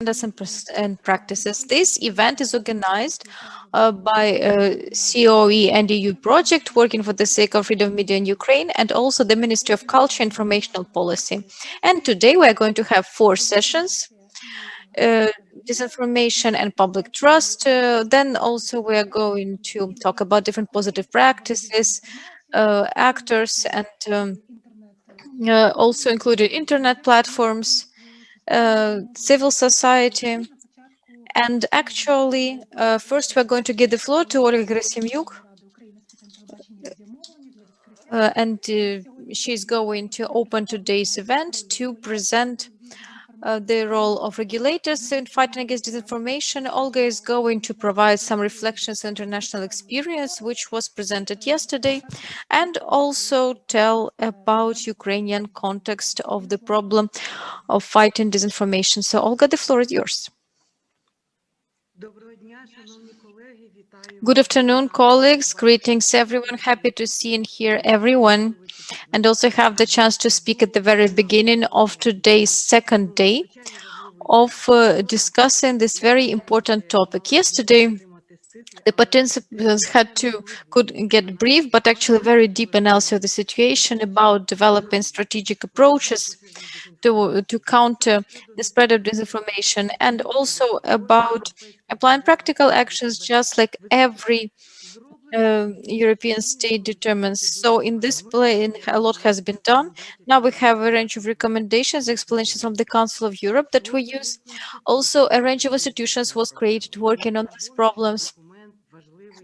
and practices. This event is organized by COE and EU project working for the sake of freedom of media in Ukraine and also the Ministry of Culture and Informational Policy. And today we are going to have 4 sessions. Uh, Disinformation and public trust. Then also we are going to talk about different positive practices, actors, and also included internet platforms, civil society. And actually, first we're going to give the floor to Olga Gerasimyuk, and she's going to open today's event to present the role of regulators in fighting against disinformation. Olga is going to provide some reflections on international experience, which was presented yesterday, and also tell about Ukrainian context of the problem of fighting disinformation. So, Olga, the floor is yours. Good afternoon, colleagues. Greetings, everyone. Happy to see and hear everyone, and also have the chance to speak at the very beginning of today's second day of discussing this very important topic. Yesterday, the participants could get brief, but actually very deep analysis of the situation about developing strategic approaches to counter the spread of disinformation, and also about applying practical actions just like every European state determines. So in this plane, a lot has been done. Now we have a range of recommendations, explanations from the Council of Europe that we use. Also, a range of institutions was created working on these problems.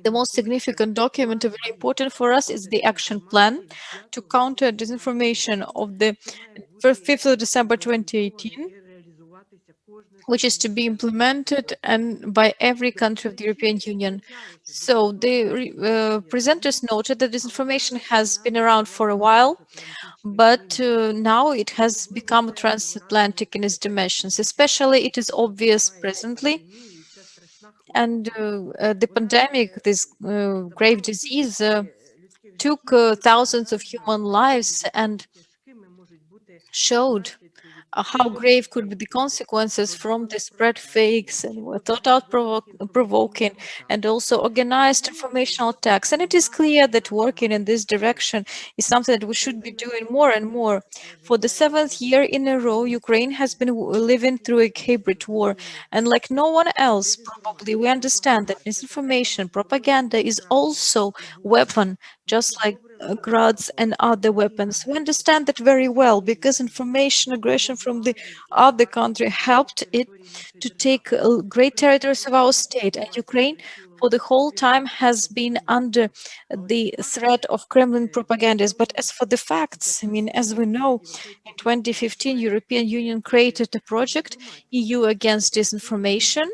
The most significant document, very important for us, is the action plan to counter disinformation of the 5th of December 2018, which is to be implemented and by every country of the European Union. So the presenters noted that this information has been around for a while, but now it has become transatlantic in its dimensions. Especially, it is obvious presently. And the pandemic, this grave disease, took thousands of human lives and showed how grave could be the consequences from the spread fakes and were thought out provoking and also organized informational attacks. And it is clear that working in this direction is something that we should be doing more and more. For the 7th year in a row, Ukraine has been living through a hybrid war. And like no one else, probably, we understand that misinformation, propaganda is also weapon, just like Grads and other weapons. We understand that very well because information aggression from the other country helped it to take great territories of our state. And Ukraine, for the whole time, has been under the threat of Kremlin propagandas. But as for the facts, I mean, as we know, in 2015, European Union created a project, EU Against Disinformation,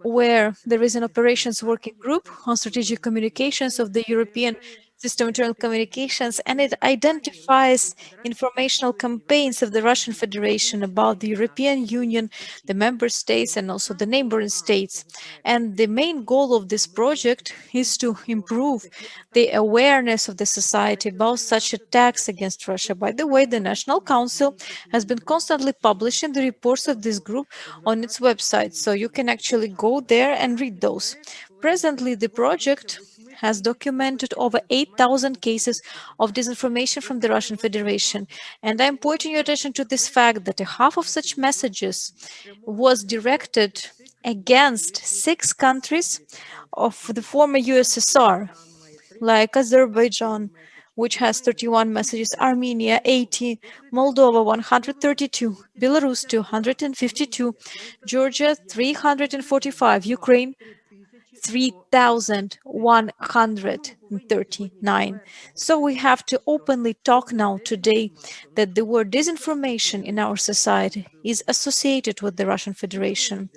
where there is an operations working group on strategic communications of the European system of internal communications, and it identifies informational campaigns of the Russian Federation about the European Union, the member states, and also the neighboring states. And the main goal of this project is to improve the awareness of the society about such attacks against Russia. By the way, the National Council has been constantly publishing the reports of this group on its website, so you can actually go there and read those. Presently, the project has documented over 8,000 cases of disinformation from the Russian Federation. And I'm pointing your attention to this fact that half of such messages was directed against 6 countries of the former USSR, like Azerbaijan, which has 31 messages, Armenia 80, Moldova 132, Belarus 252, Georgia 345, Ukraine 3,139. So we have to openly talk now today that the word disinformation in our society is associated with the Russian Federation.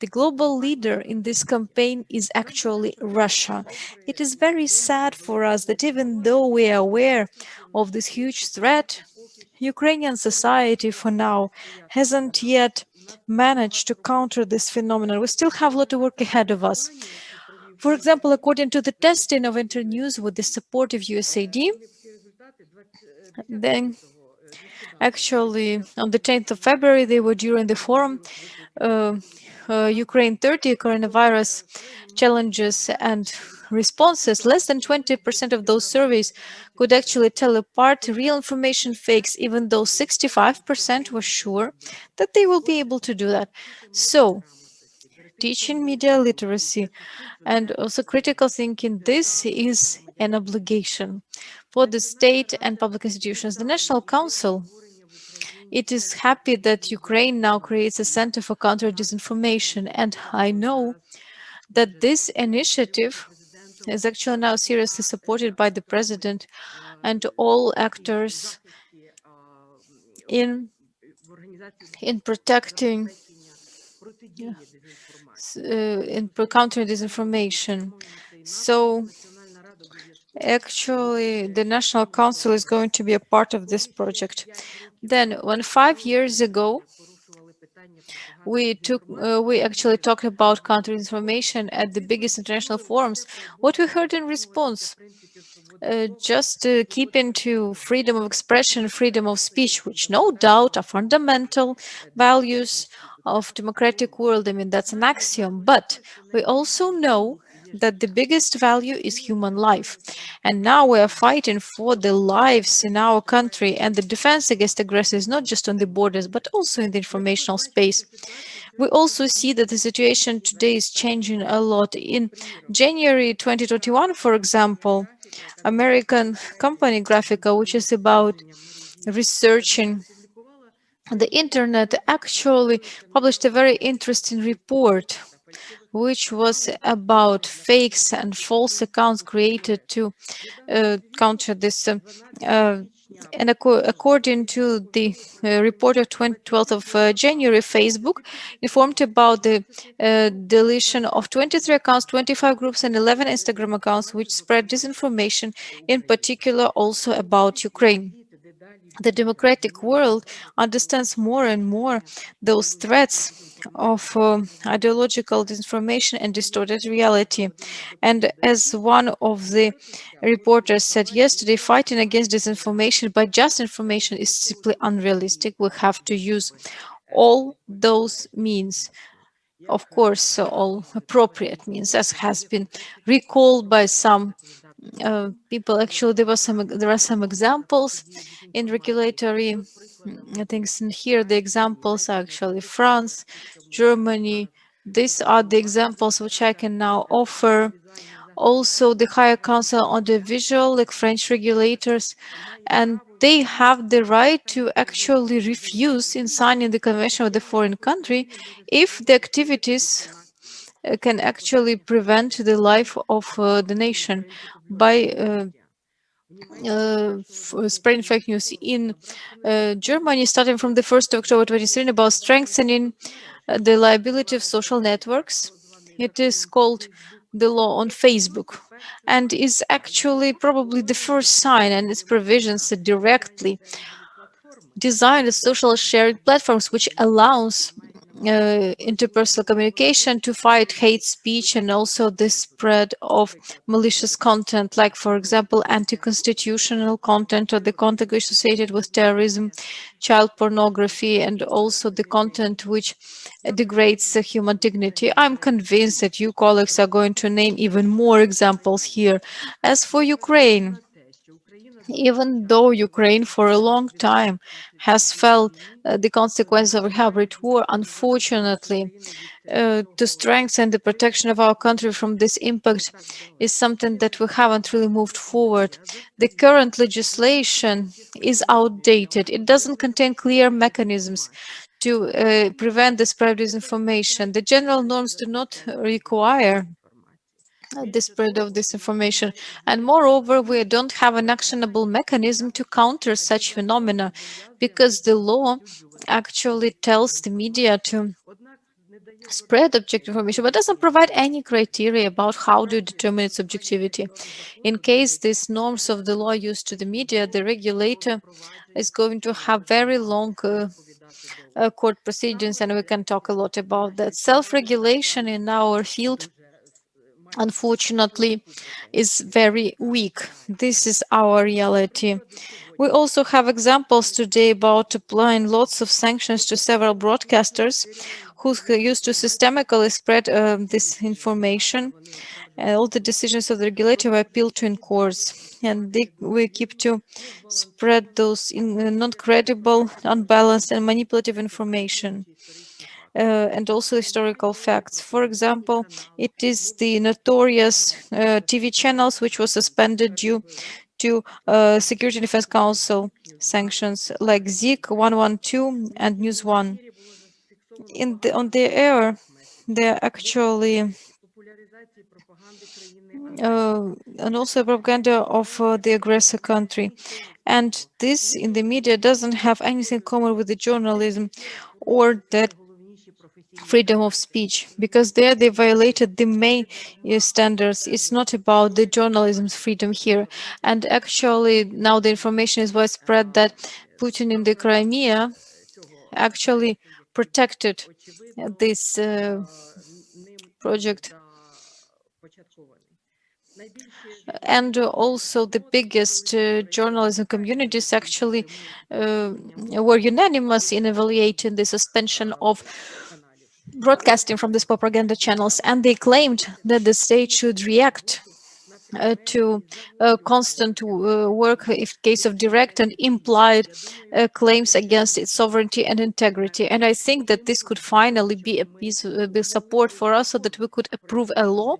The global leader in this campaign is actually Russia. It is very sad for us that even though we are aware of this huge threat, Ukrainian society for now hasn't yet managed to counter this phenomenon. We still have a lot of work ahead of us. For example, according to the testing of Internews with the support of USAID, then Actually, on the 10th of February, they were during the forum uh, Ukraine 30 coronavirus challenges and responses. Less than 20% of those surveys could actually tell apart real information fakes, even though 65% were sure that they will be able to do that. So, teaching media literacy and also critical thinking, this is an obligation for the state and public institutions. The National Council, it is happy that Ukraine now creates a center for counter disinformation, and I know that this initiative is actually now seriously supported by the president and all actors in protecting countering disinformation. So actually, the National Council is going to be a part of this project. Then, when 5 years ago we actually talked about counter-information at the biggest international forums, what we heard in response, just keeping to freedom of expression, freedom of speech, which no doubt are fundamental values of democratic world. I mean, that's an axiom. But we also know that the biggest value is human life. And now we are fighting for the lives in our country, and the defense against aggressors is not just on the borders, but also in the informational space. We also see that the situation today is changing a lot. In January 2021, for example, American company Graphica, which is about researching the internet, actually published a very interesting report, which was about fakes and false accounts created to counter this. And according to the report of 12th of January, Facebook informed about the deletion of 23 accounts, 25 groups, and 11 Instagram accounts, which spread disinformation, in particular also about Ukraine. The democratic world understands more and more those threats of ideological disinformation and distorted reality. And as one of the reporters said yesterday, fighting against disinformation by just information is simply unrealistic. We have to use all those means, of course, all appropriate means, as has been recalled by some people. Actually, there are some examples in regulatory things, and here the examples are actually France, Germany. These are the examples which I can now offer. Also, the Higher Council on the Visual, like French regulators, and they have the right to actually refuse in signing the convention with the foreign country if the activities can actually prevent the life of the nation by spreading fake news. In Germany, starting from the 1st of October 2023, about strengthening the liability of social networks. It is called the law on Facebook, and is actually probably the first sign, and its provisions directly designed social sharing platforms, which allows interpersonal communication to fight hate speech and also the spread of malicious content, like, for example, anti-constitutional content or the content associated with terrorism, child pornography, and also the content which degrades human dignity. I'm convinced that you colleagues are going to name even more examples here. As for Ukraine, even though Ukraine for a long time has felt the consequences of a hybrid war, unfortunately, to strengthen the protection of our country from this impact is something that we haven't really moved forward. The current legislation is outdated. It doesn't contain clear mechanisms to prevent the spread of disinformation. The general norms do not require the spread of disinformation. And moreover, we don't have an actionable mechanism to counter such phenomena, because the law actually tells the media to spread objective information, but doesn't provide any criteria about how to determine its objectivity. In case these norms of the law used to the media, the regulator is going to have very long court proceedings, and we can talk a lot about that. Self-regulation in our field unfortunately, is very weak. This is our reality. We also have examples today about applying lots of sanctions to several broadcasters who used to systemically spread this information. All the decisions of the regulator were appealed to in courts, and we keep to spread those not credible, unbalanced, and manipulative information. And also historical facts. For example, it is the notorious TV channels which was suspended due to Security and Defense Council sanctions like Zik 112 and News One. On the air, they are actually and also propaganda of the aggressor country. And this in the media doesn't have anything common with the journalism or that freedom of speech, because there they violated the main standards. It's not about the journalism's freedom here. And actually now the information is widespread that Putin in the Crimea actually protected this project. And also the biggest journalism communities actually were unanimous in evaluating the suspension of broadcasting from these propaganda channels, and they claimed that the state should react to constant work if case of direct and implied claims against its sovereignty and integrity. And I think that this could finally be a piece of support for us so that we could approve a law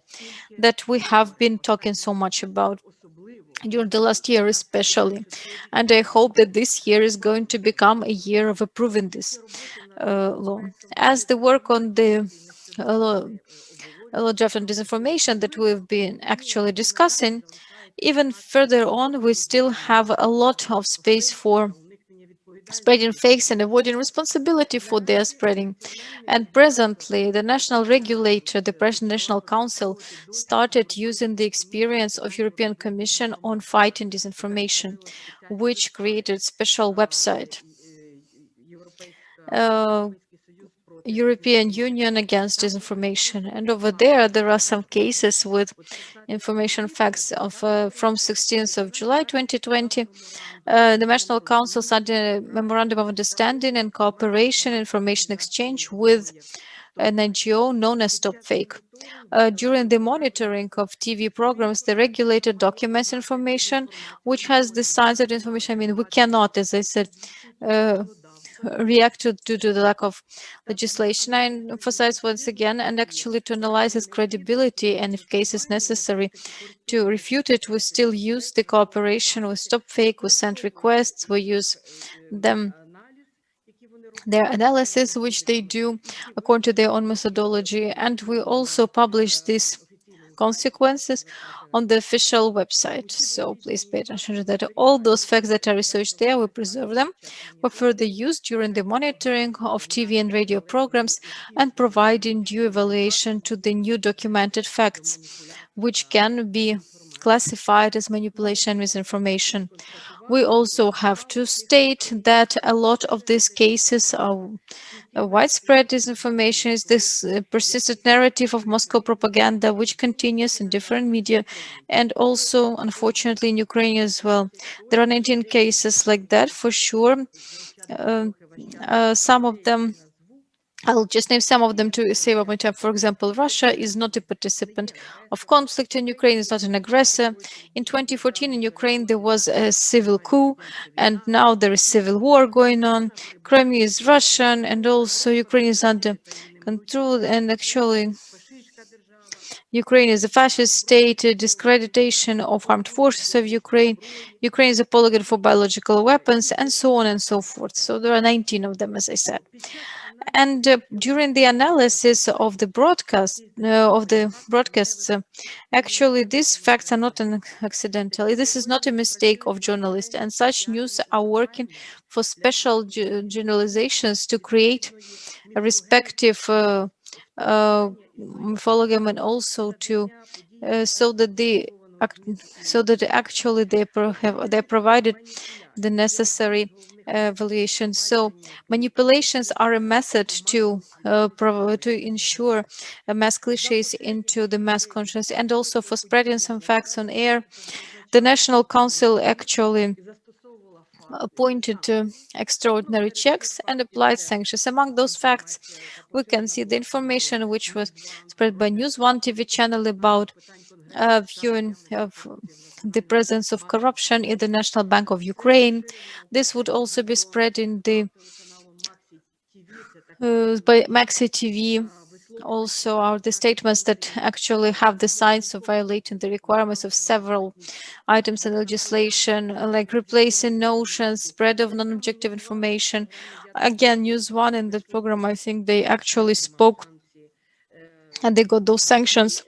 that we have been talking so much about during the last year especially. And I hope that this year is going to become a year of approving this law. As the work on the law draft on disinformation that we've been actually discussing, even further on, we still have a lot of space for spreading fakes and avoiding responsibility for their spreading. And presently, the national regulator, the National Council, started using the experience of European Commission on fighting disinformation, which created special website. Uh, European Union against disinformation, and over there are some cases with information facts of from 16th of July 2020. The National Council signed a memorandum of understanding and cooperation information exchange with an NGO known as Stop Fake. During the monitoring of TV programs, the regulator documents information which has the signs of information. I mean, we cannot, as I said, react to the lack of legislation. I emphasize once again, and actually to analyze its credibility, and if cases necessary to refute it, we still use the cooperation with Stop Fake, we send requests, we use them their analysis, which they do according to their own methodology. And we also publish these consequences on the official website. So please pay attention to that. All those facts that are researched there, we preserve them for further use during the monitoring of TV and radio programs and providing due evaluation to the new documented facts, which can be classified as manipulation and misinformation. We also have to state that a lot of these cases are widespread disinformation is this persistent narrative of Moscow propaganda, which continues in different media and also, unfortunately, in Ukraine as well. There are 19 cases like that for sure. Uh, some of them I'll just name some of them to save up my time. For example, Russia is not a participant of conflict in Ukraine, is not an aggressor. In 2014 in Ukraine, there was a civil coup, and now there is civil war going on. Crimea is Russian, and also Ukraine is under control. And actually, Ukraine is a fascist state, a discreditation of armed forces of Ukraine. Ukraine is a polygon for biological weapons, and so on and so forth. So there are 19 of them, as I said. And during the analysis of the broadcasts, actually these facts are not an accidental. This is not a mistake of journalists, and such news are working for special generalizations to create a respective morphology and also to so that the so that actually they provided the necessary evaluation. So manipulations are a method to ensure mass cliches into the mass conscience, and also for spreading some facts on air. The National Council actually appointed extraordinary checks and applied sanctions. Among those facts, we can see the information which was spread by News One TV channel about viewing of the presence of corruption in the National Bank of Ukraine. This would also be spread in the by Maxi TV. Also, are the statements that actually have the signs of violating the requirements of several items in legislation, like replacing notions, spread of non-objective information. Again, News One in the program, I think they actually spoke and they got those sanctions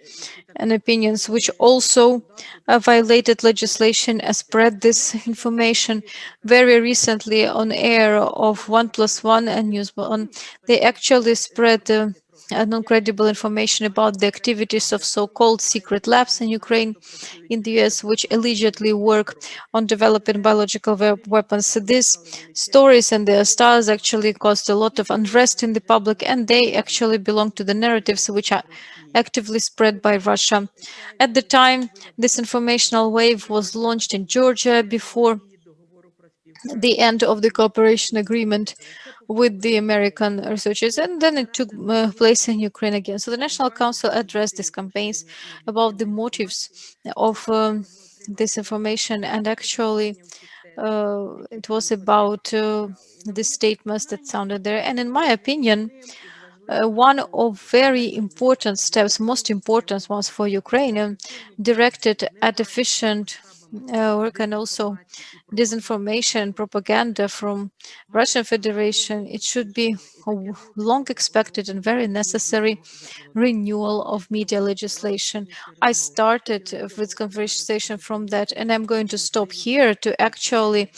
and opinions, which also violated legislation and spread this information. Very recently on air of 1+1 and News One, they actually spread non-credible information about the activities of so-called secret labs in Ukraine, in the US, which allegedly work on developing biological weapons. So these stories and their stars actually caused a lot of unrest in the public, and they actually belong to the narratives which are actively spread by Russia. At the time, this informational wave was launched in Georgia before the end of the cooperation agreement with the American researchers, and then it took place in Ukraine again. So the National Council addressed these campaigns about the motives of this information, and actually it was about the statements that sounded there. And in my opinion, one of very important steps, most important ones for Ukraine, directed at efficient work and also disinformation and propaganda from Russian Federation. It should be a long expected and very necessary renewal of media legislation. I started with conversation from that, and I'm going to stop here to actually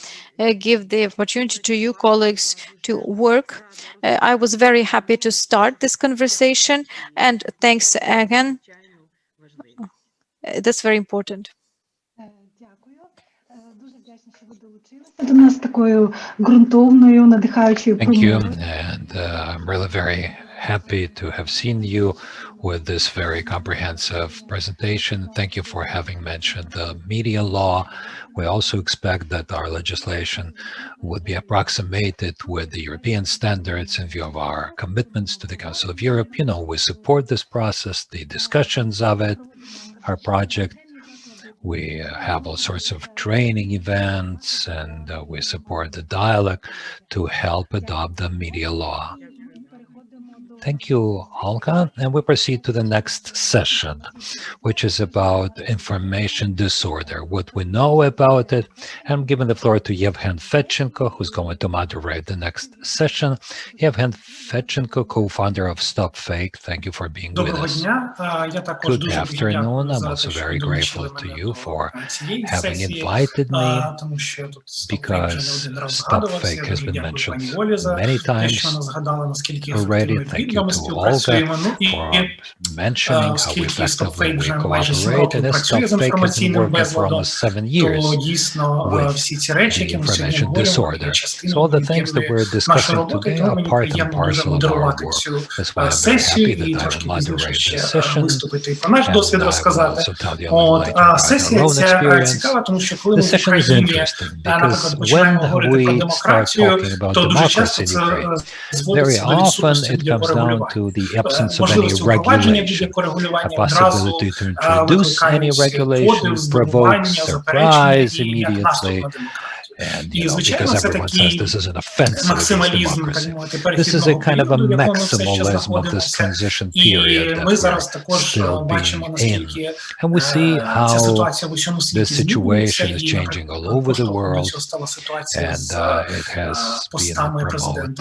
give the opportunity to you colleagues to work. I was very happy to start this conversation, and thanks again. That's very important. Дякую. Дуже вдячна, що ви долучилися до нас такою ґрунтовною, надихаючою Thank you, промовою. and I'm really very happy to have seen you with this very comprehensive presentation. Thank you for having mentioned the media law. We also expect that our legislation would be approximated with the European standards in view of our commitments to the Council of Europe. You know, we support this process, the discussions of it, our project. We have all sorts of training events, and we support the dialogue to help adopt the media law. Thank you, Olga. And we proceed to the next session, which is about information disorder, what we know about it. I'm giving the floor to Yevhen Fedchenko, who's going to moderate the next session. Yevhen Fedchenko, co-founder of Stop Fake. Thank you for being with us. Good afternoon. I'm also very grateful to you for having invited me, because Stop Fake has been mentioned many times already. Thank you to Olga for mentioning how effectively we cooperate, and Stop Fake has been working for almost 7 years with the information disorder. So all the things that we're discussing today are part and parcel of our work. That's why I'm very happy that I will moderate this session, and I will also tell you a little later about our own experience. The session is interesting because when we start talking about democracy in Ukraine, very often it comes down to the absence of any regulation. A possibility to introduce any regulation provokes surprise immediately. And, you know, because everyone says this is an offensive against democracy. This is a kind of a maximalism of this transition period that we're still being in. And we see how the situation is changing all over the world, and it has been promoted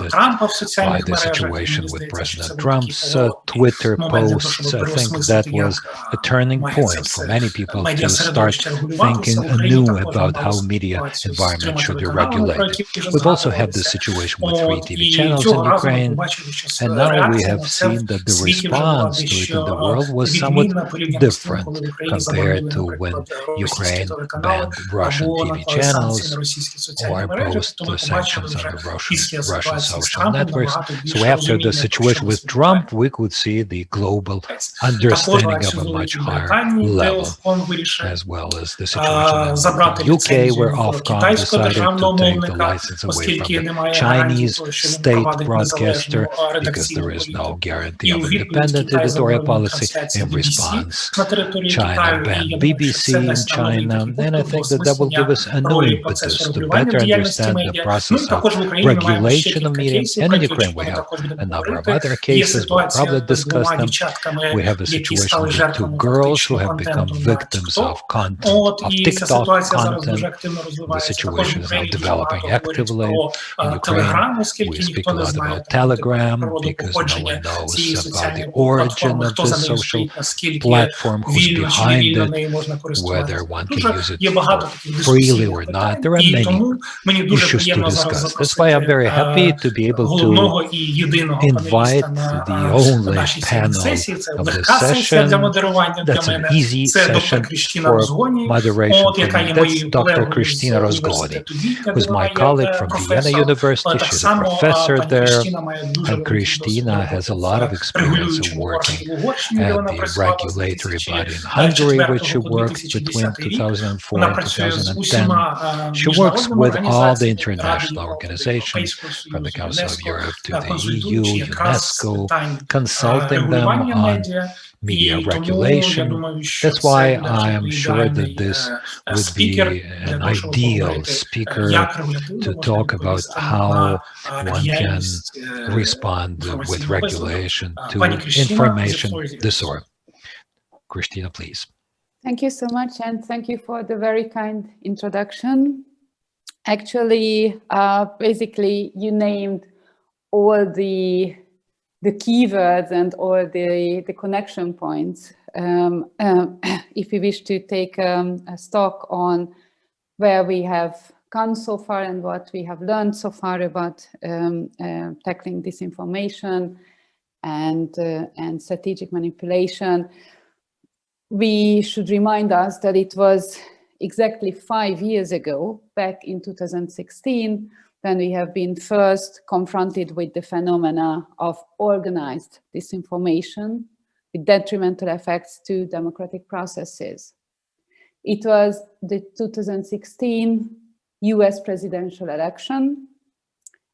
by the situation with President Trump's Twitter posts. I think that was a turning point for many people to start thinking anew about how media environment it should be телеканалами, про regulated. які вже We've also had the згадувалися. situation with free TV І channels in цього разу ми Ukraine, побачили, що and now we реакція have на це seen that в the світі вже була response to it in the дещо world was somewhat відмінна порівняно з тим, different коли в Україні compared заборонили, to when наприклад, російські Ukraine телеканали banned Russian або TV наклали санкції на channels російські соціальні or мережі. imposed Тобто ми the побачили sanctions on вже the після Russian ситуації з social Трампом networks. набагато So більше after the розуміння, про situation що нас with Trump, відбувається. we could see the global Також understanding of a бачимо в much Великій higher Британії, де level, Ofcom вирішив as well as the situation in забрати the UK, ліцензію where в Ofcom китайського decided to державного take the мовника, license away from оскільки the немає гарантії Chinese того, що він state провадить broadcaster незалежну because редакційну there is no політику. guarantee І of у відповідь independent Китай editorial заборонив policy. трансляції In BBC response, на території China Китаю. І я banned думаю, що BBC це in дасть нам новий China, такий and I поштовх до think that will give осмислення us a new ролі impetus процесу to регулювання better діяльності understand the медіа. Ну і process of також в Україні ми маємо ще regulation of кілька media. кейсів, And про in які Ukraine, we очевидно have також будемо a number of говорити. other Є cases. We'll ситуація, probably де discuss двома them. дівчатками, We have a які situation стали with two жертвами girls who фактично have become контенту на victims TikTok. of content, От of і ця TikTok ситуація зараз content. дуже активно The розвивається. Також в situation is now Україні дуже developing багато говорять actively. про In Ukraine, Telegram, оскільки we speak ніхто a не lot знає about так, наприклад, Telegram природу because no походження one knows цієї about the соціальної origin платформи, of хто this за нею social стоїть, наскільки platform, who's вільно чи behind невільно it, нею можна whether користуватися. one can Дуже use it є багато for таких freely дискусійних or not. питань, There are і many тому мені дуже issues to приємно зараз discuss. That's why I'm запросити very happy to be able to головного і єдиного панеліста invite на the only нашій сьогодні panel сесії. Це of this легка сесія для session. модерування для That's an мене. easy Це доктор session Крістіна for Розгоні, moderation от for яка me. є That's моєю Dr. колегою з Christina Rozgoni, університету Вільня, де who's вона my є colleague from Vienna професор. University. Так She's a само professor пані there, Крістіна має дуже and великий досвід Christina has роботи a lot of в experience of регулюючому working органі в Угорщині, де at вона the працювала з regulatory body in 2004 Hungary, which she по worked between 2010 рік. 2004 Вона and працює з 2010. усіма She works міжнародними with all the організаціями від Ради international Європи до organizations, Європейського from the Союзу, Council of ЮНЕСКО, Europe to the EU, консультуючи якраз з UNESCO, питань consulting them регулювання on медіа. media І тому я regulation. думаю, що That's це why буде I am абсолютно sure that ідеальний this would спікер be для an того, щоб ideal поговорити, speaker як регулятивно to можна talk about відповісти how на one can діяльність respond with інформаційного висновку. regulation to Пані Крістіна, the information floor is yours. disorder. Christina, please. Thank you so much, and thank you for the very kind introduction. Actually, basically, you named all the keywords and all the connection points. If we wish to take a stock on where we have gone so far and what we have learned so far about tackling disinformation and strategic manipulation, we should remind us that it was exactly 5 years ago, back in 2016, when we have been first confronted with the phenomena of organized disinformation with detrimental effects to democratic processes. It was the 2016 US presidential election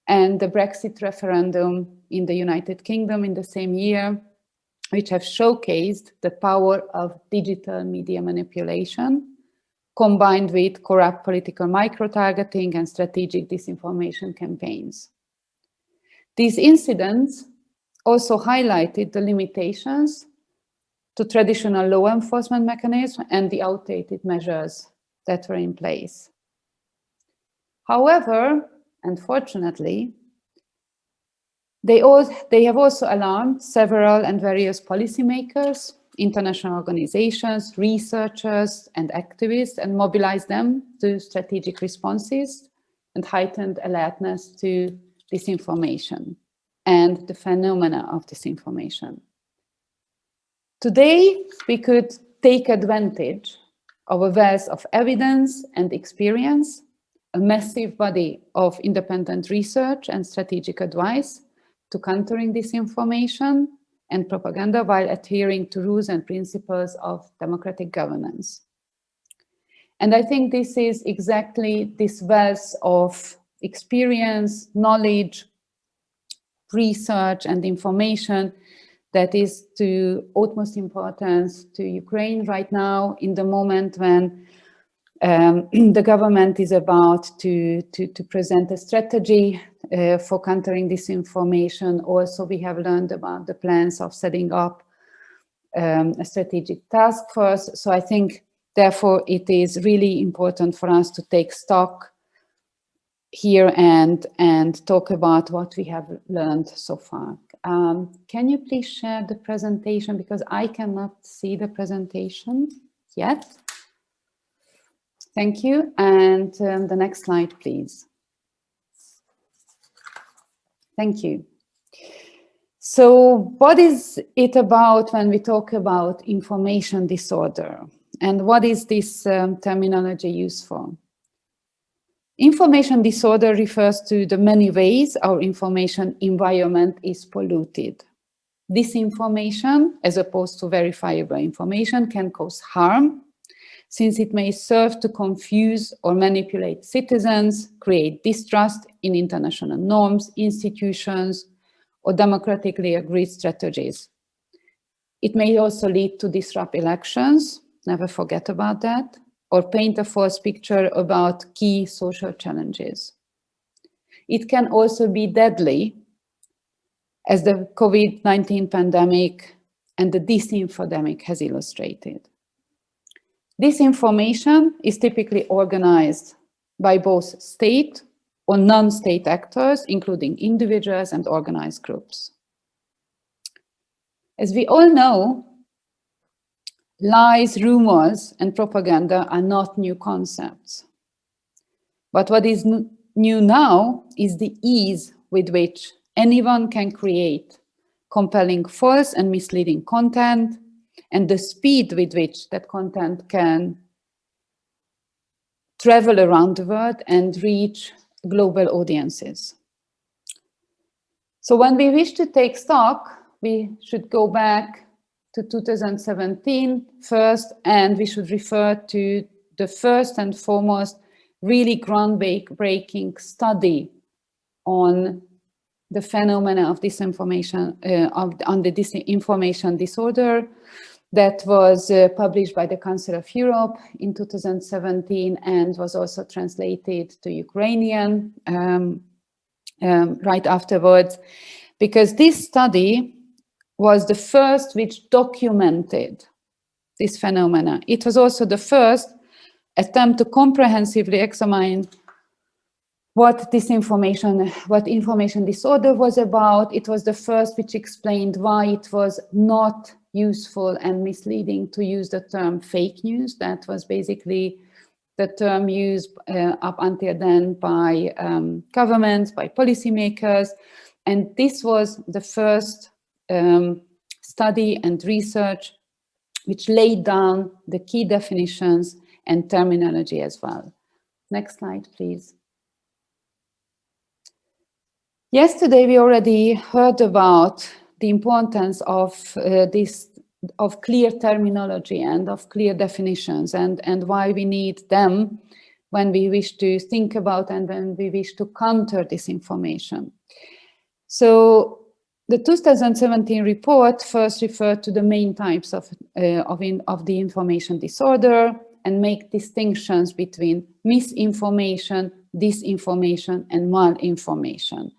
and the Brexit referendum in the United Kingdom in the same year, which have showcased the power of digital media manipulation combined with corrupt political micro-targeting and strategic disinformation campaigns. These incidents also highlighted the limitations to traditional law enforcement mechanisms and the outdated measures that were in place. However, unfortunately, they have also alarmed several and various policymakers, international organizations, researchers, and activists, and mobilized them to strategic responses and heightened alertness to disinformation and the phenomena of disinformation. Today, we could take advantage of a wealth of evidence and experience, a massive body of independent research and strategic advice to countering disinformation and propaganda while adhering to rules and principles of democratic governance. And I think this is exactly this wealth of experience, knowledge, research, and information that is to utmost importance to Ukraine right now in the moment when the government is about to present a strategy for countering disinformation. Also, we have learned about the plans of setting up a strategic task force. So I think, therefore, it is really important for us to take stock here and talk about what we have learned so far. Can you please share the presentation, because I cannot see the presentation yet. Thank you. And the next slide, please. Thank you. So what is it about when we talk about information disorder? And what is this terminology used for? Information disorder refers to the many ways our information environment is polluted. Disinformation, as opposed to verifiable information, can cause harm, since it may serve to confuse or manipulate citizens, create distrust in international norms, institutions, or democratically agreed strategies. It may also lead to disrupt elections, never forget about that, or paint a false picture about key social challenges. It can also be deadly, as the COVID-19 pandemic and the disinfodemic has illustrated. Disinformation is typically organized by both state or non-state actors, including individuals and organized groups. As we all know, lies, rumors, and propaganda are not new concepts. But what is new now is the ease with which anyone can create compelling false and misleading content, and the speed with which that content can travel around the world and reach global audiences. So when we wish to take stock, we should go back to 2017 first, and we should refer to the first and foremost really groundbreaking study on the phenomena of disinformation, on the disinformation disorder that was published by the Council of Europe in 2017 and was also translated to Ukrainian right afterwards, because this study was the first which documented this phenomena. It was also the first attempt to comprehensively examine what information disorder was about. It was the first which explained why it was not useful and misleading to use the term fake news. That was basically the term used up until then by governments, by policymakers. And this was the first study and research which laid down the key definitions and terminology as well. Next slide, please. Yesterday, we already heard about the importance of of clear terminology and of clear definitions, and why we need them when we wish to think about and when we wish to counter disinformation. So the 2017 report first referred to the main types of the information disorder and make distinctions between misinformation, disinformation, and malinformation.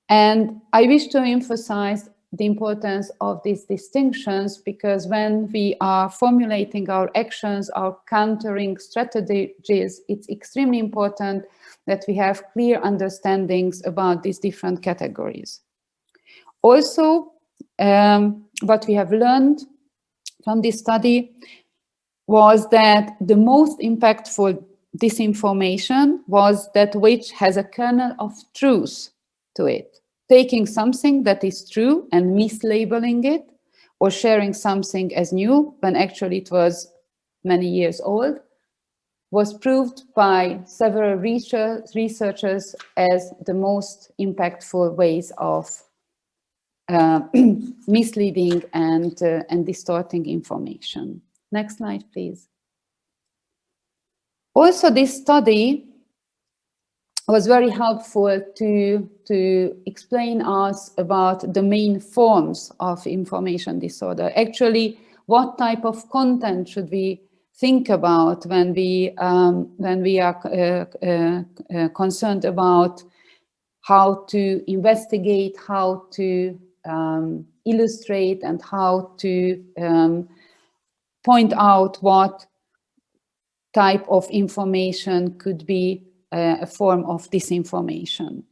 And I wish to emphasize the importance of these distinctions, because when we are formulating our actions, our countering strategies, it's extremely important that we have clear understandings about these different categories. Also, what we have learned from this study was that the most impactful disinformation was that which has a kernel of truth to it. Taking something that is true and mislabeling it, or sharing something as new when actually it was many years old, was proved by several researchers as the most impactful ways of misleading and distorting information. Next slide, please. Also, this study was very helpful to explain us about the main forms of information disorder. Actually, what type of content should we think about when we are concerned about how to investigate, how to illustrate, and how to point out what type of information could be a form of disinformation.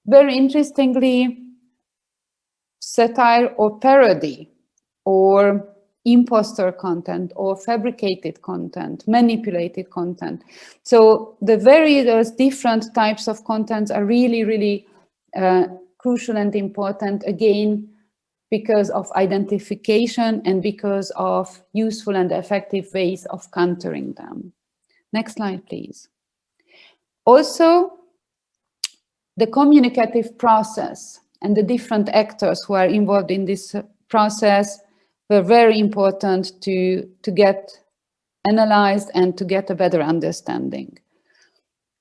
Very interestingly, satire or parody or imposter content or fabricated content, manipulated content. So the various different types of contents are really, really crucial and important, again, because of identification and because of useful and effective ways of countering them. Next slide, please. Also, the communicative process and the different actors who are involved in this process were very important to get analyzed and to get a better understanding.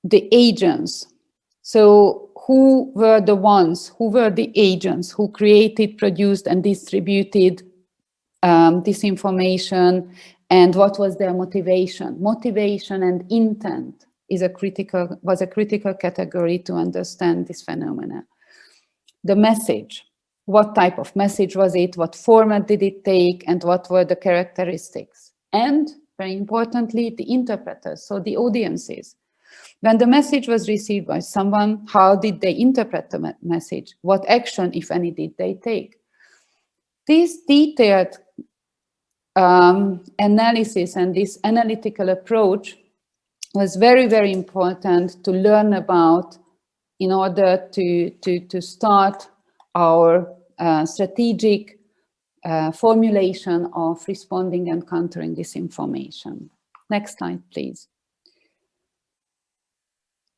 The agents. So who were the ones, who were the agents who created, produced, and distributed disinformation, and what was their motivation? Motivation and intent was a critical category to understand this phenomena. The message. What type of message was it? What format did it take? And what were the characteristics? And very importantly, the interpreters, so the audiences. When the message was received by someone, how did they interpret the message? What action, if any, did they take? This detailed analysis and this analytical approach was very, very important to learn about in order to start our strategic formulation of responding and countering disinformation. Next slide, please.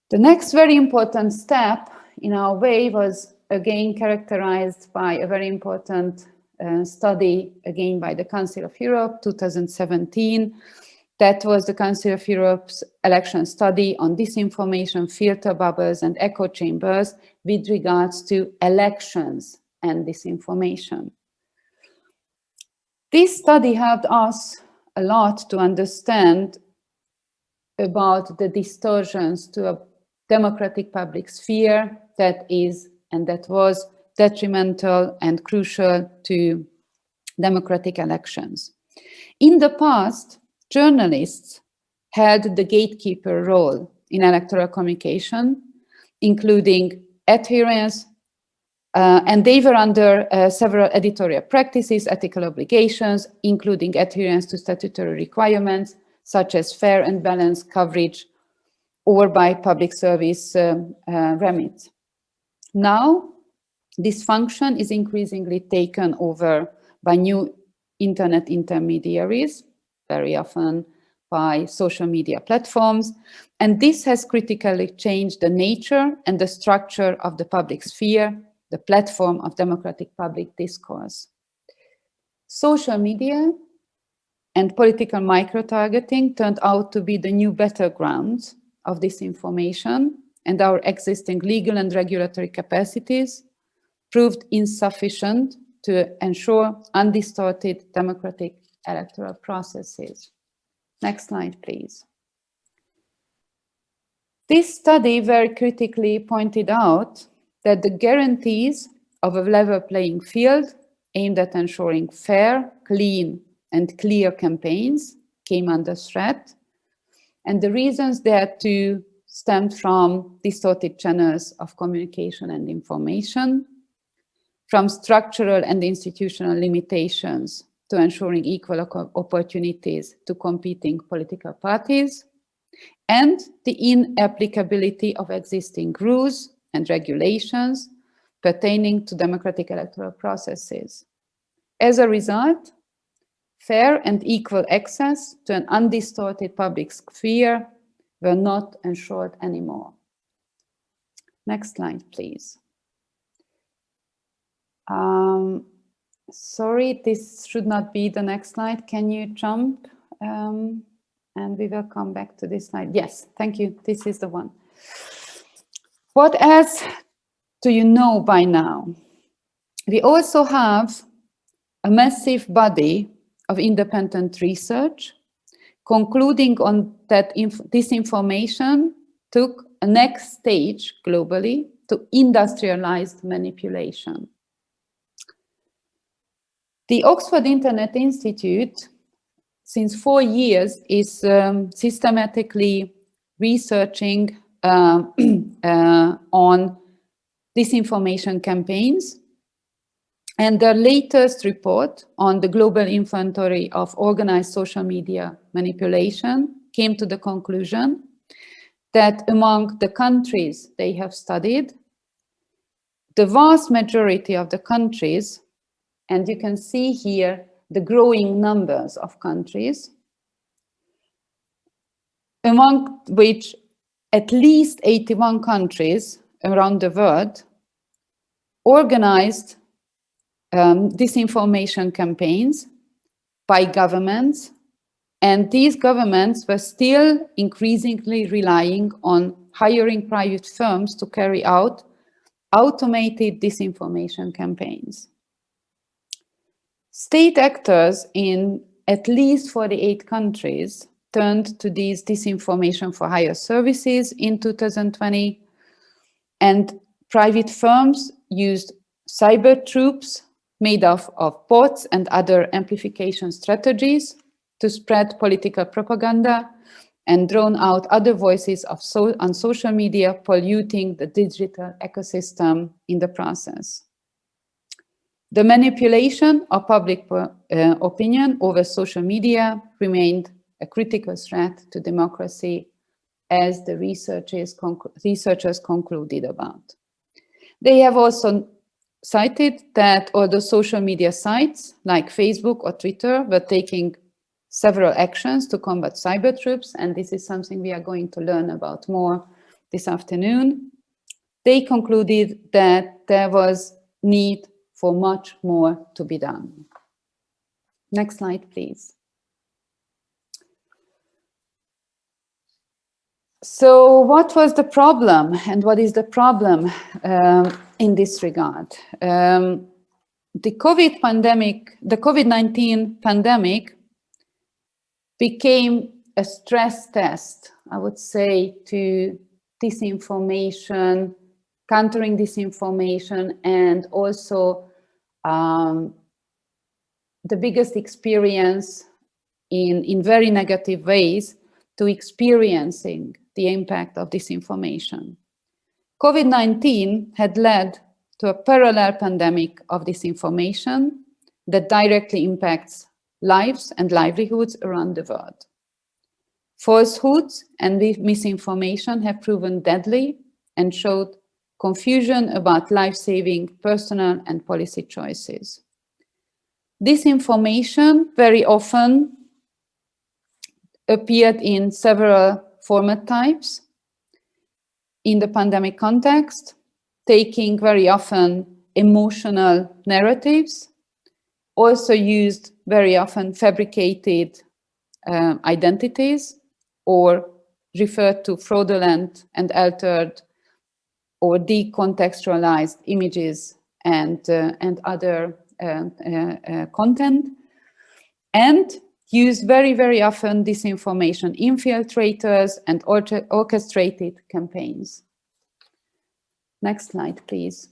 The next very important step in our way was again characterized by a very important study, again by the Council of Europe, 2017. That was the Council of Europe's election study on disinformation, filter bubbles, and echo chambers with regards to elections and disinformation. This study helped us a lot to understand about the distortions to a democratic public sphere that is and that was detrimental and crucial to democratic elections. In the past, journalists held the gatekeeper role in electoral communication, including adherence, and they were under several editorial practices, ethical obligations, including adherence to statutory requirements, such as fair and balanced coverage, or by public service remits. Now, this function is increasingly taken over by new internet intermediaries, very often by social media platforms, and this has critically changed the nature and the structure of the public sphere, the platform of democratic public discourse. Social media and political micro-targeting turned out to be the new battlegrounds of disinformation, and our existing legal and regulatory capacities proved insufficient to ensure undistorted democratic electoral processes. Next slide, please. This study very critically pointed out that the guarantees of a level playing field aimed at ensuring fair, clean, and clear campaigns came under threat. And the reasons thereto stemmed from distorted channels of communication and information, from structural and institutional limitations to ensuring equal opportunities to competing political parties, and the inapplicability of existing rules and regulations pertaining to democratic electoral processes. As a result, fair and equal access to an undistorted public sphere were not ensured anymore. Next slide, please. Sorry, this should not be the next slide. Can you jump? And we will come back to this slide. Yes, thank you. This is the one. What else do you know by now? We also have a massive body of independent research concluding on that disinformation took a next stage globally to industrialized manipulation. The Oxford Internet Institute, since 4 years, is systematically researching on disinformation campaigns And their latest report on the global inventory of organized social media manipulation came to the conclusion that among the countries they have studied, the vast majority of the countries, and you can see here the growing numbers of countries, among which at least 81 countries around the world organized disinformation campaigns by governments, and these governments were still increasingly relying on hiring private firms to carry out automated disinformation campaigns. State actors in at least 48 countries turned to these disinformation for hire services in 2020, and private firms used cyber troops made of bots and other amplification strategies to spread political propaganda and drown out other voices on social media, polluting the digital ecosystem in the process. The manipulation of public opinion over social media remained a critical threat to democracy, as the researchers concluded about. They have also cited that although social media sites like Facebook or Twitter were taking several actions to combat cyber troops, and this is something we are going to learn about more this afternoon, they concluded that there was need for much more to be done. Next slide, please. So what was the problem, and what is the problem in this regard? The COVID-19 pandemic became a stress test, I would say, to disinformation, countering disinformation, and also the biggest experience in very negative ways to experiencing the impact of disinformation. COVID-19 had led to a parallel pandemic of disinformation that directly impacts lives and livelihoods around the world. Falsehoods and misinformation have proven deadly and showed confusion about life-saving personal and policy choices. Disinformation very often appeared in several format types in the pandemic context, taking very often emotional narratives, also used very often fabricated identities, or referred to fraudulent and altered or decontextualized images and other content, and use very, very often disinformation infiltrators and orchestrated campaigns. Next slide, please.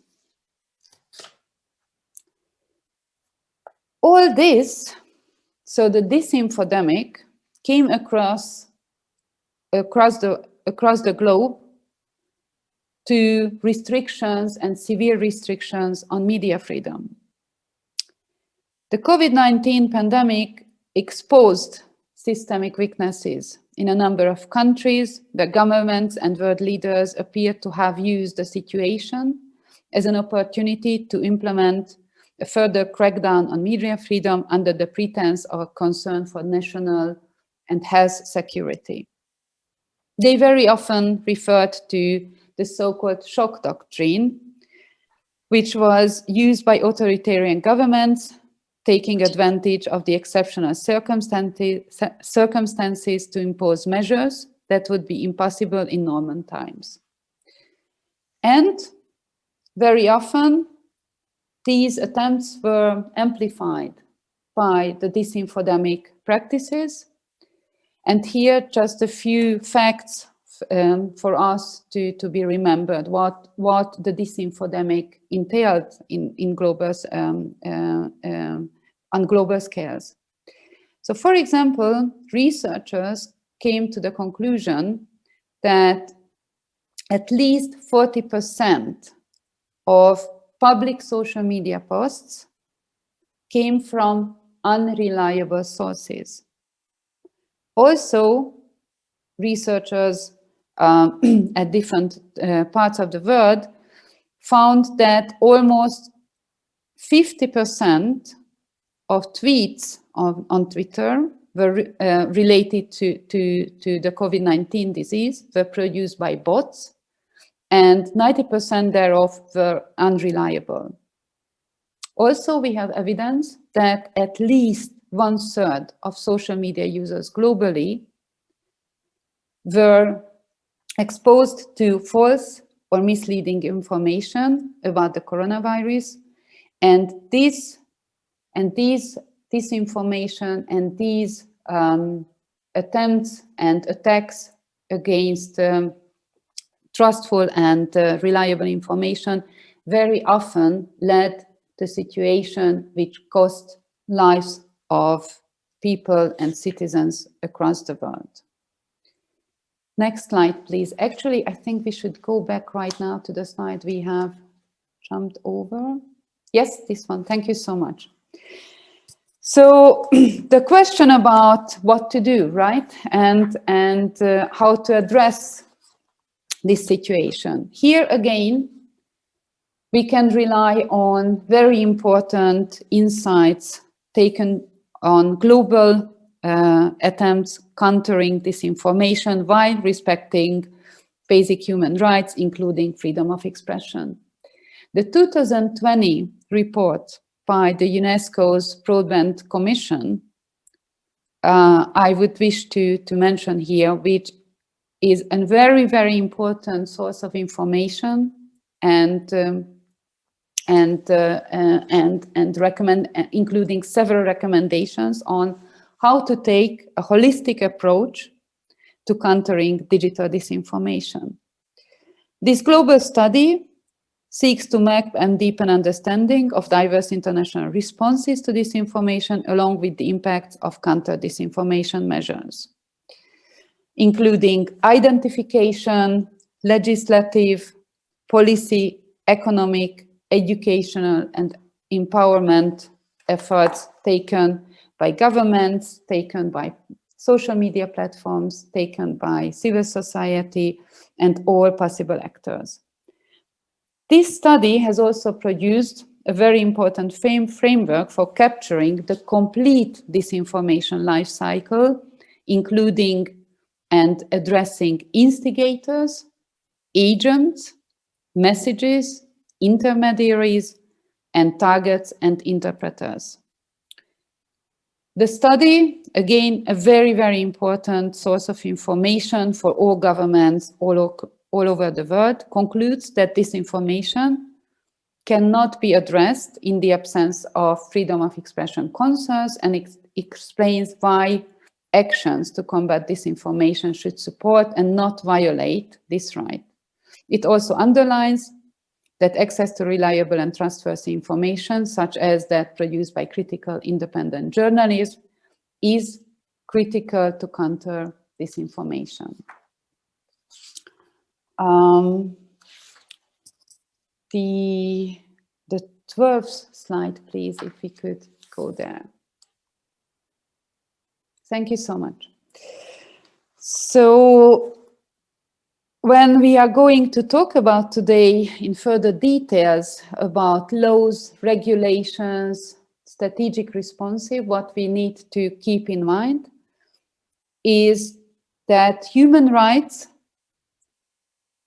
All this, so the disinfodemic, came across the globe to restrictions and severe restrictions on media freedom. The COVID-19 pandemic exposed systemic weaknesses in a number of countries. The governments and world leaders appeared to have used the situation as an opportunity to implement a further crackdown on media freedom under the pretense of a concern for national and health security. They very often referred to the so-called shock doctrine, which was used by authoritarian governments, taking advantage of the exceptional circumstances to impose measures that would be impossible in normal times. And very often, these attempts were amplified by the disinfodemic practices. And here, just a few facts for us to be remembered, what the disinfodemic entailed in global, on global scales. So, for example, researchers came to the conclusion that at least 40% of public social media posts came from unreliable sources. Also, researchers at different parts of the world found that almost 50% of tweets on Twitter were related to the COVID-19 disease, were produced by bots, and 90% thereof were unreliable. Also, we have evidence that at least 1/3 of social media users globally were exposed to false or misleading information about the coronavirus, and this information and these attempts and attacks against trustful and reliable information very often led to a situation which cost lives of people and citizens across the world. Next slide, please. Actually, I think we should go back right now to the slide we have jumped over. Yes, this one. Thank you so much. So the question about what to do, right? And how to address this situation. Here again, we can rely on very important insights taken on global attempts countering disinformation while respecting basic human rights, including freedom of expression. The 2020 report by the UNESCO's Broadband Commission, I would wish to mention here, which is a very, very important source of information including several recommendations on how to take a holistic approach to countering digital disinformation. This global study seeks to map and deepen understanding of diverse international responses to disinformation, along with the impacts of counter-disinformation measures, including identification, legislative, policy, economic, educational, and empowerment efforts taken by governments, taken by social media platforms, taken by civil society, and all possible actors. This study has also produced a very important framework for capturing the complete disinformation life cycle, including and addressing instigators, agents, messages, intermediaries, and targets and interpreters. The study, again, a very, very important source of information for all governments all over the world, concludes that disinformation cannot be addressed in the absence of freedom of expression concerns, and explains why actions to combat disinformation should support and not violate this right. It also underlines that access to reliable and trustworthy information, such as that produced by critical independent journalism, is critical to counter disinformation. The 12th slide, please, if we could go there. Thank you so much. So when we are going to talk about today in further details about laws, regulations, strategic responsive, what we need to keep in mind is that human rights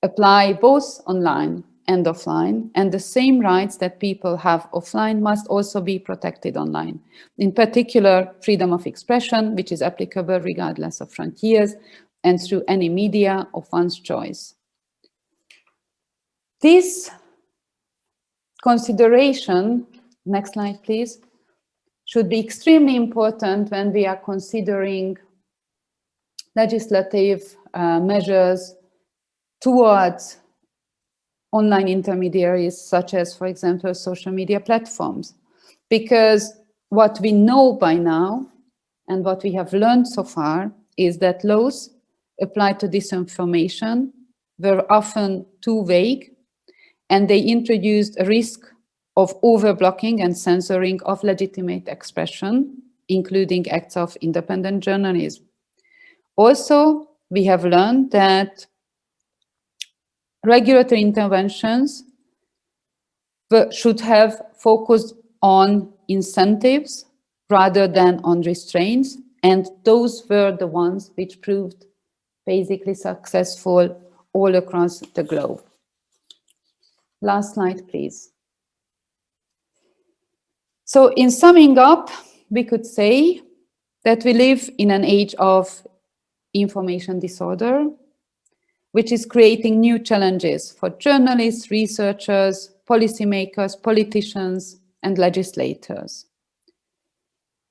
apply both online and offline, and the same rights that people have offline must also be protected online. In particular, freedom of expression, which is applicable regardless of frontiers and through any media of one's choice. This consideration, next slide please, should be extremely important when we are considering legislative measures towards online intermediaries, such as, for example, social media platforms. Because what we know by now, and what we have learned so far, is that laws applied to disinformation were often too vague, and they introduced a risk of overblocking and censoring of legitimate expression, including acts of independent journalism. Also, we have learned that regulatory interventions should have focused on incentives rather than on restraints, and those were the ones which proved basically successful all across the globe. Last slide, please. So in summing up, we could say that we live in an age of information disorder, which is creating new challenges for journalists, researchers, policymakers, politicians, and legislators.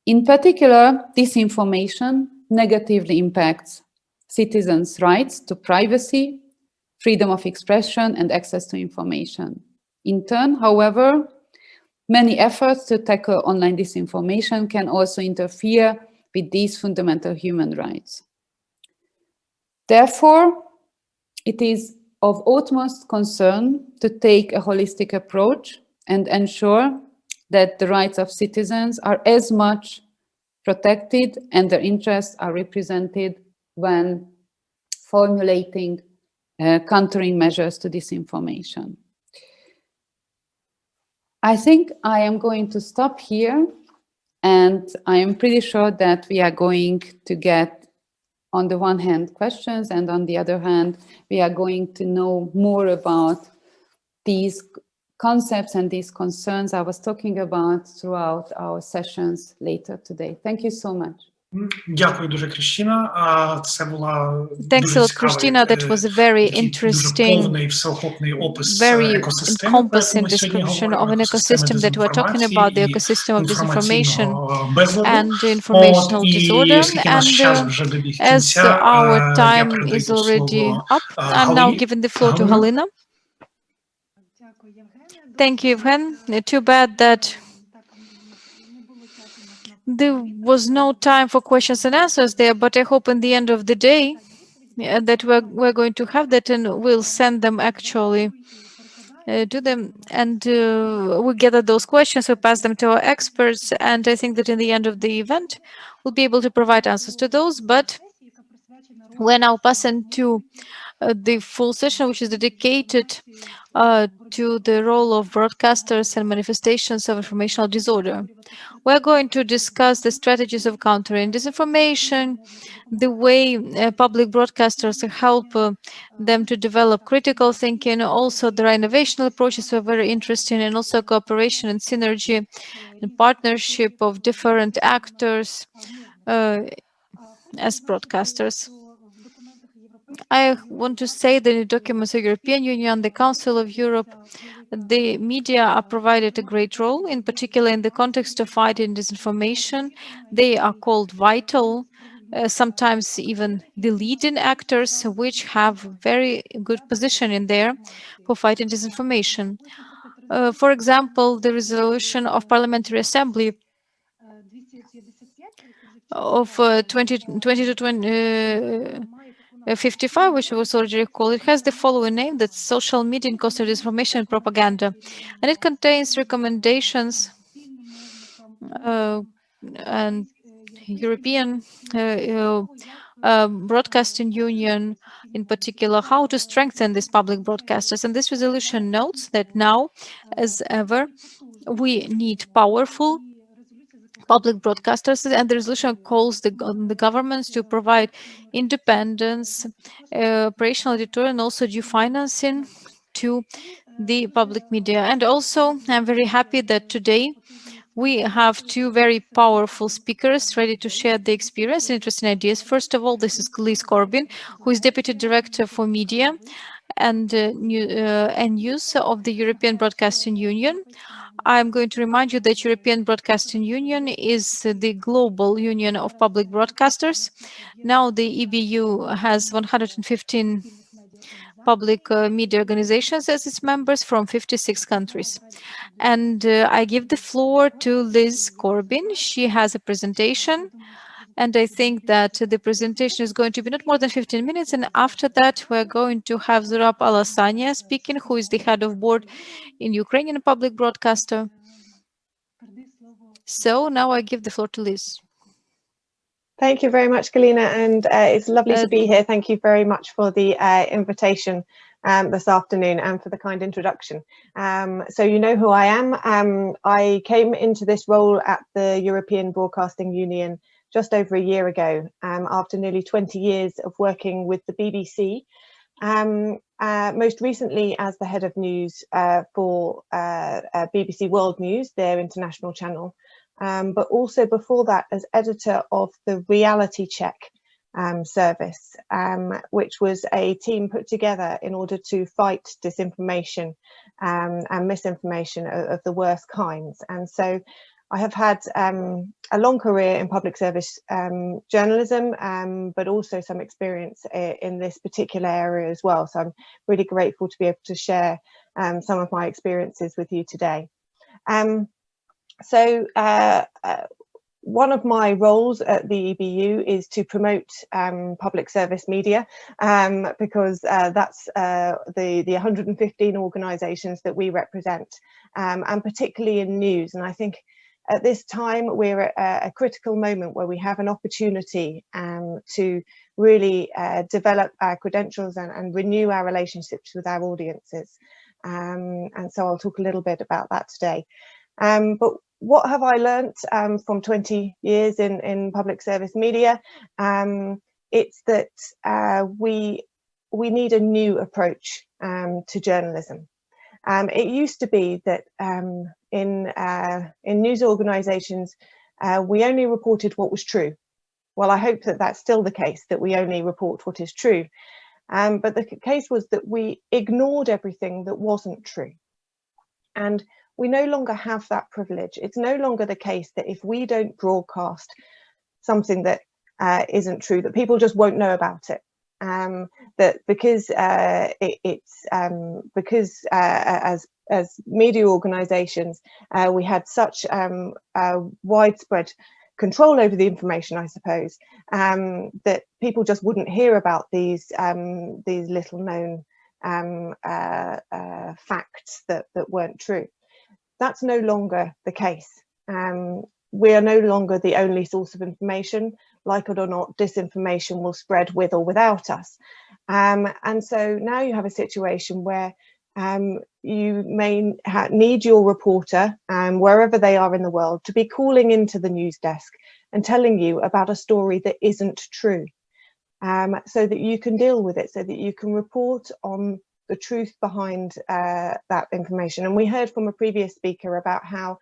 In particular, disinformation negatively impacts citizens' rights to privacy, freedom of expression, and access to information. In turn, however, many efforts to tackle online disinformation can also interfere with these fundamental human rights. Therefore, it is of utmost concern to take a holistic approach and ensure that the rights of citizens are as much protected and their interests are represented when formulating countering measures to disinformation. I think I am going to stop here, and I am pretty sure that we are going to get, on the one hand, questions, and on the other hand, we are going to know more about these concepts and these concerns I was talking about throughout our sessions later today. Thank you so much. Дякую дуже, Крістіна. Це була Thanks дуже a lot, цікавий, Christina. That was a very такий дуже interesting, повний, всеохопний опис very екосистеми, про яку encompassing ми сьогодні description говоримо, of an екосистеми ecosystem that we're talking about, the дезінформації ecosystem і of disinformation інформаційного безладу. and informational І disorder. оскільки наш And час вже добіг as кінця, our я time передаю is already слово up, I'm now giving the floor to Halina. Thank you, Evgen. Too bad that there was no time for questions and answers there, but I hope in the end of the day that we're going to have that, and we'll send them actually to them, and we gather those questions, we pass them to our experts, and I think that in the end of the event, we'll be able to provide answers to those. But we're now passing to the full session, which is dedicated to the role of broadcasters and manifestations of informational disorder. We're going to discuss the strategies of countering disinformation, the way public broadcasters help them to develop critical thinking. Also, there are innovational approaches that are very interesting, and also cooperation and synergy and partnership of different actors as broadcasters. I want to say that in the documents of the European Union, the Council of Europe, the media are provided a great role, in particular in the context of fighting disinformation. They are called vital, sometimes even the leading actors, which have very good position in there for fighting disinformation. For example, the resolution of Parliamentary Assembly of 2020 to 55, which was already called, it has the following name: that's social media in cost of disinformation and propaganda, and it contains recommendations and European Broadcasting Union, in particular, how to strengthen these public broadcasters. And this resolution notes that now, as ever, we need powerful public broadcasters, and the resolution calls the governments to provide independence, operational editorial, and also due financing to the public media. And also, I'm very happy that today we have two very powerful speakers ready to share the experience and interesting ideas. First of all, this is Liz Corbin, who is Deputy Director for Media and News of the European Broadcasting Union. I'm going to remind you that European Broadcasting Union is the global union of public broadcasters. Now the EBU has 115 public media organizations as its members from 56 countries. And I give the floor to Liz Corbin. She has a presentation, And I think that the presentation is going to be not more than 15 minutes. And after that, we're going to have Zurab Alasanya speaking, who is the head of board in Ukrainian public broadcaster. So now I give the floor to Liz. Thank you very much, Galina, and it's lovely to be here. Thank you very much for the invitation this afternoon and for the kind introduction. So you know who I am. I came into this role at the European Broadcasting Union just over a year ago, after nearly 20 years of working with the BBC, most recently as the head of news for BBC World News, their international channel. But also before that as editor of the Reality Check service, which was a team put together in order to fight disinformation and misinformation of the worst kinds. And so I have had a long career in public service journalism, but also some experience in this particular area as well. So I'm really grateful to be able to share some of my experiences with you today. So one of my roles at the EBU is to promote public service media, because that's the 115 organisations that we represent, and particularly in news. And I think at this time we're at a critical moment where we have an opportunity to really develop our credentials and renew our relationships with our audiences. And so I'll talk a little bit about that today. But what have I learnt from 20 years in public service media? It's that we need a new approach to journalism. It used to be that in news organisations, we only reported what was true. Well, I hope that that's still the case, that we only report what is true. But the case was that we ignored everything that wasn't true. And we no longer have that privilege. It's no longer the case that if we don't broadcast something that isn't true, that people just won't know about it. That because as media organisations, we had such widespread control over the information, I suppose, that people just wouldn't hear about these little known facts that weren't true. That's no longer the case. We are no longer the only source of information. Like it or not, disinformation will spread with or without us. And so now you have a situation where you may need your reporter, wherever they are in the world, to be calling into the news desk and telling you about a story that isn't true, so that you can deal with it, so that you can report on the truth behind that information. And we heard from a previous speaker about how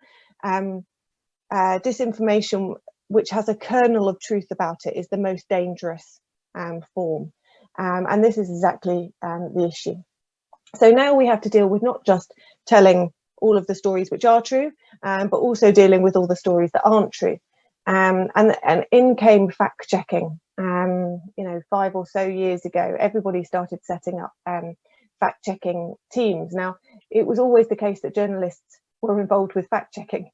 disinformation, which has a kernel of truth about it, is the most dangerous form. And this is exactly the issue. So now we have to deal with not just telling all of the stories which are true, but also dealing with all the stories that aren't true. And in came fact checking. 5 or so years ago, everybody started setting up fact checking teams. Now, it was always the case that journalists were involved with fact checking.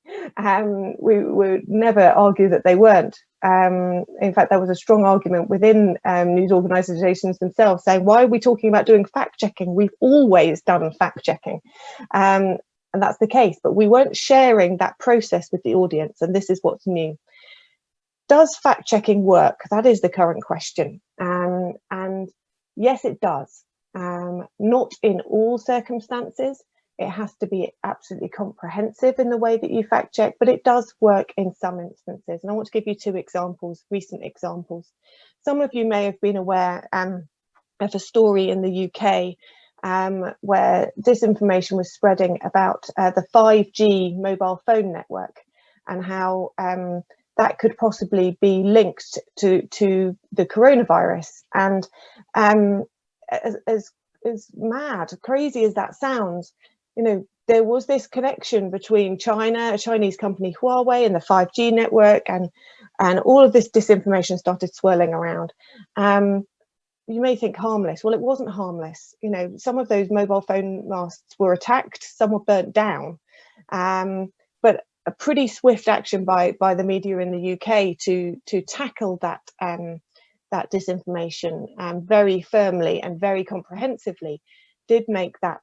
We would never argue that they weren't. In fact, there was a strong argument within news organisations themselves saying, why are we talking about doing fact checking? We've always done fact checking. And that's the case, but we weren't sharing that process with the audience, and this is what's new. Does fact checking work? That is the current question. And yes, it does. Not in all circumstances. It has to be absolutely comprehensive in the way that you fact check, but it does work in some instances. And I want to give you 2 examples, recent examples. Some of you may have been aware of a story in the UK where disinformation was spreading about the 5G mobile phone network and how that could possibly be linked to the coronavirus. And as mad, crazy as that sounds, there was this connection between China, a Chinese company, Huawei, and the 5G network, and all of this disinformation started swirling around. You may think harmless. Well, it wasn't harmless. Some of those mobile phone masts were attacked, some were burnt down. But a pretty swift action by the media in the UK to tackle that that disinformation very firmly and very comprehensively did make that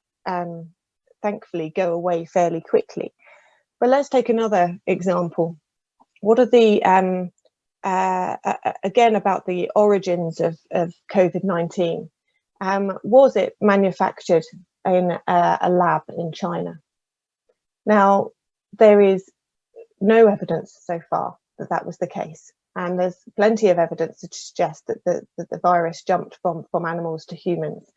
thankfully go away fairly quickly. But let's take another example. What are the again about the origins of COVID-19? Was it manufactured in a lab in China? Now, there is no evidence so far that that was the case. And there's plenty of evidence to suggest that the virus jumped from animals to humans.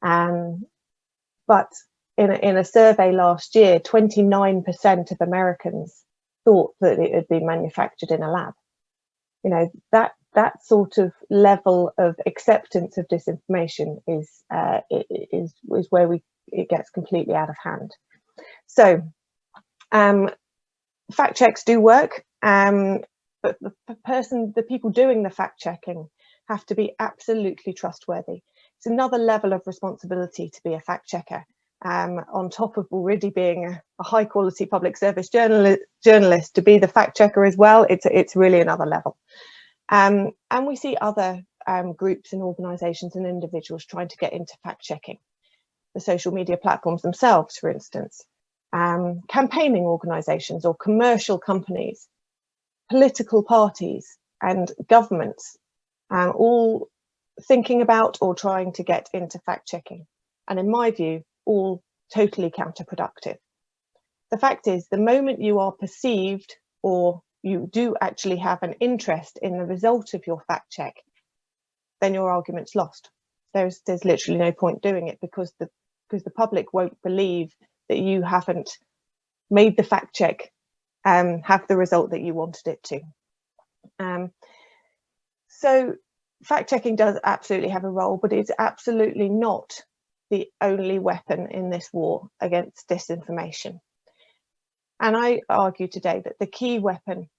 But in a survey last year, 29% of Americans thought that it had been manufactured in a lab. You know, that sort of level of acceptance of disinformation is where it gets completely out of hand. So fact checks do work, but the people doing the fact checking have to be absolutely trustworthy. It's another level of responsibility to be a fact checker, on top of already being a high quality public service journalist. To be the fact checker as well, it's really another level. And we see other groups and organisations and individuals trying to get into fact checking. The social media platforms themselves, for instance, campaigning organisations or commercial companies, political parties and governments, all thinking about or trying to get into fact checking. And in my view, all totally counterproductive. The fact is, the moment you are perceived or you do actually have an interest in the result of your fact check, then your argument's lost. There's literally no point doing it because the public won't believe that you haven't made the fact check have the result that you wanted it to. So fact checking does absolutely have a role, but it's absolutely not the only weapon in this war against disinformation. And I argue today that the key weapon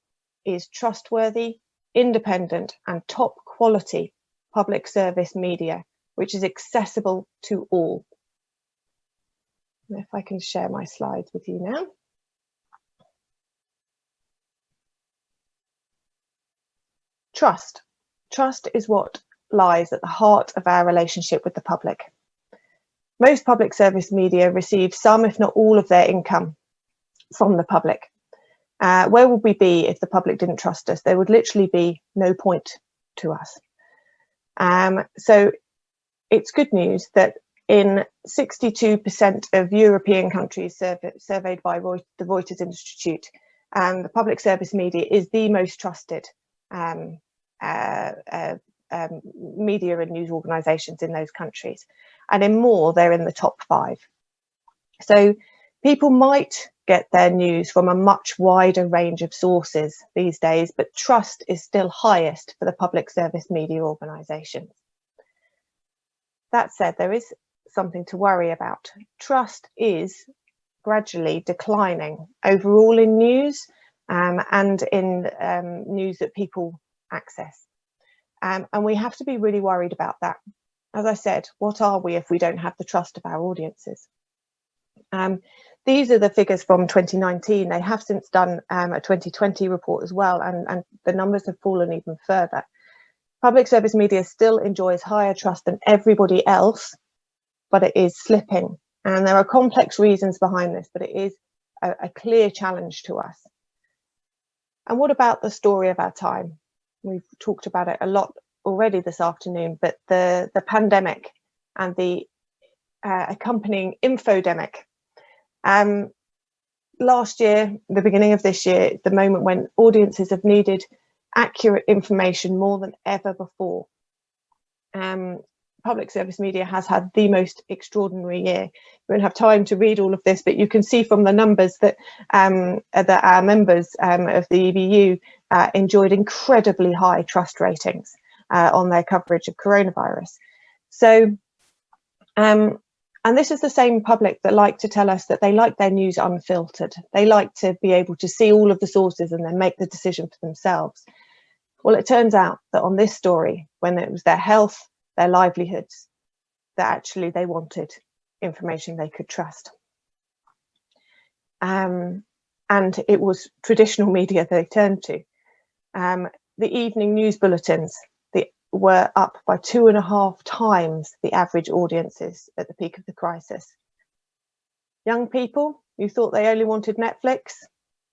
is trustworthy, independent and top quality public service media, which is accessible to all. If I can share my slides with you now. Trust. Trust is what lies at the heart of our relationship with the public. Most public service media receive some, if not all, of their income from the public. Where would we be if the public didn't trust us? There would literally be no point to us. So it's good news that in 62% of European countries surveyed by the Reuters Institute, the public service media is the most trusted media and news organisations in those countries. And in more, they're in the top 5. So people might get their news from a much wider range of sources these days, but trust is still highest for the public service media organisations. That said, there is something to worry about. Trust is gradually declining overall in news and in news that people access. And we have to be really worried about that. As I said, what are we if we don't have the trust of our audiences? These are the figures from 2019. They have since done a 2020 report as well, and the numbers have fallen even further. Public service media still enjoys higher trust than everybody else, but it is slipping. And there are complex reasons behind this, but it is a clear challenge to us. And what about the story of our time? We've talked about it a lot already this afternoon, but the pandemic and the accompanying infodemic. Last year, the beginning of this year, the moment when audiences have needed accurate information more than ever before. Public service media has had the most extraordinary year. We won't have time to read all of this, but you can see from the numbers that that our members of the EBU enjoyed incredibly high trust ratings on their coverage of coronavirus. So, and this is the same public that like to tell us that they like their news unfiltered. They like to be able to see all of the sources and then make the decision for themselves. Well, it turns out that on this story, when it was their health, their livelihoods, that actually they wanted information they could trust. And and it was traditional media they turned to. The evening news bulletins were up by 2.5 times the average audiences at the peak of the crisis. Young people, you thought they only wanted Netflix?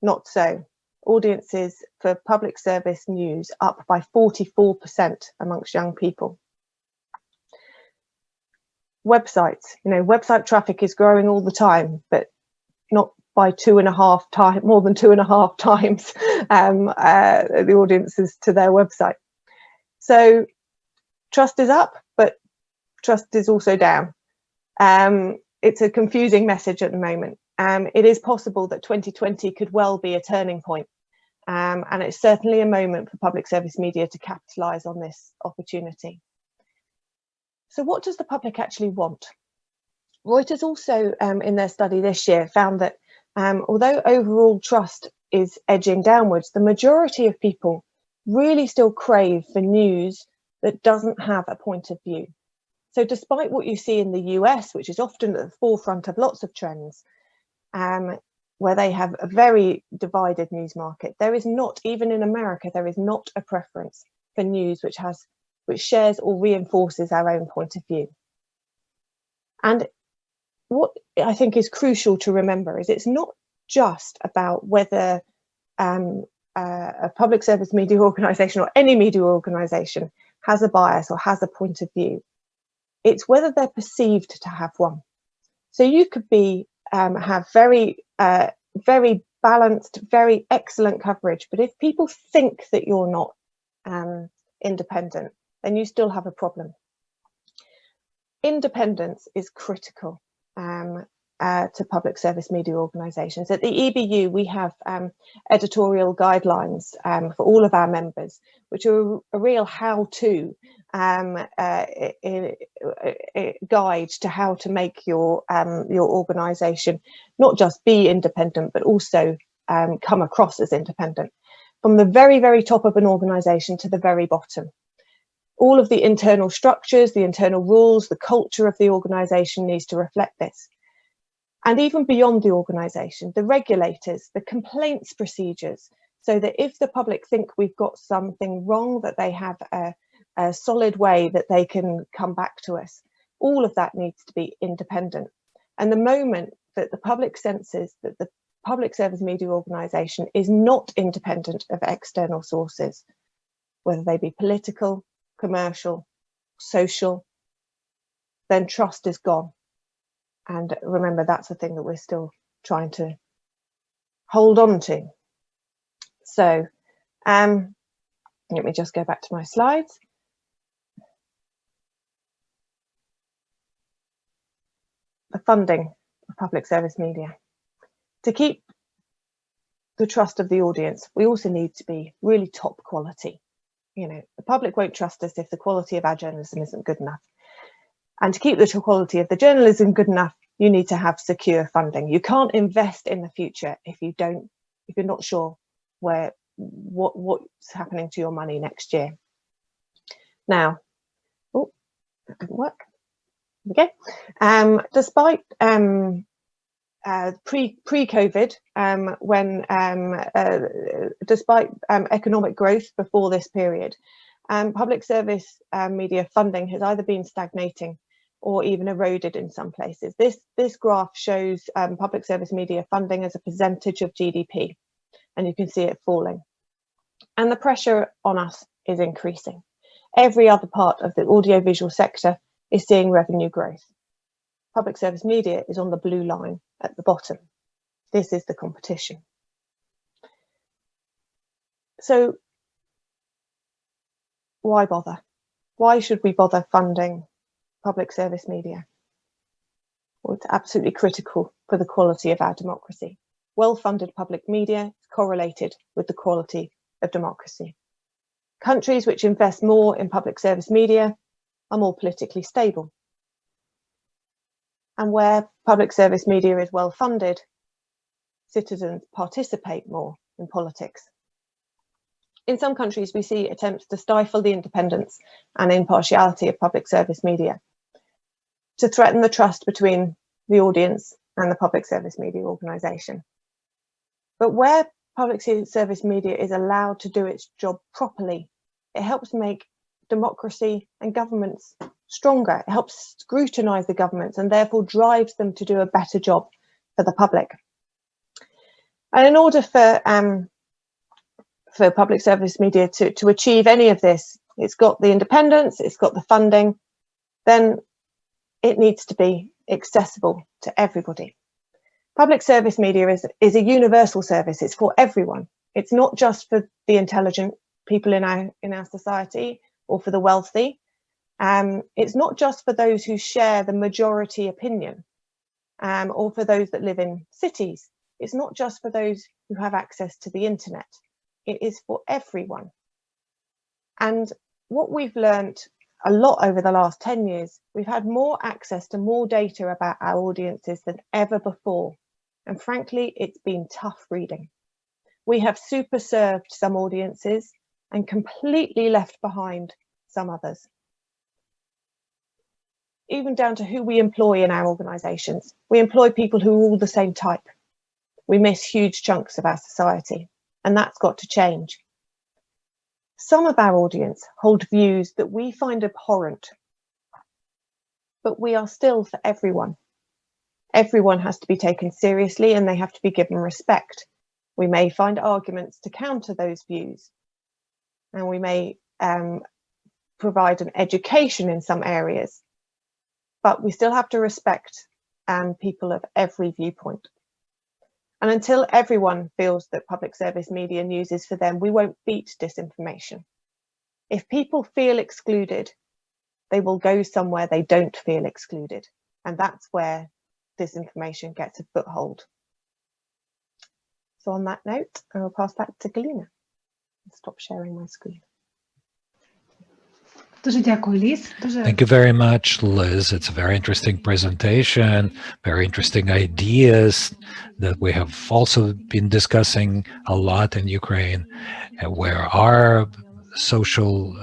Not so. Audiences for public service news up by 44% amongst young people. Websites, website traffic is growing all the time, but not by 2.5 times, more than 2.5 times the audiences to their website. So trust is up, but trust is also down. It's a confusing message at the moment. It is possible that 2020 could well be a turning point. And it's certainly a moment for public service media to capitalise on this opportunity. So what does the public actually want? Reuters also, in their study this year, found that although overall trust is edging downwards, the majority of people really still crave for news that doesn't have a point of view. So despite what you see in the US, which is often at the forefront of lots of trends, where they have a very divided news market, there is not, even in America, there is not a preference for news which shares or reinforces our own point of view. And what I think is crucial to remember is it's not just about whether a public service media organisation or any media organisation has a bias or has a point of view. It's whether they're perceived to have one. So you could have very balanced, very excellent coverage, but if people think that you're not independent, then you still have a problem. Independence is critical to public service media organisations. At the EBU, we have editorial guidelines for all of our members, which are a real how-to guide to how to make your organisation not just be independent, but also come across as independent, from the very, very top of an organisation to the very bottom. All of the internal structures, the internal rules, the culture of the organisation needs to reflect this. And even beyond the organisation, the regulators, the complaints procedures, so that if the public think we've got something wrong, that they have a solid way that they can come back to us. All of that needs to be independent. And the moment that the public senses that the public service media organisation is not independent of external sources, whether they be political, commercial, social, then trust is gone. And remember, that's the thing that we're still trying to hold on to. So let me just go back to my slides. The funding of public service media. To keep the trust of the audience, we also need to be really top quality. The public won't trust us if the quality of our journalism isn't good enough. And to keep the quality of the journalism good enough, you need to have secure funding. You can't invest in the future if you're not sure what's happening to your money next year. Now, that didn't work. Okay. Despite pre-COVID, despite economic growth before this period, public service media funding has either been stagnating or even eroded in some places. This graph shows public service media funding as a percentage of GDP, and you can see it falling. And the pressure on us is increasing. Every other part of the audiovisual sector is seeing revenue growth. Public service media is on the blue line at the bottom. This is the competition. So why bother? Why should we bother funding public service media? Well, it's absolutely critical for the quality of our democracy. Well-funded public media is correlated with the quality of democracy. Countries which invest more in public service media are more politically stable. And where public service media is well funded, citizens participate more in politics. In some countries, we see attempts to stifle the independence and impartiality of public service media, to threaten the trust between the audience and the public service media organisation. But where public service media is allowed to do its job properly, it helps make democracy and governments stronger. It helps scrutinise the governments and therefore drives them to do a better job for the public. And in order for public service media to achieve any of this, it's got the independence, it's got the funding, then it needs to be accessible to everybody. Public service media is a universal service. It's for everyone. It's not just for the intelligent people in our society or for the wealthy. It's not just for those who share the majority opinion or for those that live in cities. It's not just for those who have access to the internet. It is for everyone. And what we've learned a lot over the last 10 years, we've had more access to more data about our audiences than ever before. And frankly, it's been tough reading. We have super served some audiences and completely left behind some others. Even down to who we employ in our organisations. We employ people who are all the same type. We miss huge chunks of our society, and that's got to change. Some of our audience hold views that we find abhorrent, but we are still for everyone. Everyone has to be taken seriously and they have to be given respect. We may find arguments to counter those views, and we may provide an education in some areas, but we still have to respect people of every viewpoint. And until everyone feels that public service media news is for them, we won't beat disinformation. If people feel excluded, they will go somewhere they don't feel excluded. And that's where disinformation gets a foothold. So on that note, I'll pass back to Galina. Stop sharing my screen. Дуже дякую, Ліз. Thank you very much, Liz. It's a very interesting presentation, very interesting ideas that we have also been discussing a lot in Ukraine, where our social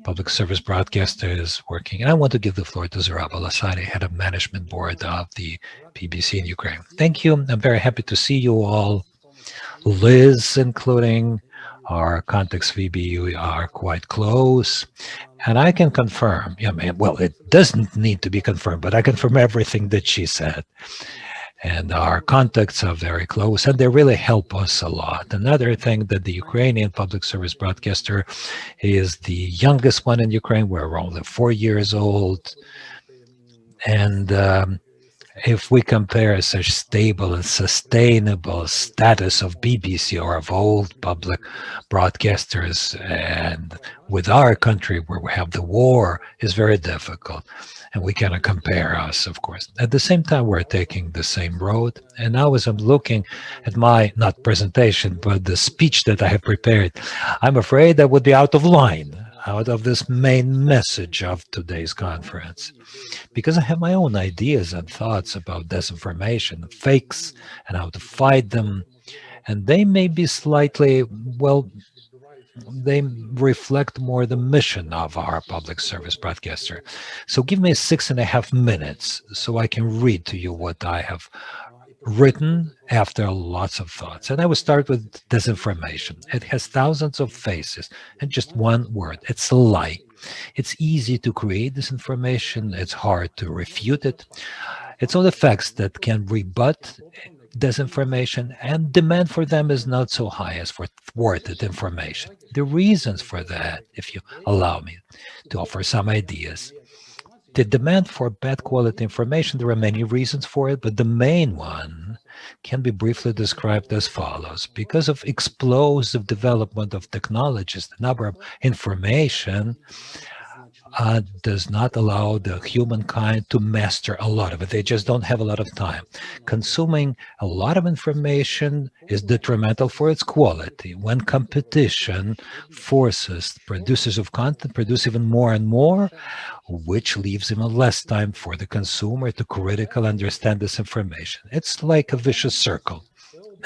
public service broadcaster is working. And I want to give the floor to Zurab Alasadi, Head of Management Board of the BBC in Ukraine. Thank you. I'm very happy to see you all. Liz, including our Context VB, are quite close. And I can confirm, well, it doesn't need to be confirmed, but I confirm everything that she said. And our contacts are very close, and they really help us a lot. Another thing, that the Ukrainian public service broadcaster is the youngest one in Ukraine. We're only 4 years old. And if we compare such stable and sustainable status of BBC or of old public broadcasters and with our country where we have the war, is very difficult. And we cannot compare us, of course. At the same time, we're taking the same road. And now as I'm looking at my, not presentation, but the speech that I have prepared, I'm afraid I would be out of line, out of this main message of today's conference, because I have my own ideas and thoughts about disinformation, fakes, and how to fight them. And they may be slightly, well, they reflect more the mission of our public service broadcaster. So give me 6.5 minutes so I can read to you what I have written after lots of thoughts. And I will start with disinformation. It has thousands of faces and just one word: it's a lie. It's easy to create disinformation. It's hard to refute it. It's all the facts that can rebut disinformation, and demand for them is not so high as for thwarted information. The reasons for that, if you allow me to offer some ideas. The demand for bad quality information, there are many reasons for it, but the main one can be briefly described as follows. Because of explosive development of technologies, the number of information does not allow the humankind to master a lot of it. They just don't have a lot of time. Consuming a lot of information is detrimental for its quality. When competition forces producers of content produce even more and more, which leaves even less time for the consumer to critically understand this information. It's like a vicious circle.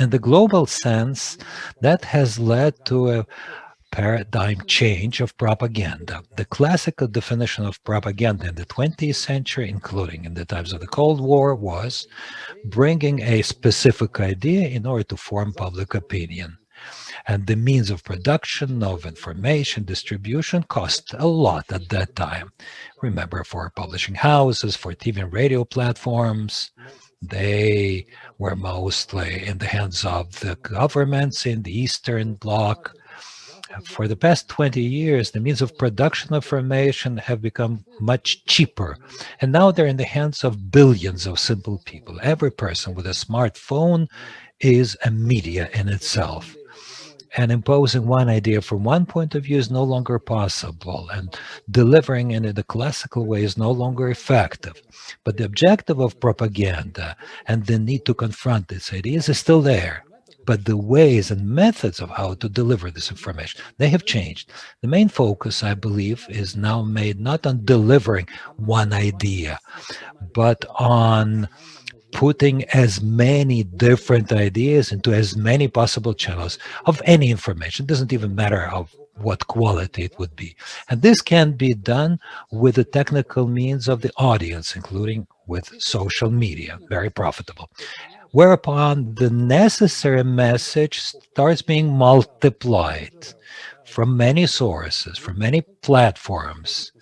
In the global sense, that has led to a paradigm change of propaganda. The classical definition of propaganda in the 20th century, including in the times of the Cold War, was bringing a specific idea in order to form public opinion. And the means of production of information distribution cost a lot at that time. Remember, for publishing houses, for TV and radio platforms, they were mostly in the hands of the governments in the Eastern Bloc. For the past 20 years, the means of production of information have become much cheaper. And now they're in the hands of billions of simple people. Every person with a smartphone is a media in itself. And imposing one idea from one point of view is no longer possible, and delivering it in the classical way is no longer effective. But the objective of propaganda and the need to confront its ideas is still there. But the ways and methods of how to deliver this information, they have changed. The main focus, I believe, is now made not on delivering one idea, but on putting as many different ideas into as many possible channels of any information. It doesn't even matter of what quality it would be. And this can be done with the technical means of the audience, including with social media, very profitable. Whereupon the necessary message starts being multiplied from many sources, from many platforms.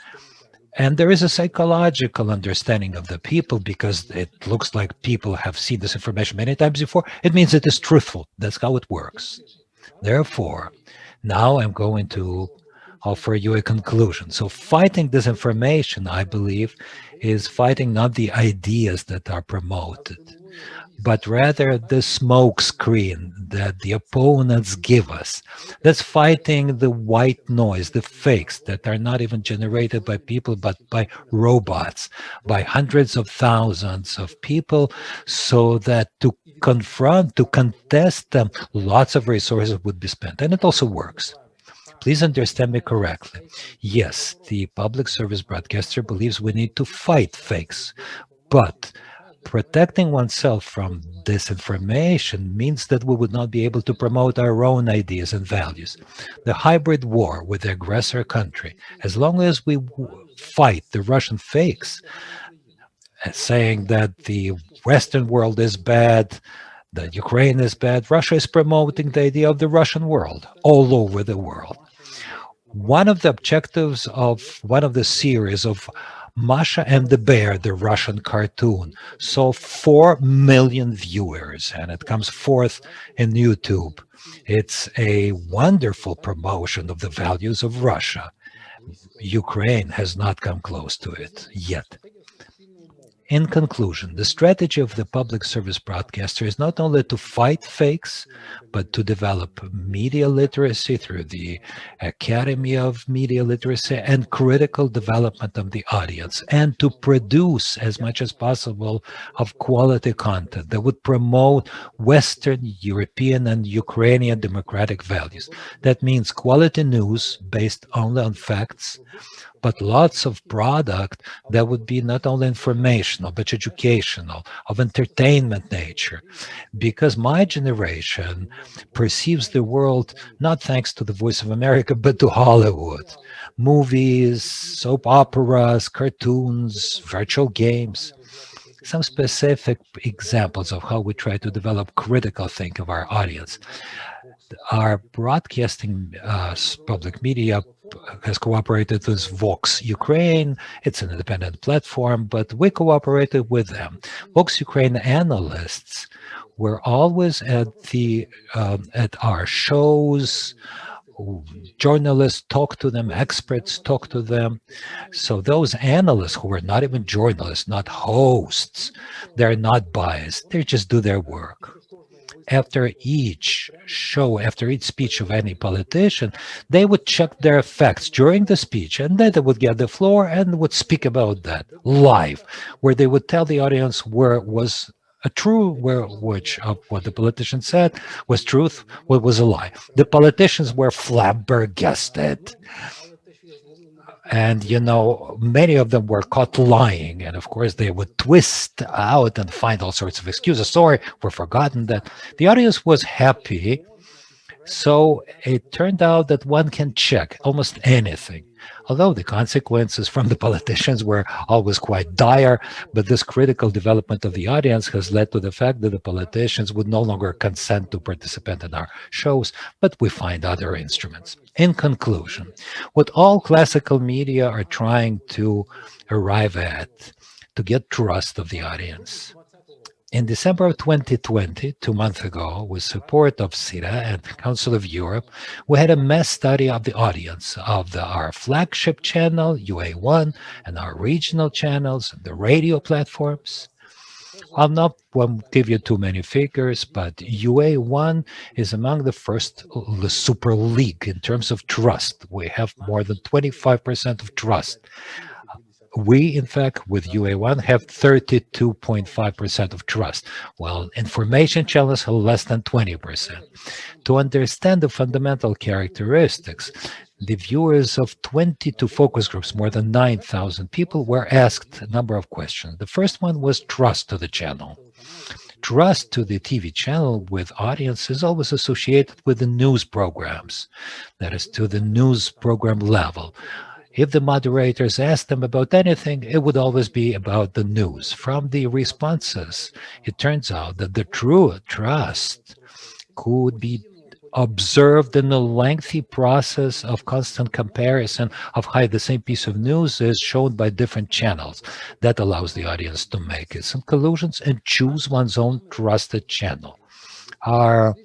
And there is a psychological understanding of the people because it looks like people have seen this information many times before. It means it is truthful. That's how it works. Therefore, now I'm going to offer you a conclusion. So fighting disinformation, I believe, is fighting not the ideas that are promoted, but rather the smoke screen that the opponents give us. That's fighting the white noise, the fakes that are not even generated by people, but by robots, by hundreds of thousands of people, so that to confront, to contest them, lots of resources would be spent. And it also works. Please understand me correctly. Yes, the public service broadcaster believes we need to fight fakes, but protecting oneself from disinformation means that we would not be able to promote our own ideas and values. The hybrid war with the aggressor country, as long as we fight the Russian fakes, saying that the Western world is bad, that Ukraine is bad, Russia is promoting the idea of the Russian world all over the world. One of the objectives of one of the series of Masha and the Bear, the Russian cartoon, saw 4 million viewers, and it comes forth in YouTube. It's a wonderful promotion of the values of Russia. Ukraine has not come close to it yet. In conclusion, the strategy of the public service broadcaster is not only to fight fakes, but to develop media literacy through the Academy of Media Literacy and critical development of the audience, and to produce as much as possible of quality content that would promote Western, European, and Ukrainian democratic values. That means quality news based only on facts, but lots of product that would be not only informational, but educational, of entertainment nature. Because my generation perceives the world not thanks to the Voice of America, but to Hollywood. Movies, soap operas, cartoons, virtual games. Some specific examples of how we try to develop critical thinking of our audience. Our broadcasting public media has cooperated with Vox Ukraine. It's an independent platform, but we cooperated with them. Vox Ukraine analysts were always at our shows. Journalists talk to them, experts talk to them. So those analysts who are not even journalists, not hosts, they're not biased. They just do their work. After each show, after each speech of any politician, they would check their facts during the speech, and then they would get the floor and would speak about that live, where they would tell the audience where it was a true, which of what the politician said was truth, what was a lie. The politicians were flabbergasted. And, many of them were caught lying. And of course, they would twist out and find all sorts of excuses. Sorry, we've forgotten that. The audience was happy So it turned out that one can check almost anything. Although the consequences from the politicians were always quite dire, but this critical development of the audience has led to the fact that the politicians would no longer consent to participate in our shows, but we find other instruments. In conclusion, what all classical media are trying to arrive at to get trust of the audience. In December of 2020, 2 months ago, with support of CIRA and Council of Europe, we had a mass study of the audience of our flagship channel, UA1, and our regional channels, the radio platforms. I'll not won't give you too many figures, but UA1 is among the first the super league in terms of trust. We have more than 25% of trust. We, in fact, with UA1 have 32.5% of trust, while information channels have less than 20%. To understand the fundamental characteristics, the viewers of 22 focus groups, more than 9,000 people, were asked a number of questions. The first one was trust to the channel. Trust to the TV channel with audience is always associated with the news programs, that is, to the news program level. If the moderators asked them about anything, it would always be about the news. From the responses, it turns out that the true trust could be observed in the lengthy process of constant comparison of how the same piece of news is shown by different channels. That allows the audience to make some conclusions and choose one's own trusted channel. Our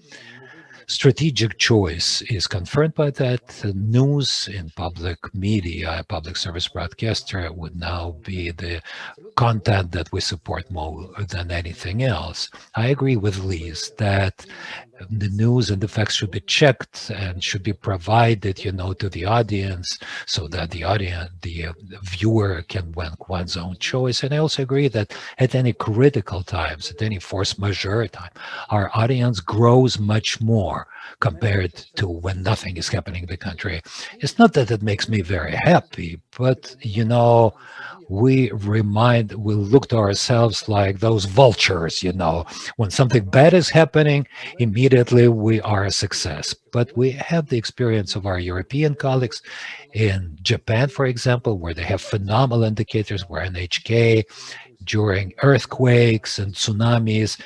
strategic choice is confirmed by that. News in public media, a public service broadcaster, would now be the content that we support more than anything else. I agree with Liz that the news and the facts should be checked and should be provided, to the audience, so that the viewer can make one's own choice. And I also agree that at any critical times, at any force majeure time, our audience grows much more compared to when nothing is happening in the country. It's not that it makes me very happy, but we look to ourselves like those vultures, when something bad is happening, immediately we are a success. But we have the experience of our European colleagues in Japan, for example, where they have phenomenal indicators, where NHK during earthquakes and tsunamis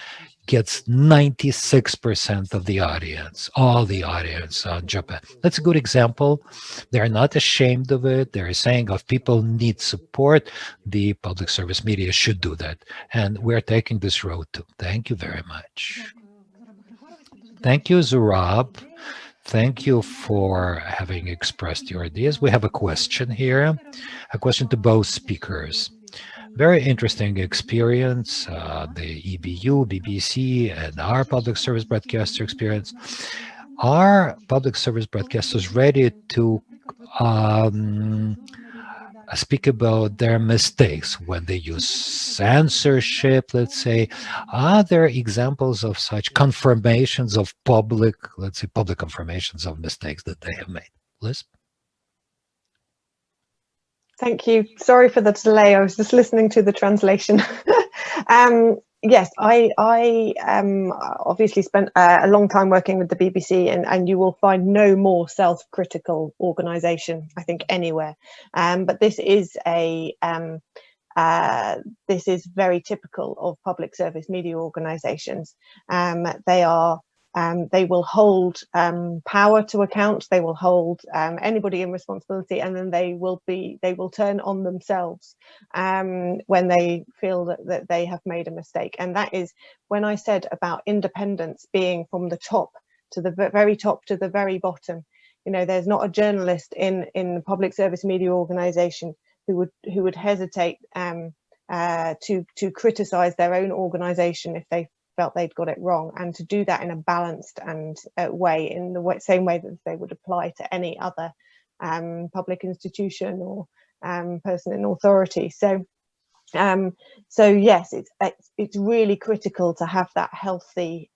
gets 96% of the audience, all the audience on Japan. That's a good example. They're not ashamed of it. They're saying if people need support, the public service media should do that. And we're taking this road too. Thank you very much. Thank you, Zurab. Thank you for having expressed your ideas. We have a question here, a question to both speakers. Very interesting experience, the EBU, BBC, and our public service broadcaster experience. Are public service broadcasters ready to speak about their mistakes when they use censorship, let's say? Are there examples of such confirmations of public confirmations of mistakes that they have made? Liz? Thank you. Sorry for the delay. I was just listening to the translation. Yes, I obviously spent a long time working with the BBC, and you will find no more self-critical organisation, I think, anywhere. But this is this is very typical of public service media organisations. They will hold power to account. They will hold anybody in responsibility, and then they will turn on themselves when they feel that they have made a mistake. And that is when I said about independence being from the top to the very top to the very bottom. There's not a journalist in the public service media organisation who would hesitate to criticise their own organisation if they felt they'd got it wrong, and to do that in a balanced and way, in the same way that they would apply to any other public institution or person in authority. So yes, it's really critical to have that healthy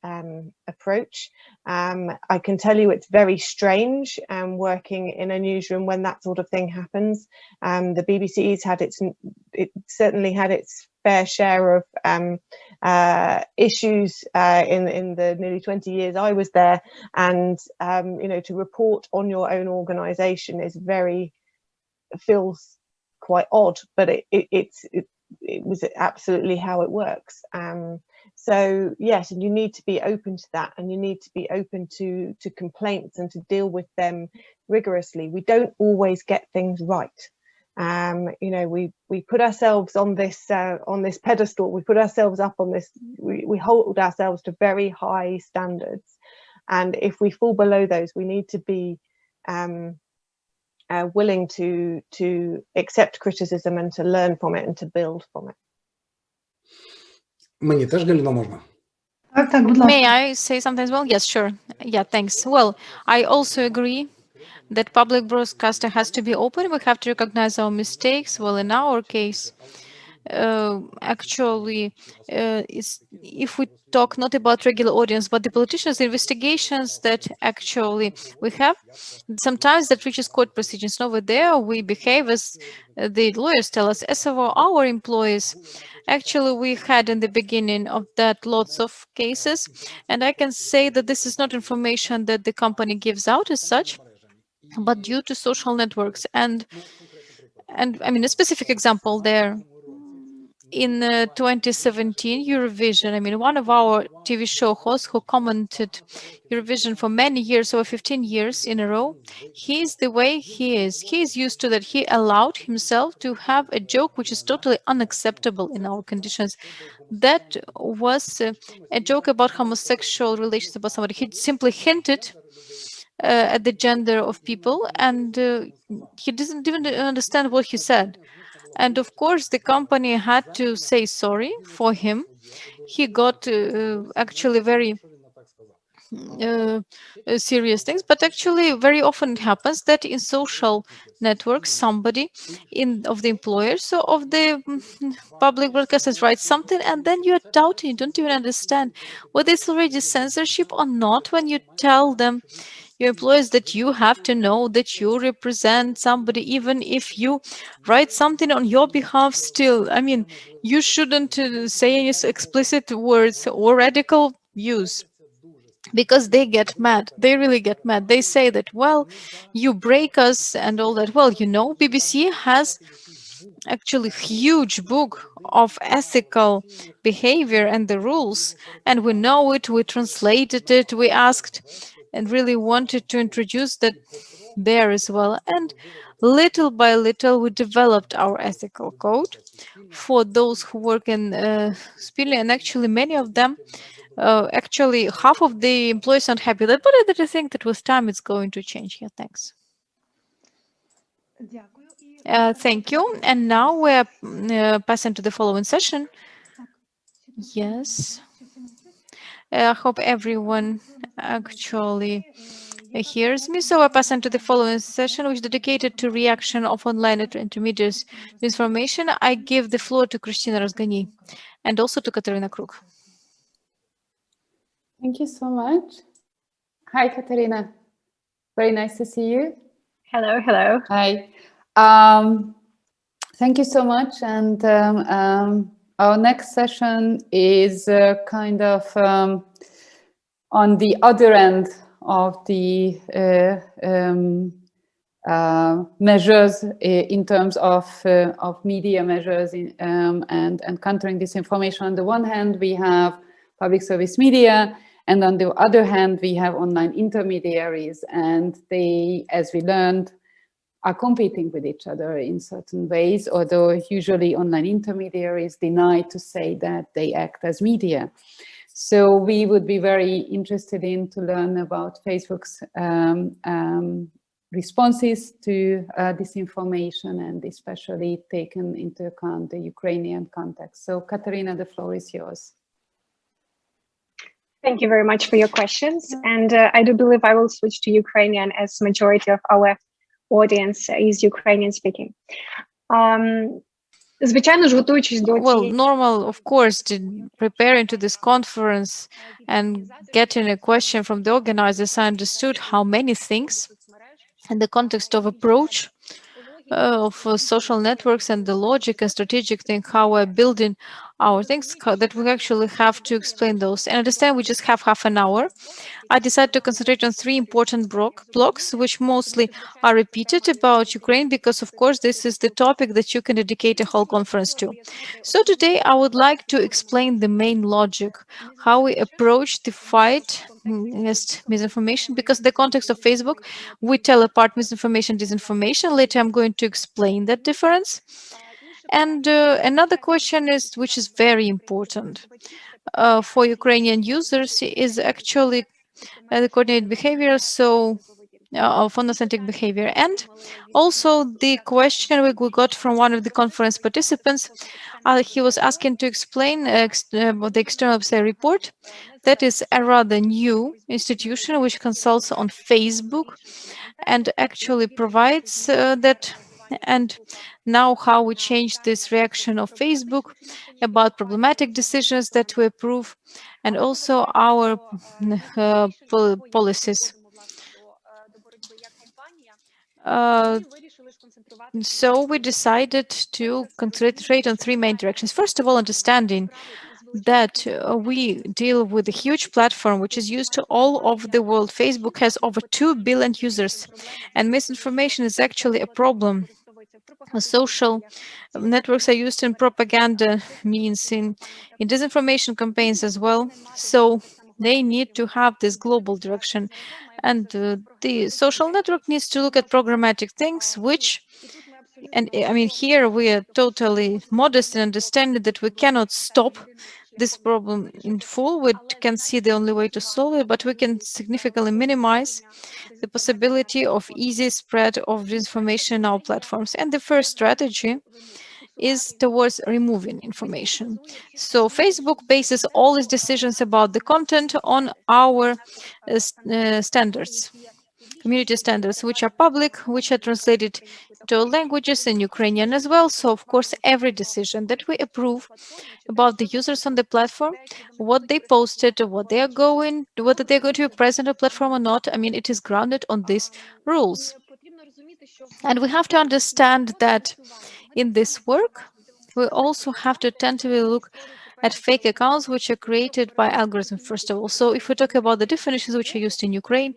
approach. I can tell you it's very strange working in a newsroom when that sort of thing happens. The BBC's had its it certainly had its fair share of issues in the nearly 20 years I was there. And you know, to report on your own organisation is feels quite odd, but it was absolutely how it works. So yes, and you need to be open to that, and you need to be open to complaints and to deal with them rigorously. We don't always get things right. You know, we put ourselves on this pedestal. We put ourselves up on this. We hold ourselves to very high standards, and if we fall below those, we need to be willing to accept criticism and to learn from it and to build from it. Мені теж, Галіно, можна? Так, будь ласка. May I say something as well? Yes, sure. Yeah, thanks. Well, I also agree that public broadcaster has to be open. We have to recognize our mistakes. Well, in our case, actually, if we talk not about regular audience, but the politicians' investigations that actually we have, sometimes that reaches court proceedings. Over there, we behave as the lawyers tell us, as our employees. Actually, we had in the beginning of that lots of cases, and I can say that this is not information that the company gives out as such, but due to social networks. And I mean, a specific example there. In 2017 Eurovision, I mean, one of our TV show hosts who commented Eurovision for many years, over 15 years in a row, he's the way he is. He is used to that. He allowed himself to have a joke which is totally unacceptable in our conditions. That was a joke about homosexual relations about somebody. He simply hinted at the gender of people, and he didn't even understand what he said. And of course, the company had to say sorry for him. He got actually very serious things, but actually very often it happens that in social networks, somebody of the employers or of the public broadcasters writes something, and then you're doubting, you don't even understand whether it's already censorship or not when you tell them, your employees, that you have to know that you represent somebody, even if you write something on your behalf still. I mean, you shouldn't say any explicit words or radical views, because they get mad. They really get mad. They say that, well, you break us and all that. Well, you know, BBC has actually huge book of ethical behavior and the rules, and we know it, we translated it, we asked and really wanted to introduce that there as well. And little by little, we developed our ethical code for those who work in Spili, and actually many of them, actually half of the employees aren't happy with it, but I think that with time it's going to change. Yeah, thanks. Дякую. І Thank you. And now we're passing to the following session. Yes. I hope everyone actually hears me. So I pass on to the following session, which is dedicated to reaction of online intermediaries to information. I give the floor to Christina Razgani and also to Katerina Kruk. Thank you so much. Hi, Katerina. Very nice to see you. Hello, hello. Hi. Thank you so much. And our next session is kind of on the other end of the measures in terms of media measures and countering disinformation. On the one hand, we have public service media, and on the other hand, we have online intermediaries, and they, as we learned, are competing with each other in certain ways, although usually online intermediaries deny to say that they act as media. So we would be very interested in to learn about Facebook's responses to disinformation, and especially taken into account the Ukrainian context. So Katerina, the floor is yours. Thank you very much for your questions. And I do believe I will switch to Ukrainian, as majority of our audience is Ukrainian speaking. Звичайно ж, готуючись до Well, normal, of course, preparing to this conference and getting a question from the organizers, I understood how many things in the context of approach of social networks and the logic and strategic thing, how we're building our things, that we actually have to explain those. And understand we just have half an hour. I decided to concentrate on three important blocks, which mostly are repeated about Ukraine, because, of course, this is the topic that you can dedicate a whole conference to. So today I would like to explain the main logic, how we approach the fight against misinformation, because the context of Facebook, we tell apart misinformation, disinformation. Later I'm going to explain that difference. And another question is, which is very important for Ukrainian users, is actually the coordinated behavior, so of unauthentic behavior. And also the question we got from one of the conference participants, he was asking to explain about the external website report. That is a rather new institution which consults on Facebook and actually provides that. And now how we change this reaction of Facebook about problematic decisions that we approve, and also our policies. So we decided to concentrate on three main directions. First of all, understanding that we deal with a huge platform which is used to all over the world. Facebook has over 2 billion users, and misinformation is actually a problem. Social networks are used in propaganda means, in disinformation campaigns as well. So they need to have this global direction. And the social network needs to look at programmatic things, which, and I mean, here we are totally modest in understanding that we cannot stop this problem in full. We can see the only way to solve it, but we can significantly minimize the possibility of easy spread of disinformation in our platforms. And the first strategy is towards removing information. So Facebook bases all its decisions about the content on our standards, community standards, which are public, which are translated to all languages, in Ukrainian as well. So, of course, every decision that we approve about the users on the platform, what they posted, what they are going, whether they're going to be present on the platform or not, I mean, it is grounded on these rules. And we have to understand that in this work, we also have to attentively look at fake accounts which are created by algorithms, first of all. So if we talk about the definitions which are used in Ukraine,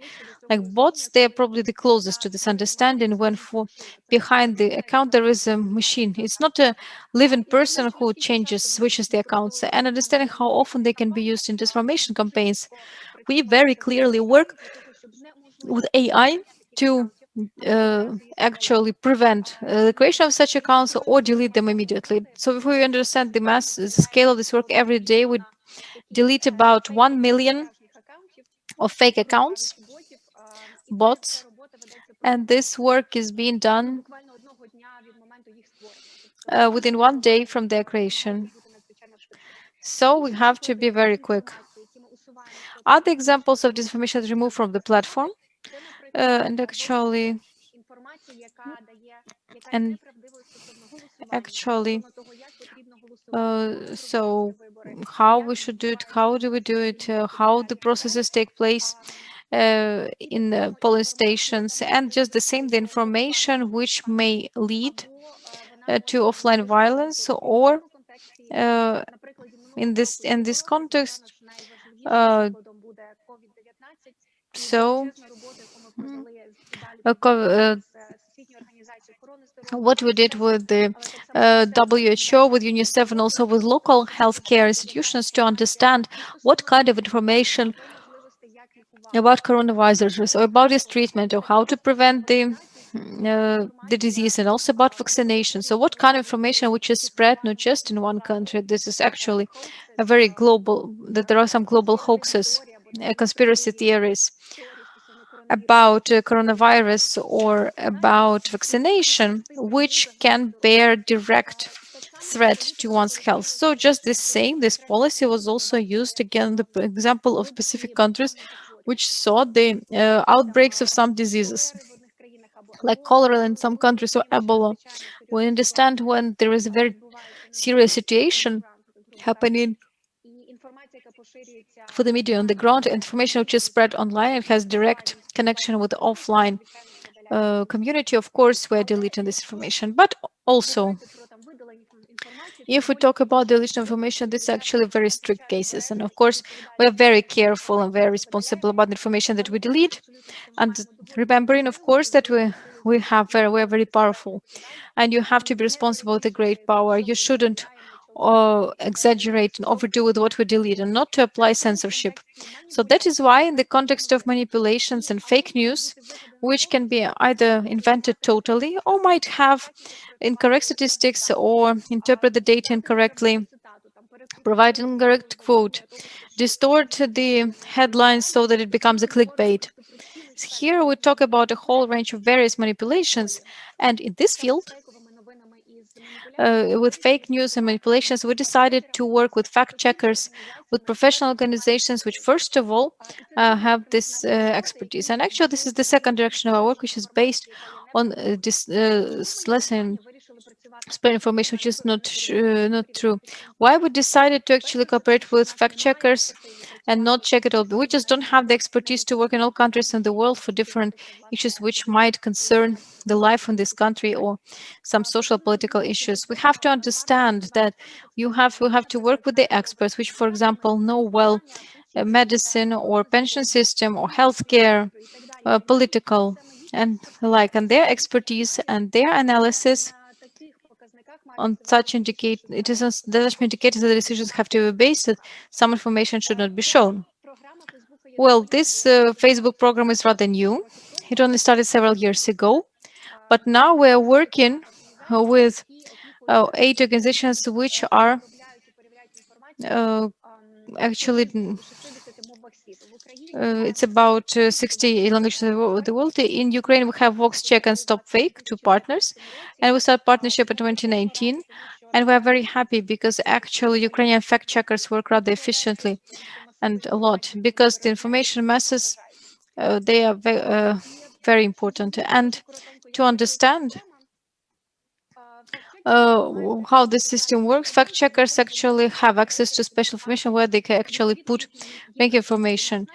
like bots, they are probably the closest to this understanding, when for behind the account there is a machine. It's not a living person who switches the accounts. And understanding how often they can be used in disinformation campaigns, we very clearly work with AI to actually prevent the creation of such accounts or delete them immediately. So if we understand the scale of this work, every day we delete about 1 million of fake accounts, bots, and this work is being done within 1 day from their creation. So we have to be very quick. Other examples of disinformation removed from the platform, and actually so how we should do it, how do we do it, how the processes take place in the polling stations, and just the same, the information which may lead to offline violence, or in this context. So what we did with the WHO, with UNICEF, and also with local healthcare institutions to understand what kind of information about coronavirus or about its treatment, or how to prevent the disease, and also about vaccination. So what kind of information which is spread not just in one country. This is actually a very global, that there are some global hoaxes, conspiracy theories about coronavirus or about vaccination, which can bear direct threat to one's health. So just the same, this policy was also used, again, the example of specific countries which saw the outbreaks of some diseases, like cholera in some countries or Ebola. We understand when there is a very serious situation happening for the media on the ground, information which is spread online, it has direct connection with offline community, of course, we're deleting this information. But also, if we talk about deletion of information, this is actually very strict cases. And of course, we're very careful and very responsible about the information that we delete. And remembering, of course, that we're very powerful. And you have to be responsible with a great power. You shouldn't exaggerate and overdo with what we delete and not to apply censorship. So that is why in the context of manipulations and fake news, which can be either invented totally or might have incorrect statistics or interpret the data incorrectly, provide incorrect quote, distort the headlines so that it becomes a clickbait. Here we talk about a whole range of various manipulations, and in this field, with fake news and manipulations, we decided to work with fact checkers, with professional organizations, which first of all have this expertise. And actually, this is the second direction of our work, which is based on this lesson spread information which is not true. Why we decided to actually cooperate with fact checkers and not check it all? We just don't have the expertise to work in all countries in the world for different issues which might concern the life in this country or some social political issues. We have to understand that we have to work with the experts, which, for example, know well medicine or pension system or healthcare, political and the like, and their expertise and their analysis on such indicate it is such indicators that the decisions have to be based that some information should not be shown. Well, this Facebook program is rather new. It only started several years ago, but now we're working with 8 organizations which are actually it's about 60 languages of the world. In Ukraine, we have Vox Check and Stop Fake, 2 partners, and we started partnership in 2019. And we're very happy because actually Ukrainian fact checkers work rather efficiently and a lot because the information masses they are very important. And to understand how the system works, fact checkers actually have access to special information where they can actually put rank information.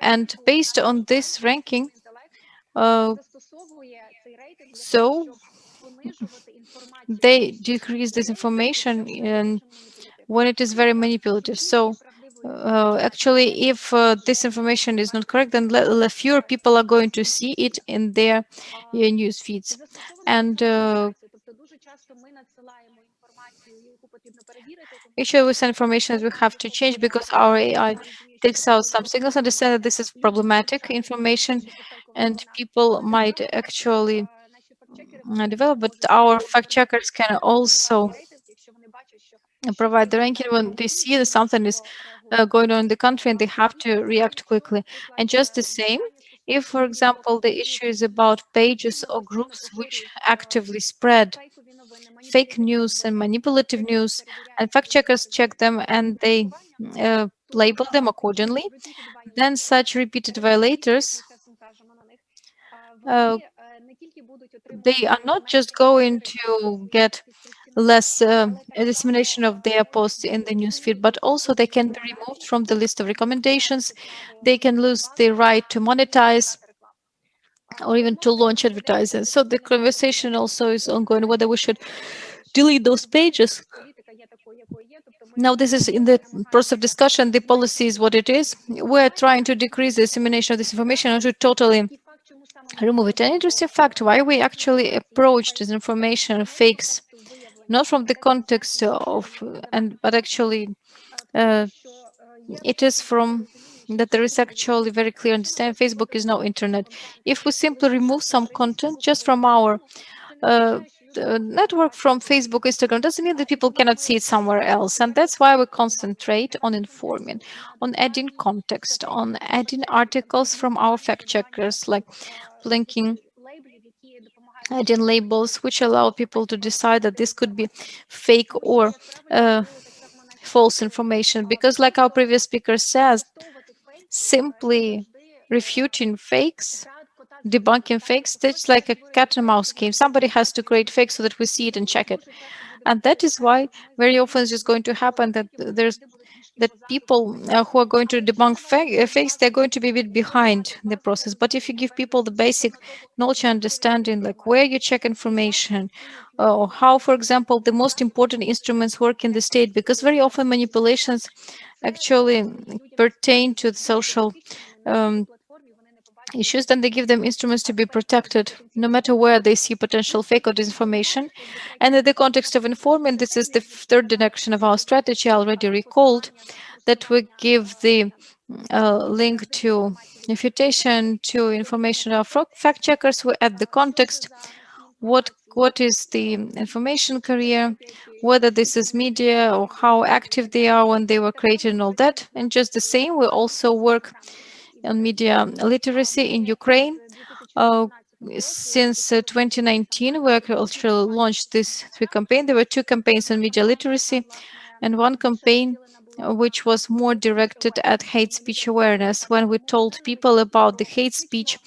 And based on this ranking, so they decrease this information and when it is very manipulative. So actually, if this information is not correct, then fewer people are going to see it in their news feeds. And issue with information that we have to change because our AI takes out some signals, understand that this is problematic information and people might actually develop, but our fact checkers can also provide the ranking when they see that something is going on in the country and they have to react quickly. And just the same, if, for example, the issue is about pages or groups which actively spread fake news and manipulative news, and fact checkers check them and they label them accordingly, then such repeated violators, they are not just going to get less dissemination of their posts in the newsfeed, but also they can be removed from the list of recommendations. They can lose the right to monetize or even to launch advertising. So the conversation also is ongoing whether we should delete those pages. Now, this is in the process of discussion. The policy is what it is. We're trying to decrease the dissemination of this information and to totally remove it. An interesting fact why we actually approached this information fakes, not from the context of, but actually it is from that there is actually very clear understanding. Facebook is no internet. If we simply remove some content just from our network, from Facebook, Instagram, doesn't mean that people cannot see it somewhere else. And that's why we concentrate on informing, on adding context, on adding articles from our fact checkers, like linking, adding labels, which allow people to decide that this could be fake or false information. Because like our previous speaker says, simply refuting fakes, debunking fakes, that's like a cat and mouse game. Somebody has to create fakes so that we see it and check it. And that is why very often it's just going to happen that there's that people who are going to debunk fakes, they're going to be a bit behind the process. But if you give people the basic knowledge and understanding, like where you check information, or how, for example, the most important instruments work in the state, because very often manipulations actually pertain to the social issues, then they give them instruments to be protected no matter where they see potential fake or disinformation. And in the context of informing, this is the third direction of our strategy. I already recalled that we give the link to refutation to information of fact checkers. We add the context, what is the information career, whether this is media or how active they are when they were created and all that. And just the same, we also work on media literacy in Ukraine. Uh, since 2019, we actually launched this three campaign. There were two campaigns on media literacy and one campaign which was more directed at hate speech awareness, when we told people about the hate speech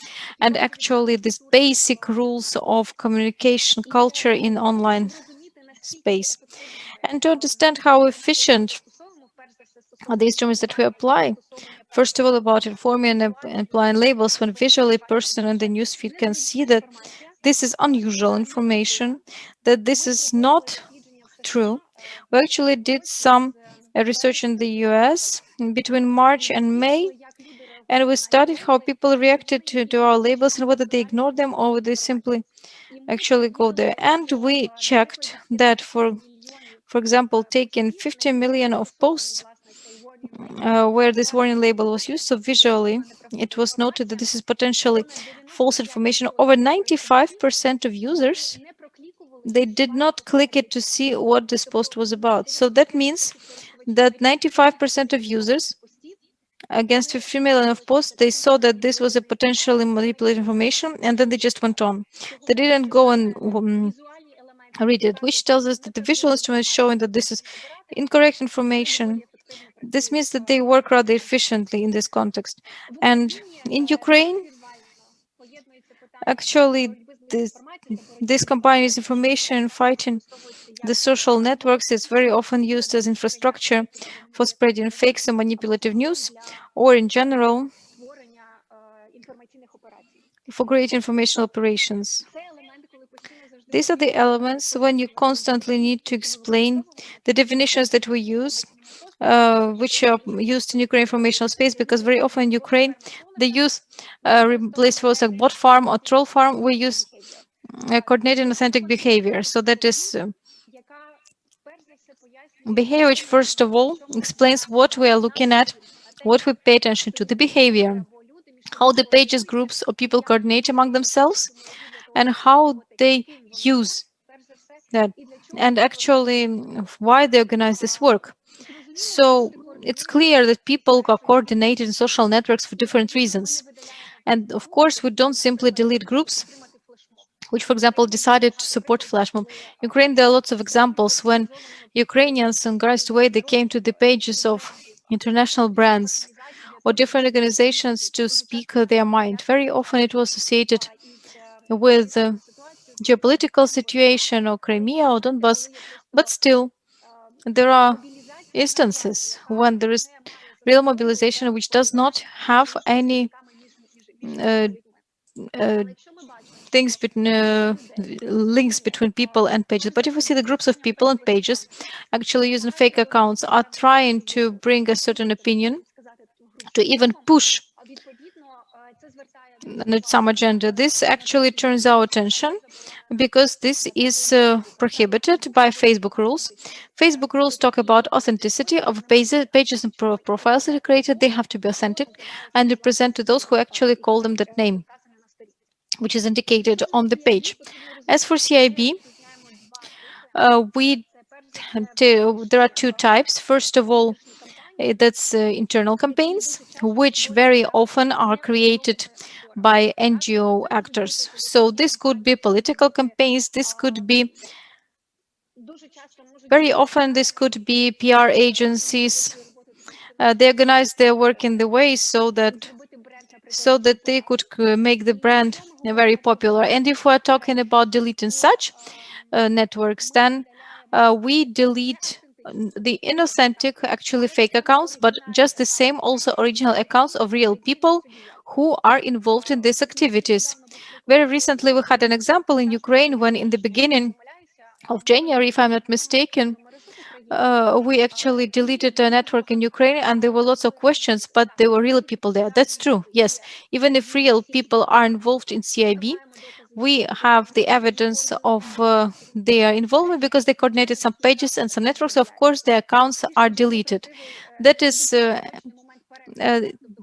and actually these basic rules of communication culture in online space. And to understand how efficient are the instruments that we apply, first of all, about informing and applying labels, when visually a person in the newsfeed can see that this is unusual information, that this is not true. We actually did some research in the US between March and May, and we studied how people reacted to our labels and whether they ignored them or they simply actually go there. And we checked that for example, taking 50 million of posts where this warning label was used. So visually, it was noted that this is potentially false information. Over 95% of users, they did not click it to see what this post was about. So that means that 95% of users against 50 million of posts, they saw that this was a potentially manipulated information, and then they just went on. They didn't go and read it, which tells us that the visual instrument is showing that this is incorrect information. This means that they work rather efficiently in this context. And in Ukraine, actually, this combining information fighting the social networks is very often used as infrastructure for spreading fakes and manipulative news, or in general, for great information operations. These are the elements when you constantly need to explain the definitions that we use, which are used in Ukraine informational space, because very often in Ukraine, they use replace words like bot farm or troll farm. We use coordinated authentic behavior. So that is behavior which, first of all, explains what we are looking at, what we pay attention to, the behavior, how the pages, groups, or people coordinate among themselves, and how they use that, and actually why they organize this work. So it's clear that people are coordinated in social networks for different reasons. And of course, we don't simply delete groups which, for example, decided to support flash mob. Ukraine, there are lots of examples when Ukrainians in Christ way they came to the pages of international brands or different organizations to speak their mind. Very often it was associated with geopolitical situation or Crimea or Donbass, but still there are instances when there is real mobilization which does not have any uh, uh, things between links between people and pages. But if we see the groups of people and pages actually using fake accounts are trying to bring a certain opinion, to even push some agenda, this actually turns our attention, because this is prohibited by Facebook rules. Facebook rules talk about authenticity of pages and profiles that are created. They have to be authentic and represent to those who actually call them that name, which is indicated on the page. As for CIB, there are two types. First of all, that's internal campaigns, which very often are created by NGO actors. So this could be political campaigns, this could be very often this could be PR agencies. They organize their work in the way so that they could make the brand very popular. And if we're talking about deleting such networks, then we delete the inauthentic, actually fake accounts, but just the same also original accounts of real people who are involved in these activities. Very recently, we had an example in Ukraine when in the beginning of January, if I'm not mistaken, we actually deleted a network in Ukraine and there were lots of questions, but there were real people there. That's true. Yes. Even if real people are involved in CIB, we have the evidence of their involvement because they coordinated some pages and some networks. Of course, their accounts are deleted. That is uh,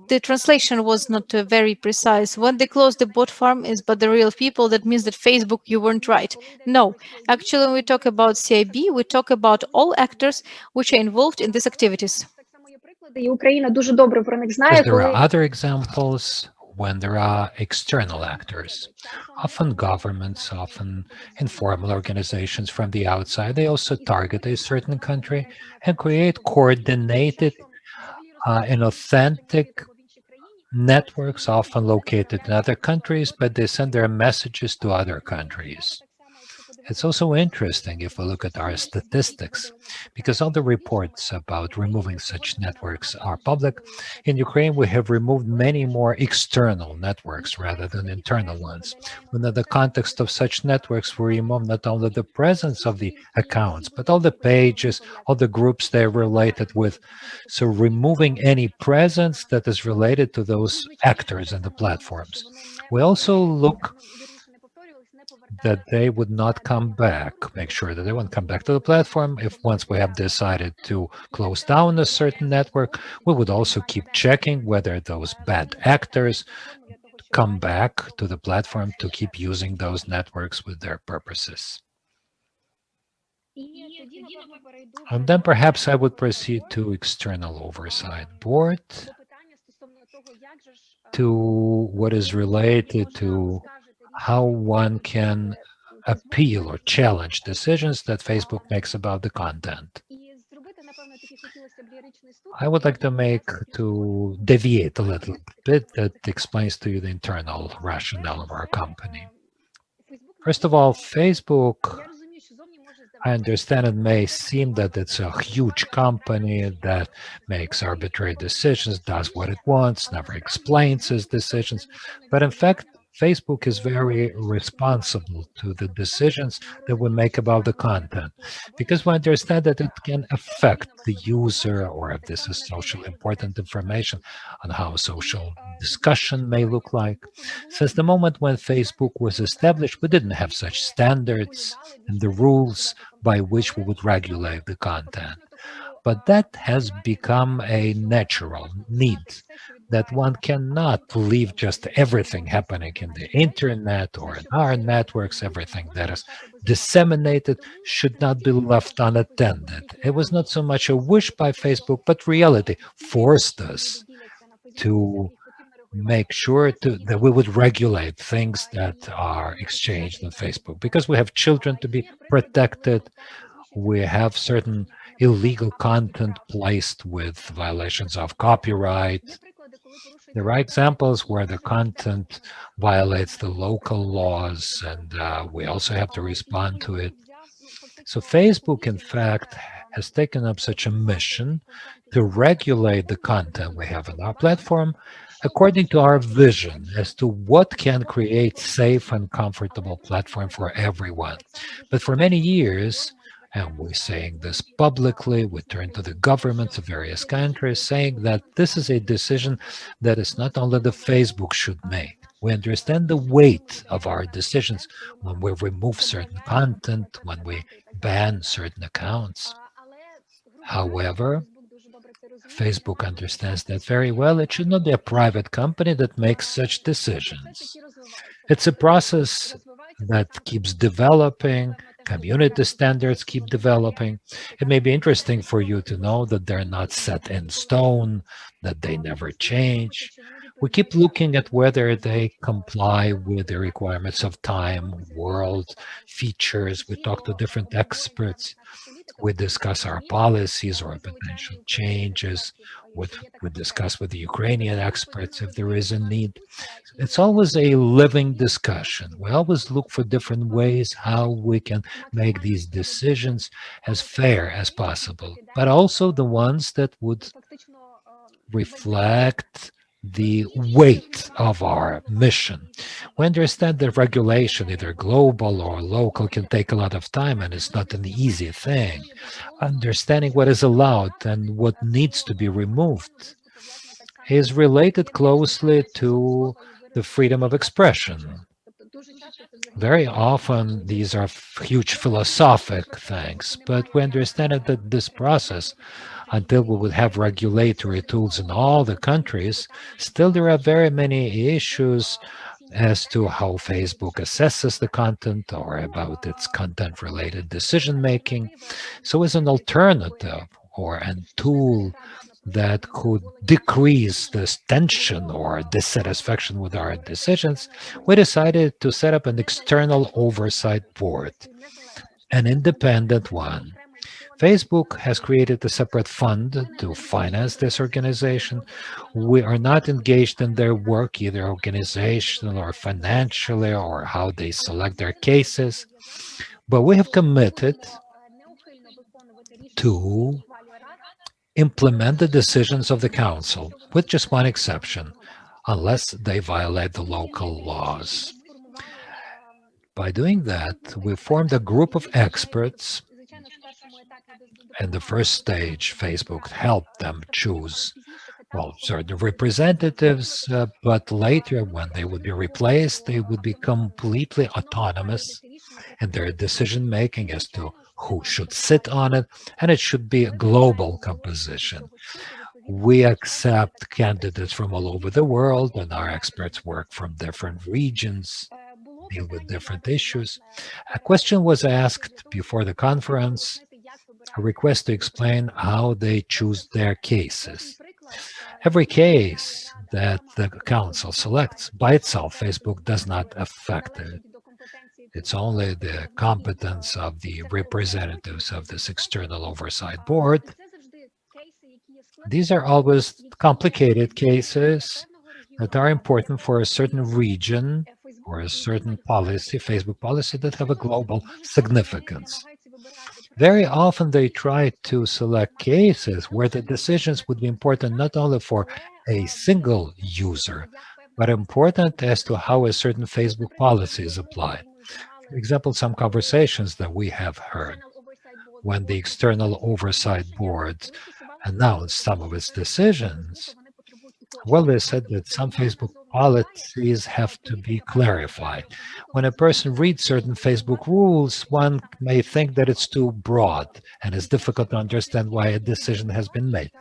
the translation was not very precise. When they close the bot farm is but the real people, that means that Facebook, you weren't right. No, actually, when we talk about CIB, we talk about all actors which are involved in these activities. Because there are other examples when there are external actors, often governments, often informal organizations from the outside. They also target a certain country and create coordinated and authentic networks, often located in other countries, but they send their messages to other countries. It's also interesting if we look at our statistics, because all the reports about removing such networks are public. In Ukraine, we have removed many more external networks rather than internal ones. Within the context of such networks, we remove not only the presence of the accounts, but all the pages, all the groups they're related with. So removing any presence that is related to those actors and the platforms. We also look that they would not come back, make sure that they won't come back to the platform. If once we have decided to close down a certain network, we would also keep checking whether those bad actors come back to the platform to keep using those networks with their purposes. And then perhaps I would proceed to external oversight board, to what is related to how one can appeal or challenge decisions that Facebook makes about the content. I would like to deviate a little bit that explains to you the internal rationale of our company. First of all, Facebook, I understand it may seem that it's a huge company that makes arbitrary decisions, does what it wants, never explains its decisions. But in fact, Facebook is very responsible to the decisions that we make about the content, because we understand that it can affect the user, or if this is socially important information, on how social discussion may look like. Since the moment when Facebook was established, we didn't have such standards and the rules by which we would regulate the content. But that has become a natural need, that one cannot leave just everything happening in the internet or in our networks, everything that is disseminated should not be left unattended. It was not so much a wish by Facebook, but reality forced us to make sure that we would regulate things that are exchanged on Facebook, because we have children to be protected. We have certain illegal content placed with violations of copyright. There are examples where the content violates the local laws, and we also have to respond to it. So Facebook, in fact, has taken up such a mission to regulate the content we have on our platform according to our vision as to what can create safe and comfortable platform for everyone. But for many years, and we're saying this publicly, we turn to the governments of various countries saying that this is a decision that is not only the Facebook should make. We understand the weight of our decisions when we remove certain content, when we ban certain accounts. However, Facebook understands that very well. It should not be a private company that makes such decisions. It's a process that keeps developing. Community standards keep developing. It may be interesting for you to know that they're not set in stone, that they never change. We keep looking at whether they comply with the requirements of time, world, features. We talk to different experts. We discuss our policies or potential changes. We discuss with the Ukrainian experts if there is a need. It's always a living discussion. We always look for different ways how we can make these decisions as fair as possible, but also the ones that would reflect the weight of our mission. We understand that regulation, either global or local, can take a lot of time and it's not an easy thing. Understanding what is allowed and what needs to be removed is related closely to the freedom of expression. Very often, these are huge philosophic things, but we understand that this process, until we would have regulatory tools in all the countries, still there are very many issues as to how Facebook assesses the content or about its content-related decision-making. So as an alternative or a tool that could decrease this tension or dissatisfaction with our decisions, we decided to set up an external oversight board, an independent one. Facebook has created a separate fund to finance this organization. We are not engaged in their work, either organizational or financially, or how they select their cases, but we have committed to implement the decisions of the council, with just one exception, unless they violate the local laws. By doing that, we formed a group of experts. In the first stage, Facebook helped them choose, well, certain representatives, but later, when they would be replaced, they would be completely autonomous in their decision making as to who should sit on it, and it should be a global composition. We accept candidates from all over the world, and our experts work from different regions, deal with different issues. A question was asked before the conference, a request to explain how they choose their cases. Every case that the council selects by itself, Facebook does not affect it. It's only the competence of the representatives of this external oversight board. These are always complicated cases that are important for a certain region or a certain policy, Facebook policy, that have a global significance. Very often they try to select cases where the decisions would be important not only for a single user, but important as to how a certain Facebook policy is applied. For example, some conversations that we have heard when the external oversight board announced some of its decisions. Well, they said that some Facebook policies have to be clarified. When a person reads certain Facebook rules, one may think that it's too broad and it's difficult to understand why a decision has been made.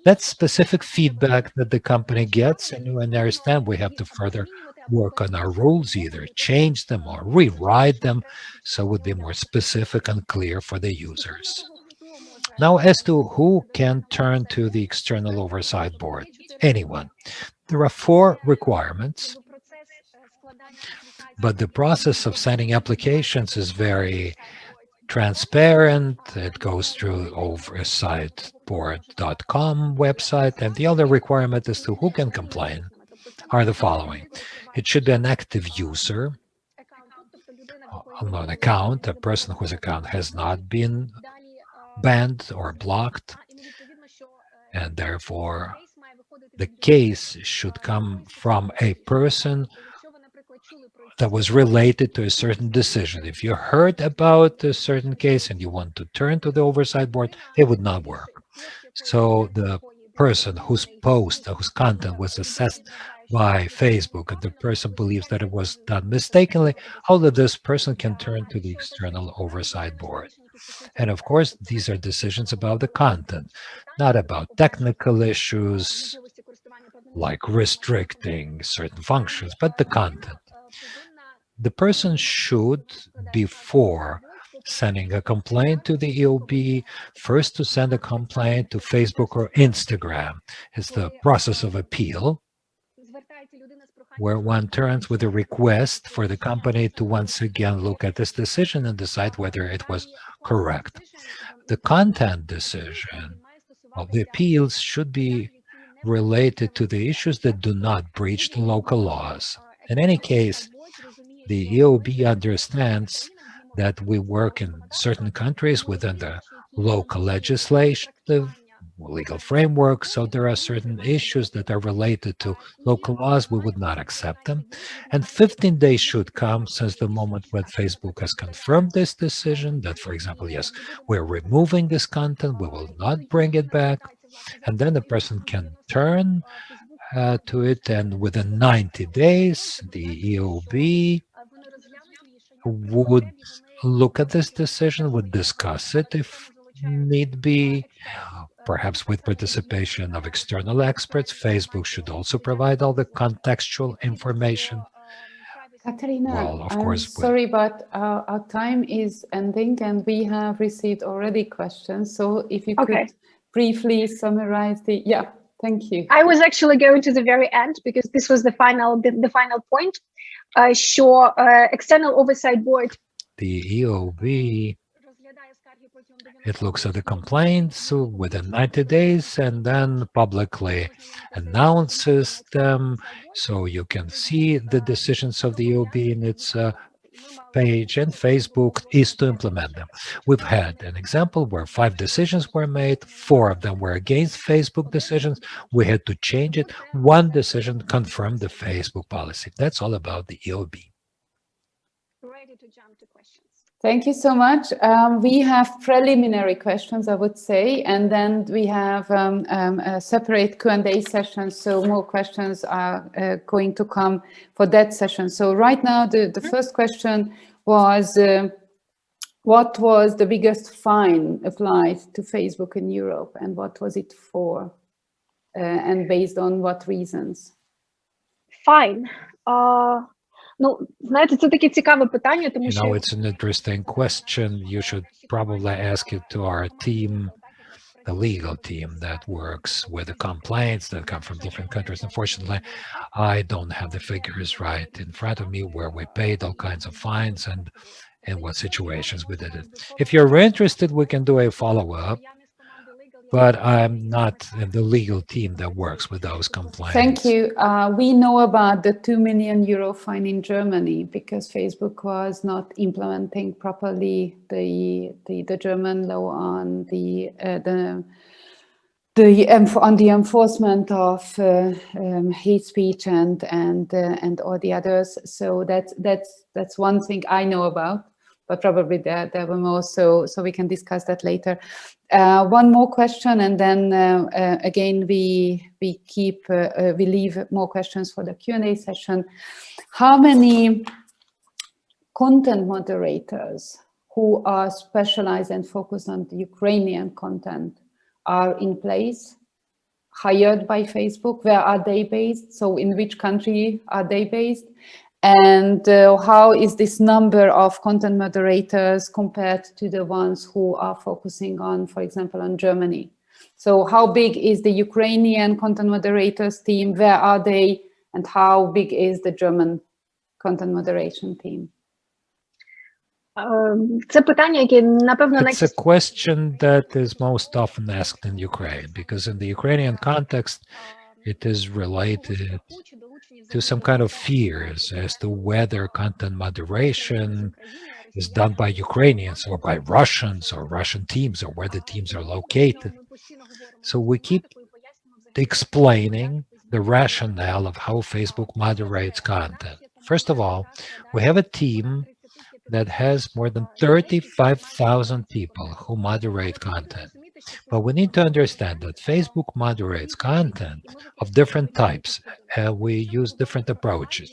That's specific feedback that the company gets, and you understand we have to further work on our rules, either change them or rewrite them, so it would be more specific and clear for the users. Now, as to who can turn to the external oversight board, anyone. There are 4 requirements, but the process of sending applications is very transparent. It goes through oversightboard.com website, and the other requirement as to who can complain are the following. It should be an active user on an account, a person whose account has not been banned or blocked, and therefore the case should come from a person that was related to a certain decision. If you heard about a certain case and you want to turn to the oversight board, it would not work. So the person whose post, whose content was assessed by Facebook, and the person believes that it was done mistakenly, only this person can turn to the external oversight board. And of course, these are decisions about the content, not about technical issues like restricting certain functions, but the content. The person should, before sending a complaint to the EOB, first to send a complaint to Facebook or Instagram. It's the process of appeal. where one turns with a request for the company to once again look at this decision and decide whether it was correct. The content decision of the appeals should be related to the issues that do not breach the local laws. In any case, the EOB understands that we work in certain countries within the local legislative legal framework, so there are certain issues that are related to local laws. We would not accept them. And 15 days should come since the moment when Facebook has confirmed this decision that, for example, yes, we're removing this content, we will not bring it back. And then the person can turn to it, and within 90 days, the EOB would look at this decision, would discuss it if need be, perhaps with participation of external experts. Facebook should also provide all the contextual information. Katerina, Well, of I'm course, sorry, but our time is ending and we have received already questions. So if you Okay. could briefly summarize yeah, thank you. I was actually going to the very end because this was the final point. Sure, external oversight board. the EOB, it looks at the complaints within 90 days and then publicly announces them, so you can see the decisions of the EOB in its page, and Facebook is to implement them. We've had an example where 5 decisions were made, 4 of them were against Facebook decisions. We had to change it. 1 decision confirmed the Facebook policy. That's all about the EOB. Ready to jump to questions. Thank you so much. We have preliminary questions, I would say, and then we have a separate Q&A session, so more questions are going to come for that session. So right now, the first question was, what was the biggest fine applied to Facebook in Europe, and what was it for, and based on what reasons? Fine. Ну, знаєте, це таке цікаве питання, тому що... It's an interesting question. You should probably ask it to our team, the legal team that works with the complaints that come from different countries. Unfortunately, I don't have the figures right in front of me where we paid all kinds of fines and in what situations we did it. If you're interested, we can do a follow-up. But I'm not in the legal team that works with those complaints. Thank you. We know about the 2 million euro fine in Germany because Facebook was not implementing properly the German law on the enforcement of hate speech and all the others. So that's one thing I know about. But probably there were more, so we can discuss that later. One more question, and then again we leave more questions for the Q&A session. How many content moderators who are specialized and focused on the Ukrainian content are in place, hired by Facebook? Where are they based? So in which country are they based? And how is this number of content moderators compared to the ones who are focusing on, for example, on Germany? So how big is the Ukrainian content moderators team? Where are they? And how big is the German content moderation team? Це питання, яке, напевно, It's a question that is most often asked in Ukraine, because in the Ukrainian context, it is related to some kind of fears as to whether content moderation is done by Ukrainians or by Russians or Russian teams, or where the teams are located. So we keep explaining the rationale of how Facebook moderates content. First of all, we have a team that has more than 35,000 people who moderate content. But we need to understand that Facebook moderates content of different types. We use different approaches.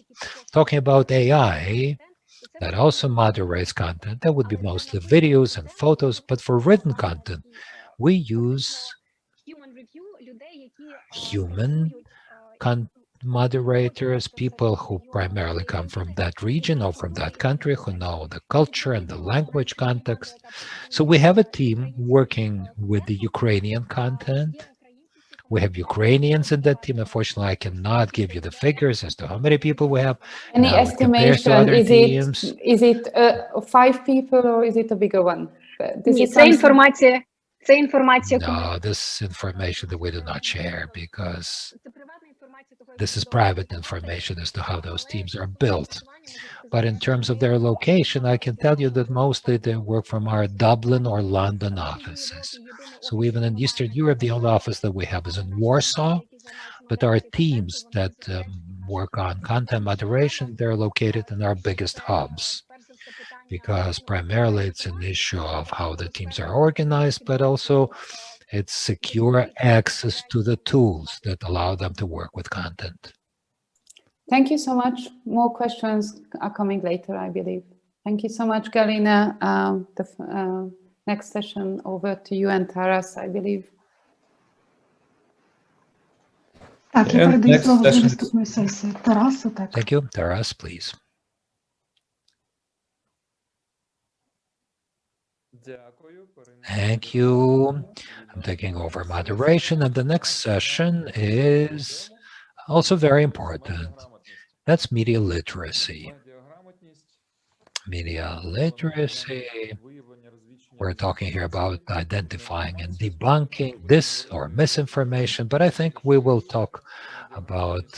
Talking about AI, that also moderates content, that would be mostly videos and photos, but for written content, we use human moderators, people who primarily come from that region or from that country, who know the culture and the language context. So we have a team working with the Ukrainian content. We have Ukrainians in that team. Unfortunately, I cannot give you the figures as to how many people we have. Any and how it compares to estimation? other Is teams. it 5 people or is it a bigger one? This Ні, is це something. інформація. Це інформація No, this information that we do not share because this is private information as to how those teams are built. But in terms of their location, I can tell you that mostly they work from our Dublin or London offices. So even in Eastern Europe, the only office that we have is in Warsaw, but our teams that work on content moderation, they're located in our biggest hubs, because primarily it's an issue of how the teams are organized, but also it's secure access to the tools that allow them to work with content. Thank you so much. More questions are coming later, I believe. Thank you so much, Galina. The next session over to you and Taras, I believe. Так, я And передаю next слово для session is- наступної сесії Тарасу. Так. Thank you. Taras, please. Thank you. I'm taking over moderation, and the next session is also very important. That's media literacy. Media literacy. We're talking here about identifying and debunking dis or misinformation, but I think we will talk about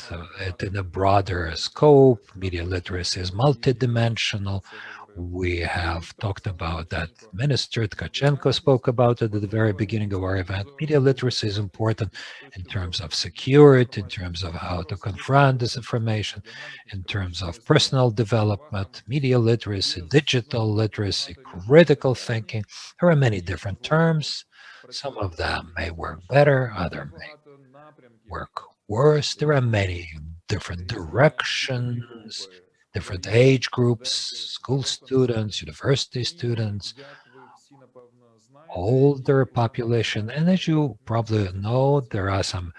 it in a broader scope. Media literacy is multidimensional. We have talked about that. Minister Tkachenko spoke about it at the very beginning of our event. Media literacy is important in terms of security, in terms of how to confront disinformation, in terms of personal development, media literacy, digital literacy, critical thinking. There are many different terms. Some of them may work better, others may work worse. There are many different directions, different age groups, school students, university students, older population. And as you probably know, there are some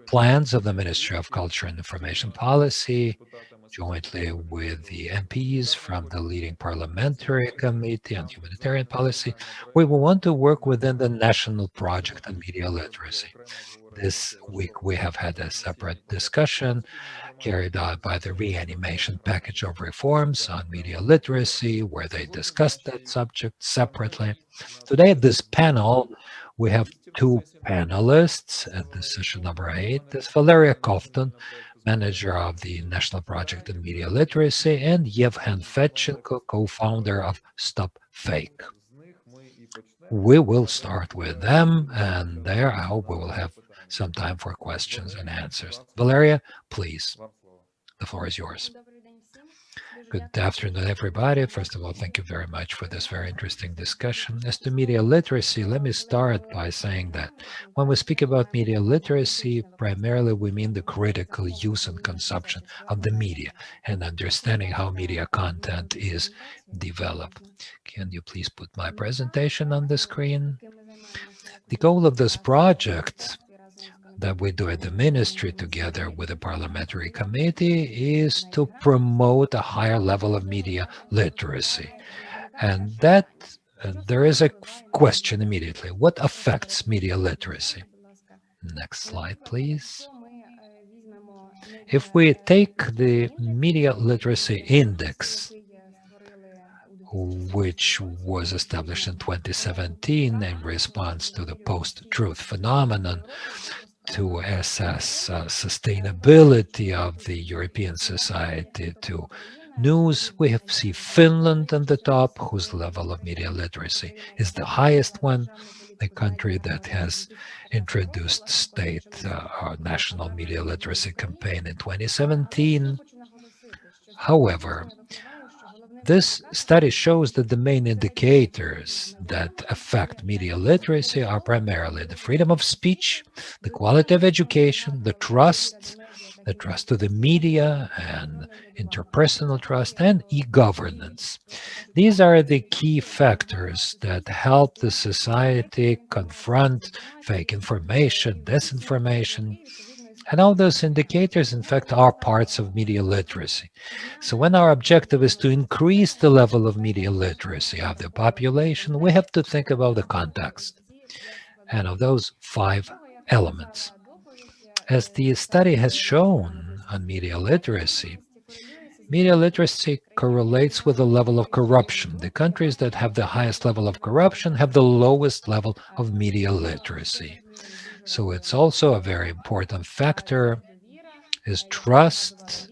plans of the Ministry of Culture and Information Policy, jointly with the MPs from the leading parliamentary committee on humanitarian policy. We will want to work within the national project on media literacy. This week, we have had a separate discussion carried out by the reanimation package of reforms on media literacy, where they discussed that subject separately. Today at this panel, we have two panelists at this session number 8. There's Valeria Kovtun, manager of the National Project on Media Literacy, and Yevhen Fedchenko, co-founder of Stop Fake. We will start with them, and there I hope we will have some time for questions and answers. Valeria, please, the floor is yours. Good afternoon, everybody. First of all, thank you very much for this very interesting discussion. As to media literacy, let me start by saying that when we speak about media literacy, primarily we mean the critical use and consumption of the media and understanding how media content is developed. Can you please put my presentation on the screen? The goal of this project that we do at the ministry together with the parliamentary committee is to promote a higher level of media literacy. And that there is a question immediately. What affects media literacy? Next slide, please. If we take the media literacy index, which was established in 2017 in response to the post-truth phenomenon, to assess sustainability of the European society to news, we have see Finland on the top, whose level of media literacy is the highest one, a country that has introduced state or national media literacy campaign in 2017. However, this study shows that the main indicators that affect media literacy are primarily the freedom of speech, the quality of education, the trust to the media and interpersonal trust, and e-governance. These are the key factors that help the society confront fake information, disinformation, and all those indicators, in fact, are parts of media literacy. So when our objective is to increase the level of media literacy of the population, we have to think about the context and of those 5 elements. As the study has shown on media literacy correlates with the level of corruption. The countries that have the highest level of corruption have the lowest level of media literacy. So it's also a very important factor is trust,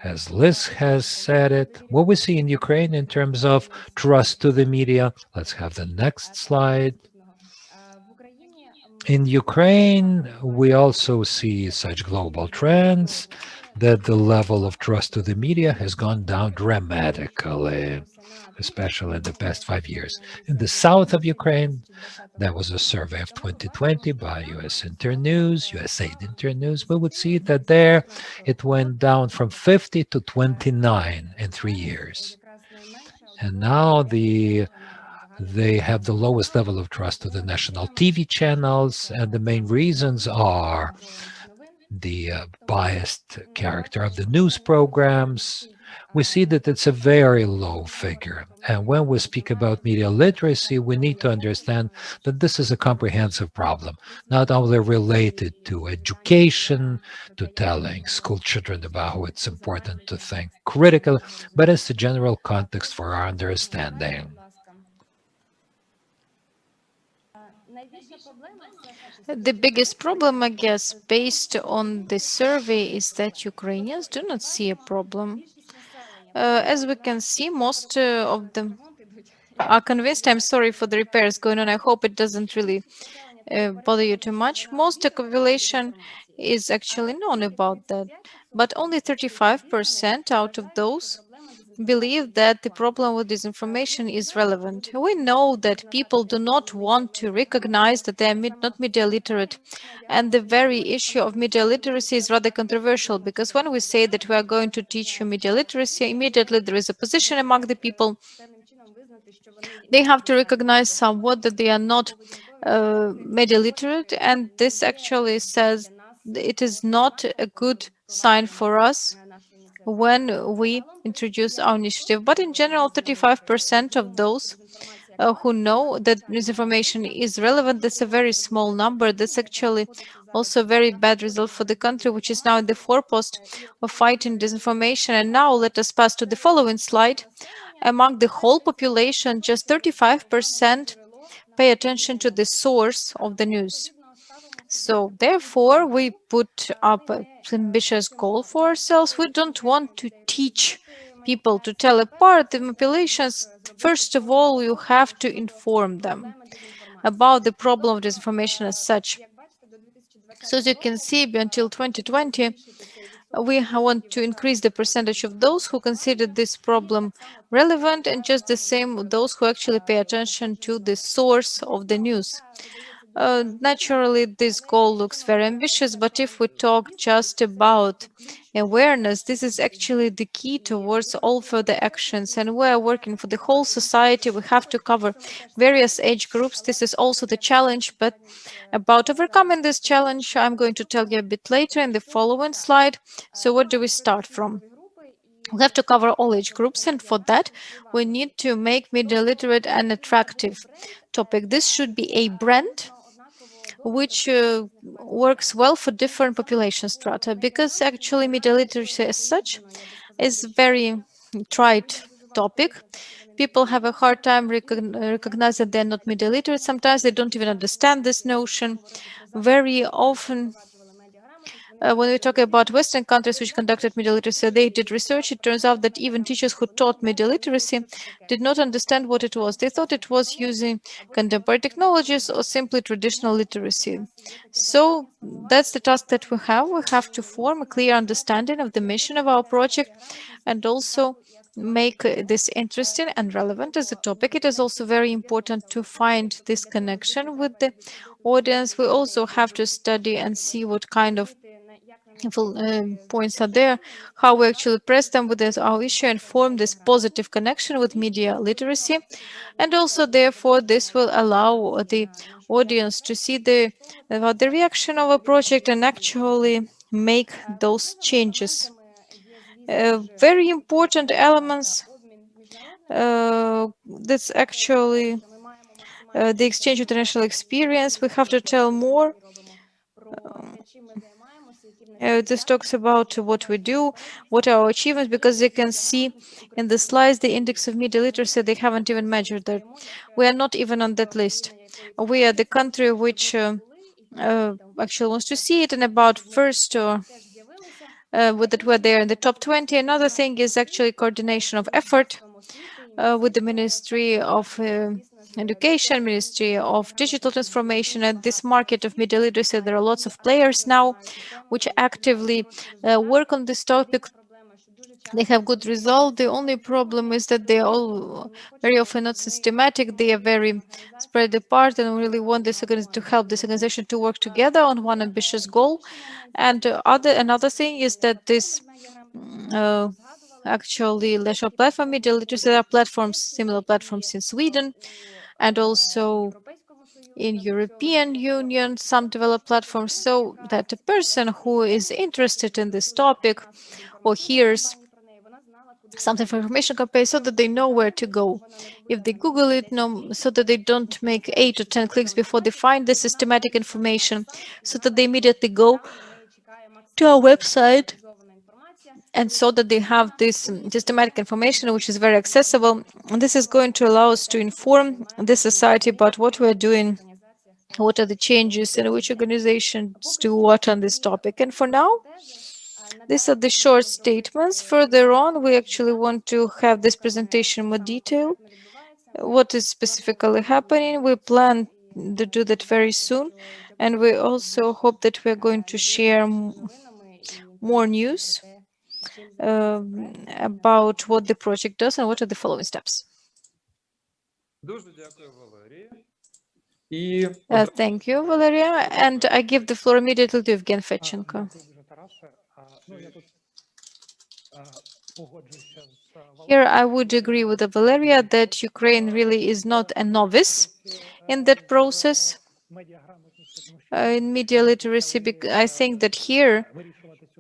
as Liz has said it. What we see in Ukraine in terms of trust to the media. Let's have the next slide. In Ukraine, we also see such global trends that the level of trust to the media has gone down dramatically, especially in the past 5 years. In the south of Ukraine, there was a survey of 2020 by USA Internews. We would see that there it went down from 50 to 29 in 3 years. And now they have the lowest level of trust to the national TV channels, and the main reasons are the biased character of the news programs. We see that it's a very low figure. And when we speak about media literacy, we need to understand that this is a comprehensive problem, not only related to education, to telling school children about how it's important to think critically, but it's the general context for our understanding. The biggest problem, I guess, based on the survey, is that Ukrainians do not see a problem. As we can see, most of them are convinced. I'm sorry for the repairs going on. I hope it doesn't really bother you too much. Most of the population is actually known about that, but only 35% out of those believe that the problem with disinformation is relevant. We know that people do not want to recognize that they are not media literate. And the very issue of media literacy is rather controversial, because when we say that we are going to teach you media literacy, immediately there is opposition among the people. They have to recognize somewhat that they are not media literate, and this actually says it is not a good sign for us when we introduce our initiative. But in general, 35% of those who know that misinformation is relevant, that's a very small number. That's actually also a very bad result for the country, which is now in the foremost of fighting disinformation. And now let us pass to the following slide. Among the whole population, just 35% pay attention to the source of the news. So therefore, we put up an ambitious goal for ourselves. We don't want to teach people to tell apart the populations. First of all, you have to inform them about the problem of disinformation as such. So as you can see, until 2020, we want to increase the percentage of those who consider this problem relevant, and just the same those who actually pay attention to the source of the news. Naturally, this goal looks very ambitious, but if we talk just about awareness, this is actually the key towards all further actions. And we are working for the whole society. We have to cover various age groups. This is also the challenge, but about overcoming this challenge, I'm going to tell you a bit later in the following slide. So what do we start from? We have to cover all age groups, and for that, we need to make media literate an attractive topic. This should be a brand which works well for different population strata, because actually media literacy as such is very tried topic. People have a hard time recognize that they're not media literate. Sometimes they don't even understand this notion. Very often, when we talk about Western countries which conducted media literacy, they did research. It turns out that even teachers who taught media literacy did not understand what it was. They thought it was using contemporary technologies or simply traditional literacy. So that's the task that we have. We have to form a clear understanding of the mission of our project and also make this interesting and relevant as a topic. It is also very important to find this connection with the audience. We also have to study and see what kind of points are there, how we actually press them with our issue and form this positive connection with media literacy. And also, therefore, this will allow the audience to see the reaction of a project and actually make those changes. Very important elements that's actually the exchange of international experience. We have to tell more This talks about what we do, what are our achievements, because you can see in the slides the index of media literacy, they haven't even measured that. We are not even on that list. We are the country which actually wants to see it, and about first with that we're there in the top 20. Another thing is actually coordination of effort with the Ministry of Education, Ministry of Digital Transformation, and this market of media literacy. There are lots of players now which actively work on this topic. They have good result. The only problem is that they are all very often not systematic. They are very spread apart, and we really want this to help this organization to work together on one ambitious goal. And another thing is that this uh, actually leisure platform media literacy, there are platforms, similar platforms in Sweden and also in European Union, some develop platforms, so that a person who is interested in this topic or hears something for information campaign, so that they know where to go. If they Google it, no, so that they don't make 8 or 10 clicks before they find the systematic information, so that they immediately go to our website, and so that they have this systematic information which is very accessible. And this is going to allow us to inform the society about what we're doing, what are the changes, and which organizations do what on this topic. And for now, these are the short statements. Further on, we actually want to have this presentation more detailed. What is specifically happening? We plan to do that very soon. And we also hope that we're going to share more news about what the project does and what are the following steps. Thank you, Valeria. And I give the floor immediately to Evgen Fedchenko. Here, I would agree with Valeria that Ukraine really is not a novice in that process in media literacy. I think that here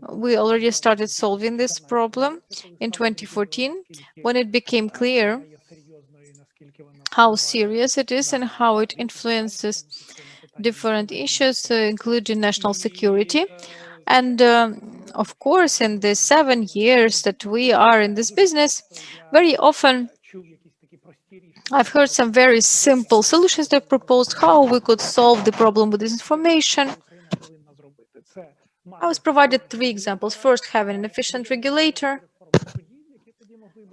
we already started solving this problem in 2014 when it became clear how serious it is and how it influences different issues, including national security. And of course, in the 7 years that we are in this business, very often I've heard some very simple solutions that proposed how we could solve the problem with disinformation. I was provided 3 examples. First, having an efficient regulator,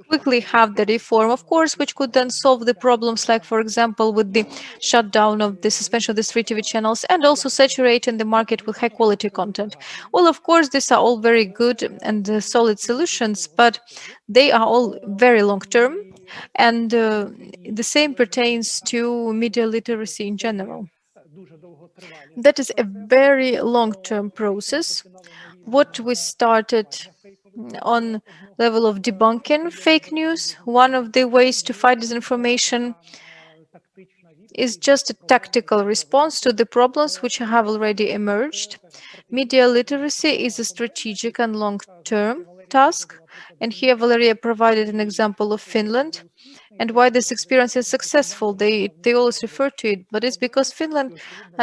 quickly have the reform, of course, which could then solve the problems, like, for example, with the shutdown of the suspension of the free TV channels, and also saturating the market with high quality content. Well, of course, these are all very good and solid solutions, but they are all very long term, and the same pertains to media literacy in general. That is a very long term process. What we started on level of debunking fake news, one of the ways to fight disinformation is just a tactical response to the problems which have already emerged. Media literacy is a strategic and long-term task. And here Valeria provided an example of Finland and why this experience is successful. They always refer to it, but it's because Finland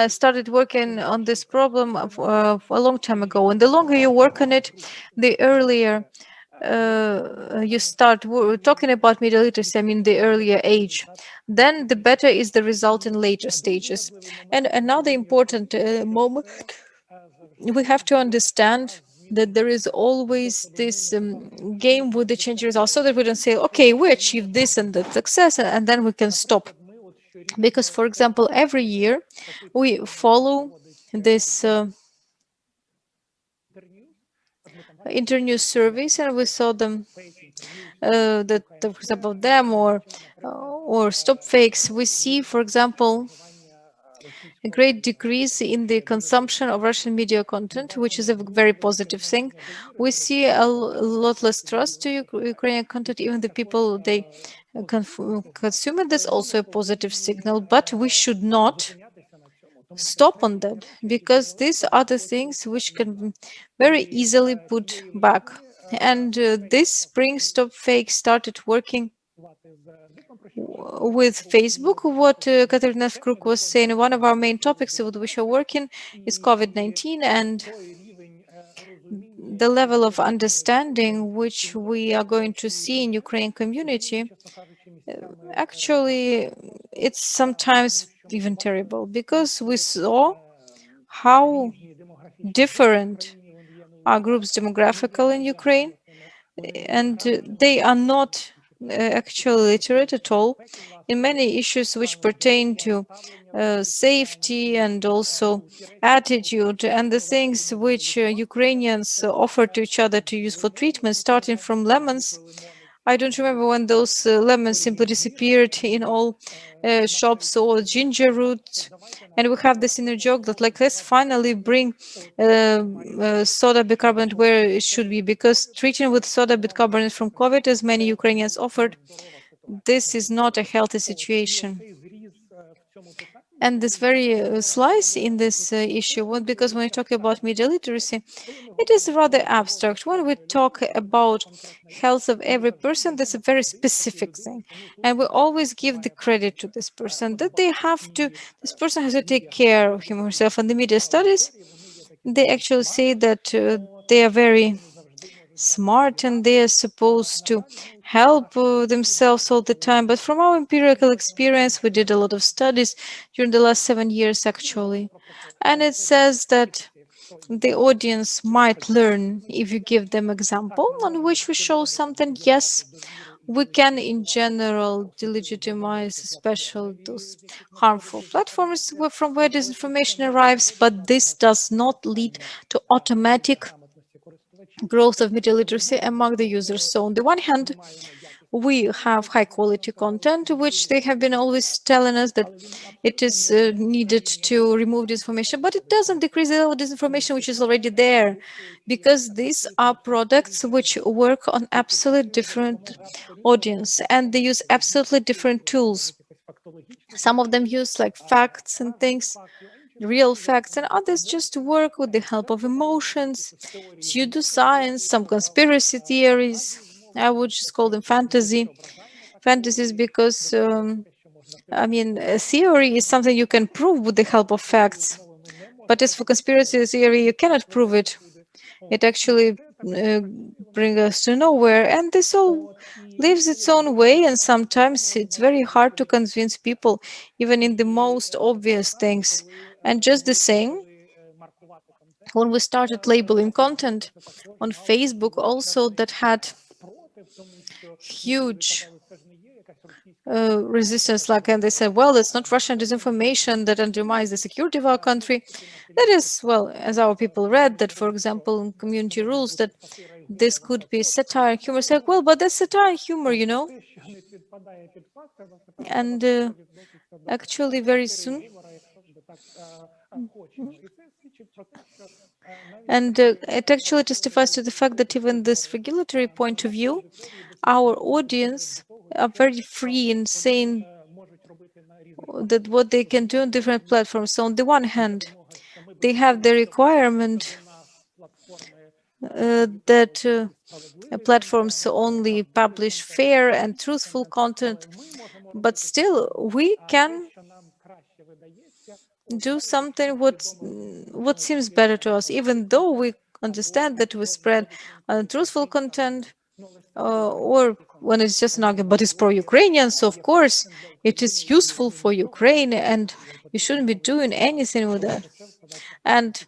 started working on this problem a long time ago. And the longer you work on it, the earlier you start talking about media literacy, I mean the earlier age, then the better is the result in later stages. And another important moment, we have to understand that there is always this game with the changing results, so that we don't say, okay, we achieved this and that success, and then we can stop. Because, for example, every year we follow this internews surveys, and we saw them that talks about them or stop fakes. We see, for example, a great decrease in the consumption of Russian media content, which is a very positive thing. We see a lot less trust to Ukrainian content, even the people they consume it. That's also a positive signal, but we should not stop on that, because these are the things which can very easily put back. And this spring, Stop Fake started working with Facebook. What Katerina Skruk was saying, one of our main topics with which we're working is COVID-19, and the level of understanding which we are going to see in Ukrainian community, actually, it's sometimes even terrible because we saw how different are groups demographical in Ukraine, and they are not actually literate at all in many issues which pertain to safety and also attitude and the things which Ukrainians offer to each other to use for treatment, starting from lemons. I don't remember when those lemons simply disappeared in all shops, or ginger root. And we have this inner joke that, like, let's finally bring soda bicarbonate where it should be, because treating with soda bicarbonate from COVID, as many Ukrainians offered, this is not a healthy situation. And this very slice in this issue, because when we talk about media literacy, it is rather abstract. When we talk about health of every person, that's a very specific thing. And we always give the credit to this person, that this person has to take care of him or herself. And the media studies, they actually say that they are very smart and they are supposed to help themselves all the time. But from our empirical experience, we did a lot of studies during the last 7 years, actually. And it says that the audience might learn if you give them example on which we show something. Yes, we can in general delegitimize special those harmful platforms from where disinformation arrives, but this does not lead to automatic growth of media literacy among the users. So on the one hand, we have high quality content, which they have been always telling us that it is needed to remove disinformation, but it doesn't decrease the level of disinformation which is already there, because these are products which work on absolutely different audience and they use absolutely different tools. Some of them use like facts and things, real facts, and others just work with the help of emotions, pseudoscience, some conspiracy theories. I would just call them fantasies, because I mean, a theory is something you can prove with the help of facts. But as for conspiracy theory, you cannot prove it. It actually brings us to nowhere, and this all lives its own way. And sometimes it's very hard to convince people, even in the most obvious things. And just the same, when we started labeling content on Facebook, also that had huge resistance, like, and they said, well, it's not Russian disinformation that undermines the security of our country. That is, well, as our people read that, for example, in community rules, that this could be satire and humor. It's like, well, but that's satire and humor, you know. And actually, very soon, and it actually testifies to the fact that even this regulatory point of view, our audience are very free in saying that what they can do on different platforms. So on the one hand, they have the requirement that platforms only publish fair and truthful content, but still we can do something what seems better to us, even though we understand that we spread truthful content, or when it's just an argument, but it's pro-Ukrainian, so of course it is useful for Ukraine and you shouldn't be doing anything with that. And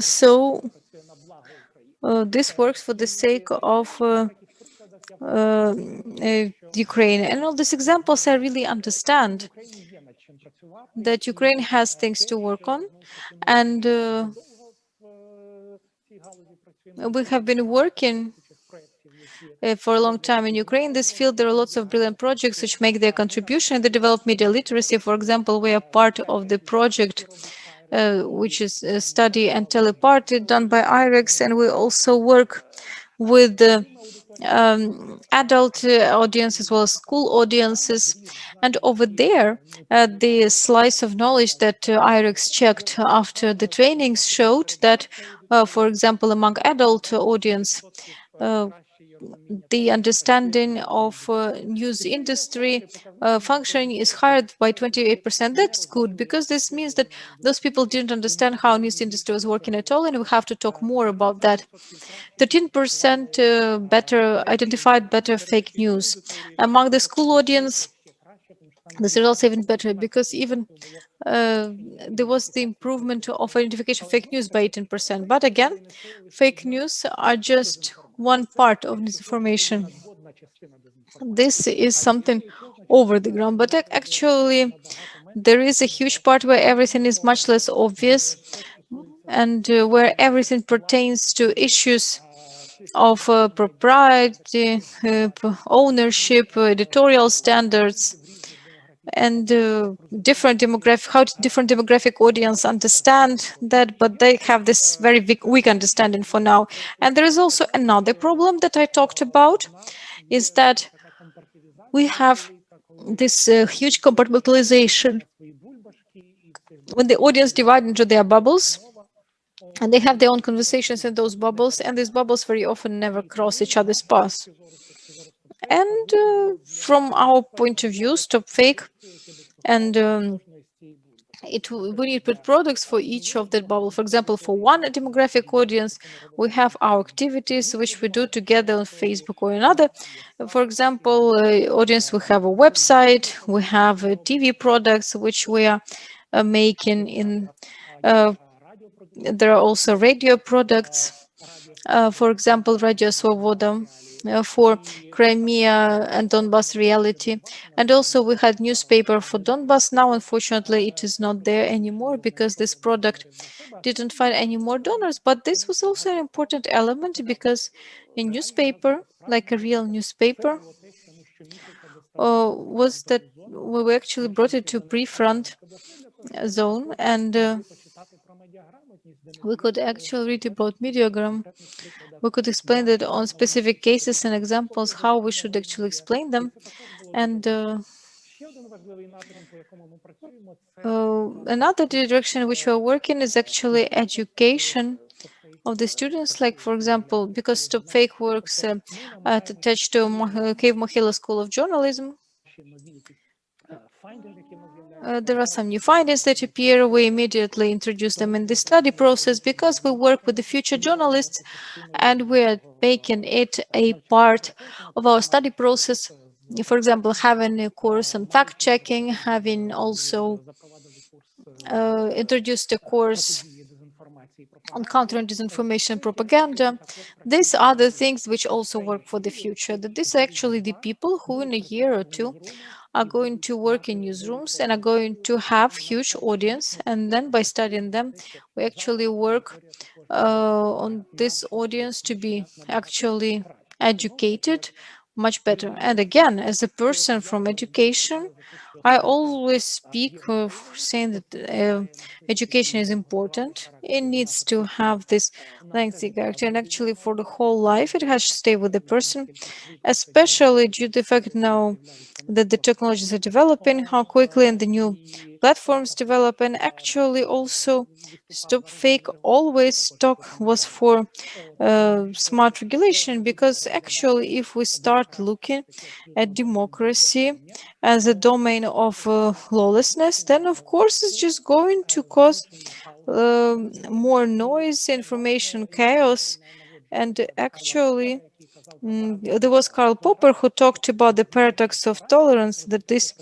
so this works for the sake of Ukraine. And all these examples, I really understand that Ukraine has things to work on. And we have been working for a long time in Ukraine. In this field, there are lots of brilliant projects which make their contribution in the developed media literacy. For example, we are part of the project which is study and teleparty done by IREX, and we also work with the adult audience as well as school audiences. And over there, the slice of knowledge that IREX checked after the trainings showed that, for example, among adult audience, the understanding of news industry functioning is higher by 28%. That's good because this means that those people didn't understand how news industry was working at all, and we have to talk more about that. 13% better identified better fake news among the school audience. This is also even better because even there was the improvement of identification of fake news by 18%. But again, fake news are just one part of disinformation. This is something over the ground, but actually there is a huge part where everything is much less obvious and where everything pertains to issues of propriety, ownership, editorial standards, and different demographic, how different demographic audience understand that, but they have this very weak understanding for now. And there is also another problem that I talked about, is that we have this huge compartmentalization when the audience divide into their bubbles, and they have their own conversations in those bubbles, and these bubbles very often never cross each other's paths. And from our point of view, stop fake, and we need put products for each of that bubble. For example, for one demographic audience, we have our activities which we do together on Facebook or another. For example, audience, we have a website, we have TV products which we are making in. There are also radio products. For example, Radio Svoboda for Crimea and Donbas reality. And also we had newspaper for Donbas. Now, unfortunately, it is not there anymore because this product didn't find any more donors. But this was also an important element because a newspaper, like a real newspaper, was that we actually brought it to pre-front zone, and we could actually read about Mediogram. We could explain that on specific cases and examples, how we should actually explain them. And another direction which we're working is actually education of the students. Like, for example, because Stop Fake works attached to Cave Mohila School of Journalism, there are some new findings that appear. We immediately introduce them in the study process because we work with the future journalists and we are making it a part of our study process. For example, having a course on fact checking, having also introduced a course on countering disinformation propaganda. These are the things which also work for the future. That these are actually the people who in a year or two are going to work in newsrooms and are going to have huge audience. And then by studying them, we actually work on this audience to be actually educated much better. And again, as a person from education, I always speak of saying that education is important. It needs to have this lengthy character, and actually for the whole life, it has to stay with the person, especially due to the fact now that the technologies are developing, how quickly and the new platforms develop, and actually also Stop Fake always talk was for smart regulation, because actually if we start looking at democracy as a domain of lawlessness, then of course it's just going to cause more noise, information chaos, and actually there was Karl Popper who talked about the paradox of tolerance, that this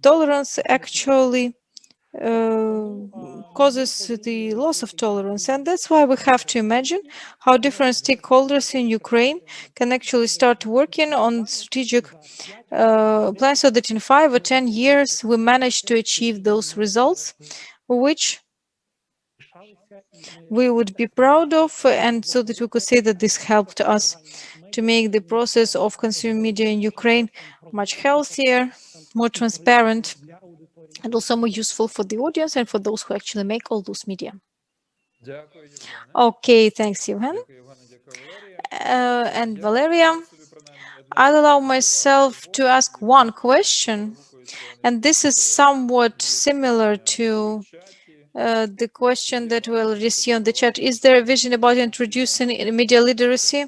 tolerance actually causes the loss of tolerance. And that's why we have to imagine how different stakeholders in Ukraine can actually start working on strategic plans so that in 5 or 10 years we manage to achieve those results, which we would be proud of, and so that we could say that this helped us to make the process of consuming media in Ukraine much healthier, more transparent, and also more useful for the audience and for those who actually make all those media. Okay, thanks, Yevhen. And Valeria, I'll allow myself to ask one question, and this is somewhat similar to the question that we already see on the chat. Is there a vision about introducing media literacy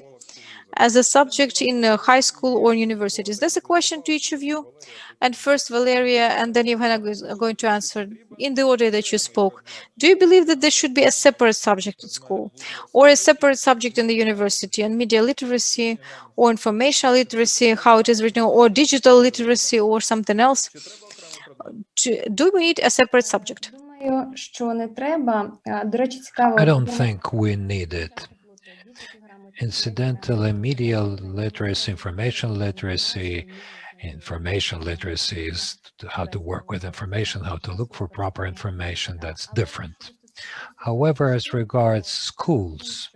as a subject in high school or universities? That's a question to each of you. And first Valeria and then Yevgenia are going to answer in the order that you spoke. Do you believe that there should be a separate subject at school or a separate subject in the university on media literacy or informational literacy, how it is written, or digital literacy or something else? Do we need a separate subject? Думаю, що не треба. До речі, цікаво. I don't think we need it. Incidentally, media literacy, information literacy is how to work with information, how to look for proper information. That's different. However, as regards schools,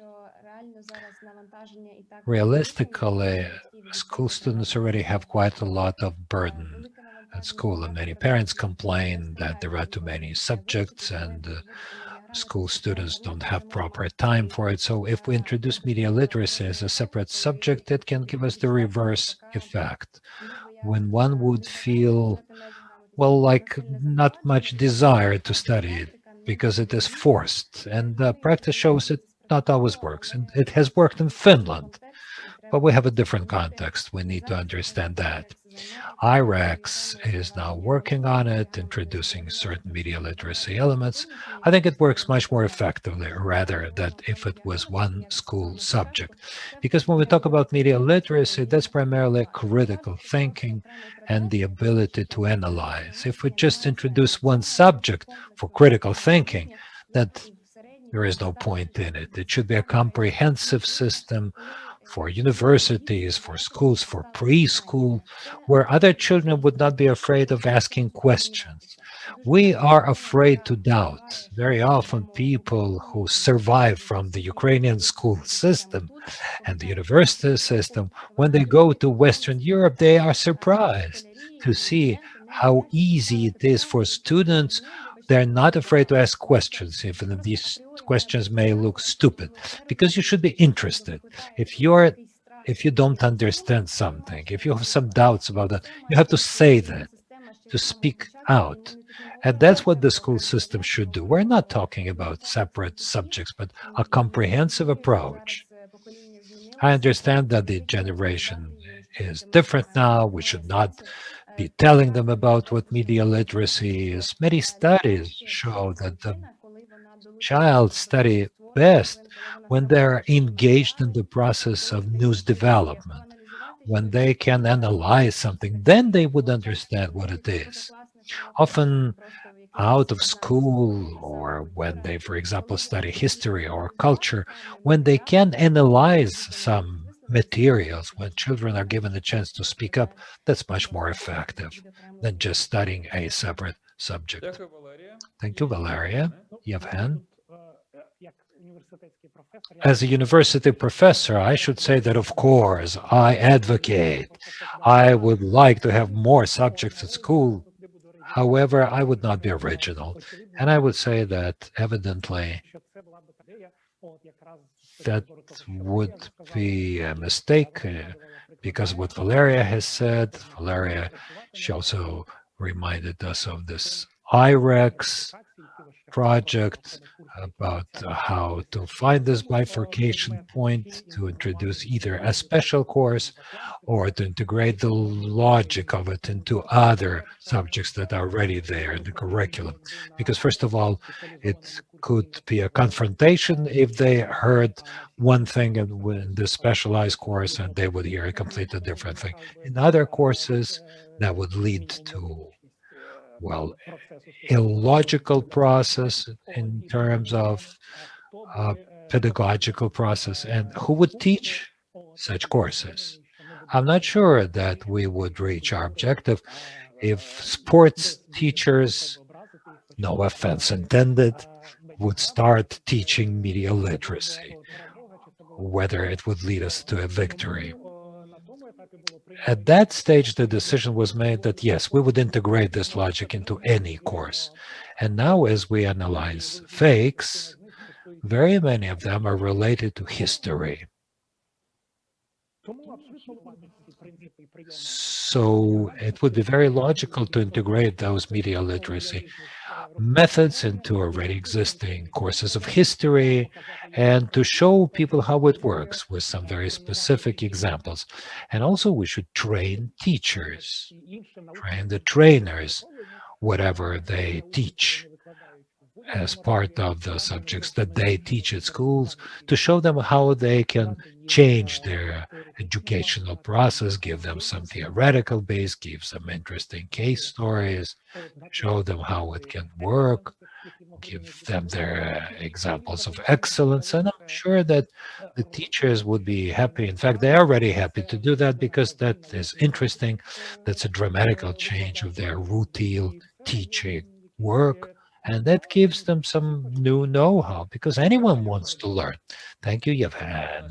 realistically, school students already have quite a lot of burden at school, and many parents complain that there are too many subjects and school students don't have proper time for it. So if we introduce media literacy as a separate subject, it can give us the reverse effect, when one would feel, well, like not much desire to study it because it is forced. And practice shows it not always works. And it has worked in Finland, but we have a different context. We need to understand that. IREX is now working on it, introducing certain media literacy elements. I think it works much more effectively rather than if it was one school subject. Because when we talk about media literacy, that's primarily critical thinking and the ability to analyze. If we just introduce one subject for critical thinking, that there is no point in it. It should be a comprehensive system for universities, for schools, for preschool, where other children would not be afraid of asking questions. We are afraid to doubt. Very often people who survive from the Ukrainian school system and the university system, when they go to Western Europe, they are surprised to see how easy it is for students. They're not afraid to ask questions, even if these questions may look stupid, because you should be interested. If you don't understand something, if you have some doubts about that, you have to say that, to speak out. And that's what the school system should do. We're not talking about separate subjects, but a comprehensive approach. I understand that the generation is different now. We should not be telling them about what media literacy is. Many studies show that the child study best when they're engaged in the process of news development, when they can analyze something, then they would understand what it is. Often out of school, or when they, for example, study history or culture, when they can analyze some materials, when children are given a chance to speak up, that's much more effective than just studying a separate subject. Thank you, Valeria. Yevhen? As a university professor, I should say that, of course, I advocate. I would like to have more subjects at school. However, I would not be original. And I would say that evidently that would be a mistake because what Valeria has said, Valeria, she also reminded us of this IREX project about how to find this bifurcation point to introduce either a special course or to integrate the logic of it into other subjects that are already there in the curriculum. Because first of all, it could be a confrontation if they heard one thing in the specialized course and they would hear a completely different thing. In other courses, that would lead to, well, illogical process in terms of pedagogical process. And who would teach such courses? I'm not sure that we would reach our objective if sports teachers, no offense intended, would start teaching media literacy, whether it would lead us to a victory. At that stage, the decision was made that yes, we would integrate this logic into any course. And now as we analyze fakes, very many of them are related to history. So it would be very logical to integrate those media literacy methods into already existing courses of history and to show people how it works with some very specific examples. And also we should train teachers, train the trainers, whatever they teach as part of the subjects that they teach at schools, to show them how they can change their educational process, give them some theoretical base, give some interesting case stories, show them how it can work, give them their examples of excellence. And I'm sure that the teachers would be happy. In fact, they're already happy to do that because that is interesting. That's a dramatical change of their routine teaching work. And that gives them some new know-how because anyone wants to learn. Thank you, Yevhen.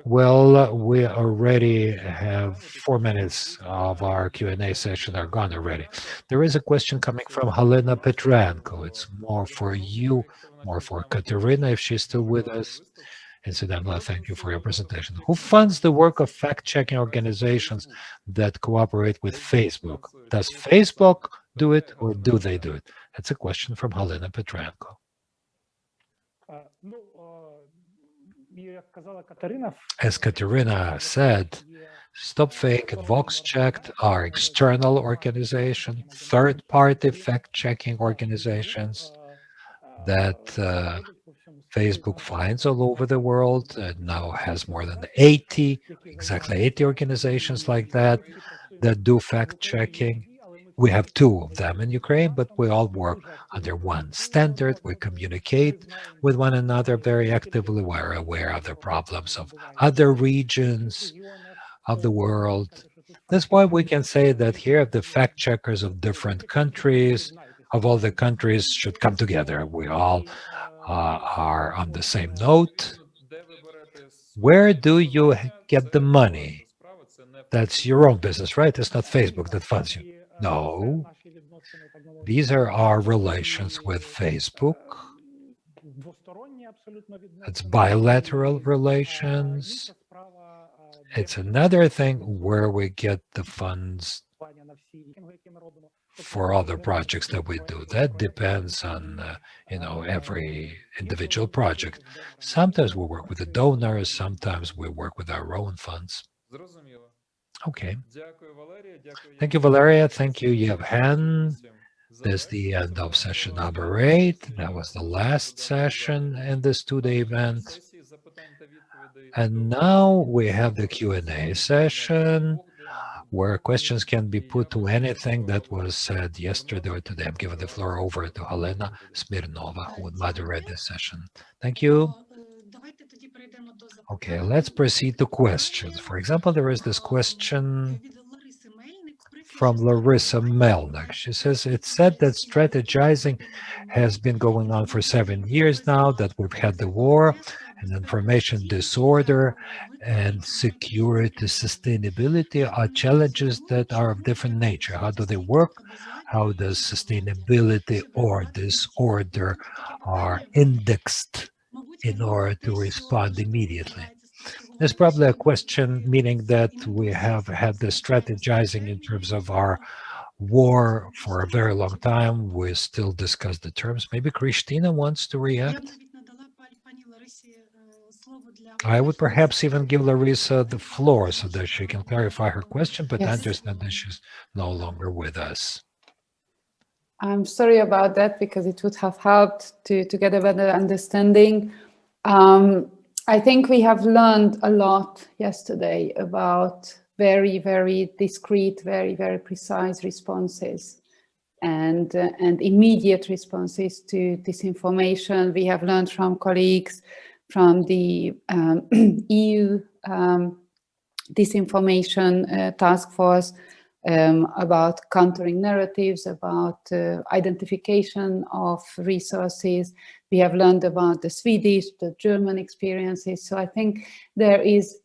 Well, we already have 4 minutes of our Q&A session are gone already. There is a question coming from Helena Petranko. It's more for you, more for Katerina, if she's still with us. Incidentally, thank you for your presentation. Who funds the work of fact-checking organizations that cooperate with Facebook? Does Facebook do it or do they do it? That's a question from Helena Petranko. As Katerina said, StopFake and VoxChecked are external organizations, third-party fact-checking organizations that Facebook finds all over the world. It now has more than 80, exactly 80 organizations like that do fact-checking. We have 2 of them in Ukraine, but we all work under one standard. We communicate with one another very actively. We're aware of the problems of other regions of the world. That's why we can say that here the fact checkers of different countries, of all the countries, should come together. We all are on the same note. Where do you get the money? That's your own business, right? It's not Facebook that funds you. No. These are our relations with Facebook. It's bilateral relations. It's another thing where we get the funds for other projects that we do. That depends on, every individual project. Sometimes we work with the donors, sometimes we work with our own funds. Okay. Thank you, Valeria. Thank you, Yevhen. That's the end of session number 8. That was the last session in this 2-day event. And now we have the Q&A session where questions can be put to anything that was said yesterday or today. I'm giving the floor over to Helena Smirnova, who would moderate this session. Thank you. Okay, let's proceed to questions. For example, there is this question from Larissa Melnick. She says, it's said that strategizing has been going on for 7 years now, that we've had the war and information disorder and security sustainability are challenges that are of different nature. How do they work? How does sustainability or disorder are indexed in order to respond immediately? There's probably a question meaning that we have had the strategizing in terms of our war for a very long time. We still discuss the terms. Maybe Christina wants to react. I would perhaps even give Larissa the floor so that she can clarify her question, but I understand that she's no longer with us. I'm sorry about that because it would have helped to get a better understanding. I think we have learned a lot yesterday about very, very discrete, very, very precise responses and immediate responses to disinformation. We have learned from colleagues from the EU disinformation task force about countering narratives, about identification of resources. We have learned about the Swedish, the German experiences. So I think there is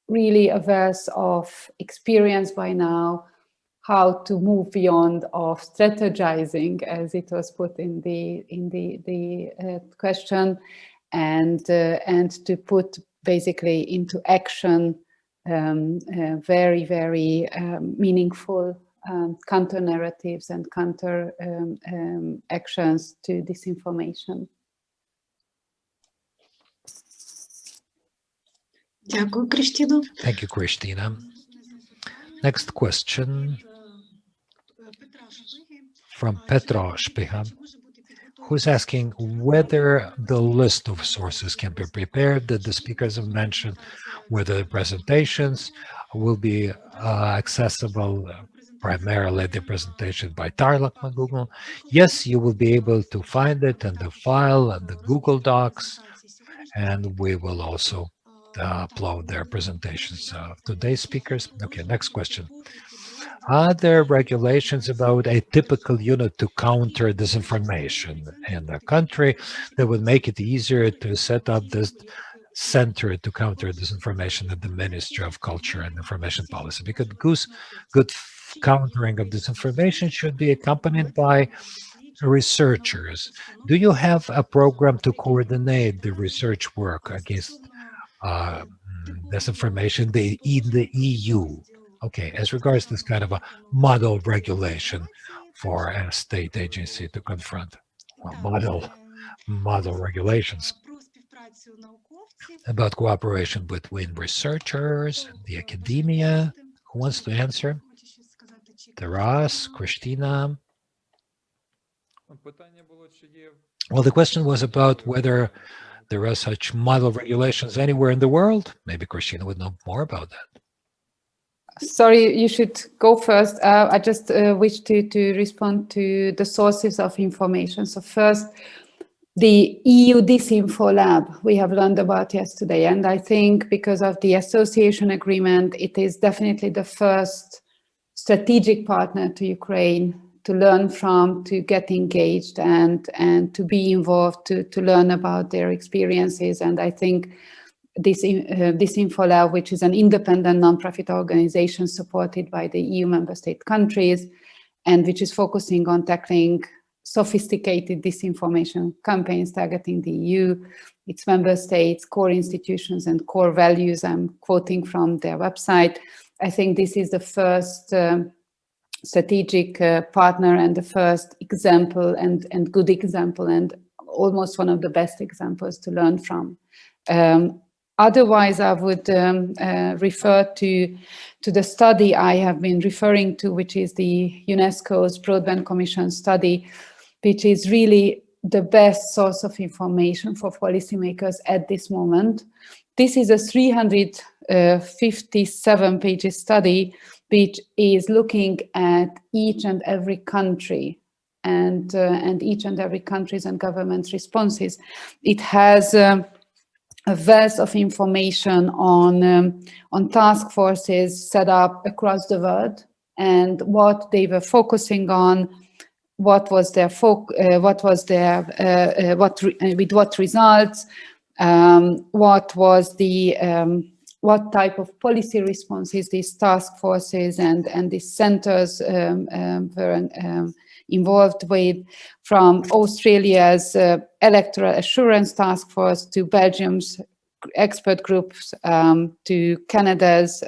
really a wealth of experience by now how to move beyond of strategizing, as it was put in the question, and to put basically into action very, very meaningful counter narratives and counter actions to disinformation. Дякую, Кристина. Thank you, Christina. Next question from Petro Špiha, who's asking whether the list of sources can be prepared that the speakers have mentioned, whether the presentations will be accessible, primarily the presentation by Tarlac on Google. Yes, you will be able to find it in the file and the Google Docs, and we will also upload their presentations of today's speakers. Okay, next question. Are there regulations about a typical unit to counter disinformation in the country that would make it easier to set up this center to counter disinformation at the Ministry of Culture and Information Policy? Because good countering of disinformation should be accompanied by researchers. Do you have a program to coordinate the research work against disinformation in the EU? Okay, as regards this kind of a model regulation for a state agency to confront, well, model regulations about cooperation between researchers and the academia. Who wants to answer? Taras, Christina? Well, the question was about whether there are such model regulations anywhere in the world. Maybe Christina would know more about that. Sorry, you should go first. I just wish to respond to the sources of information. So first, the EU Disinfo Lab we have learned about yesterday. And I think because of the association agreement, it is definitely the first strategic partner to Ukraine to learn from, to get engaged and to be involved, to learn about their experiences. And I think this InfoLab, which is an independent nonprofit organization supported by the EU member state countries, and which is focusing on tackling sophisticated disinformation campaigns targeting the EU, its member states, core institutions, and core values. I'm quoting from their website. I think this is the first strategic partner and the first example and good example and almost one of the best examples to learn from. Otherwise, I would refer to the study I have been referring to, which is the UNESCO's Broadband Commission study, which is really the best source of information for policymakers at this moment. This is a 357 pages study, which is looking at each and every country and each and every country's and government's responses. It has a wealth of information on task forces set up across the world and what they were focusing on, what was their with what results, what was the what type of policy responses these task forces and these centers were involved with, from Australia's electoral assurance task force to Belgium's expert groups to Canada's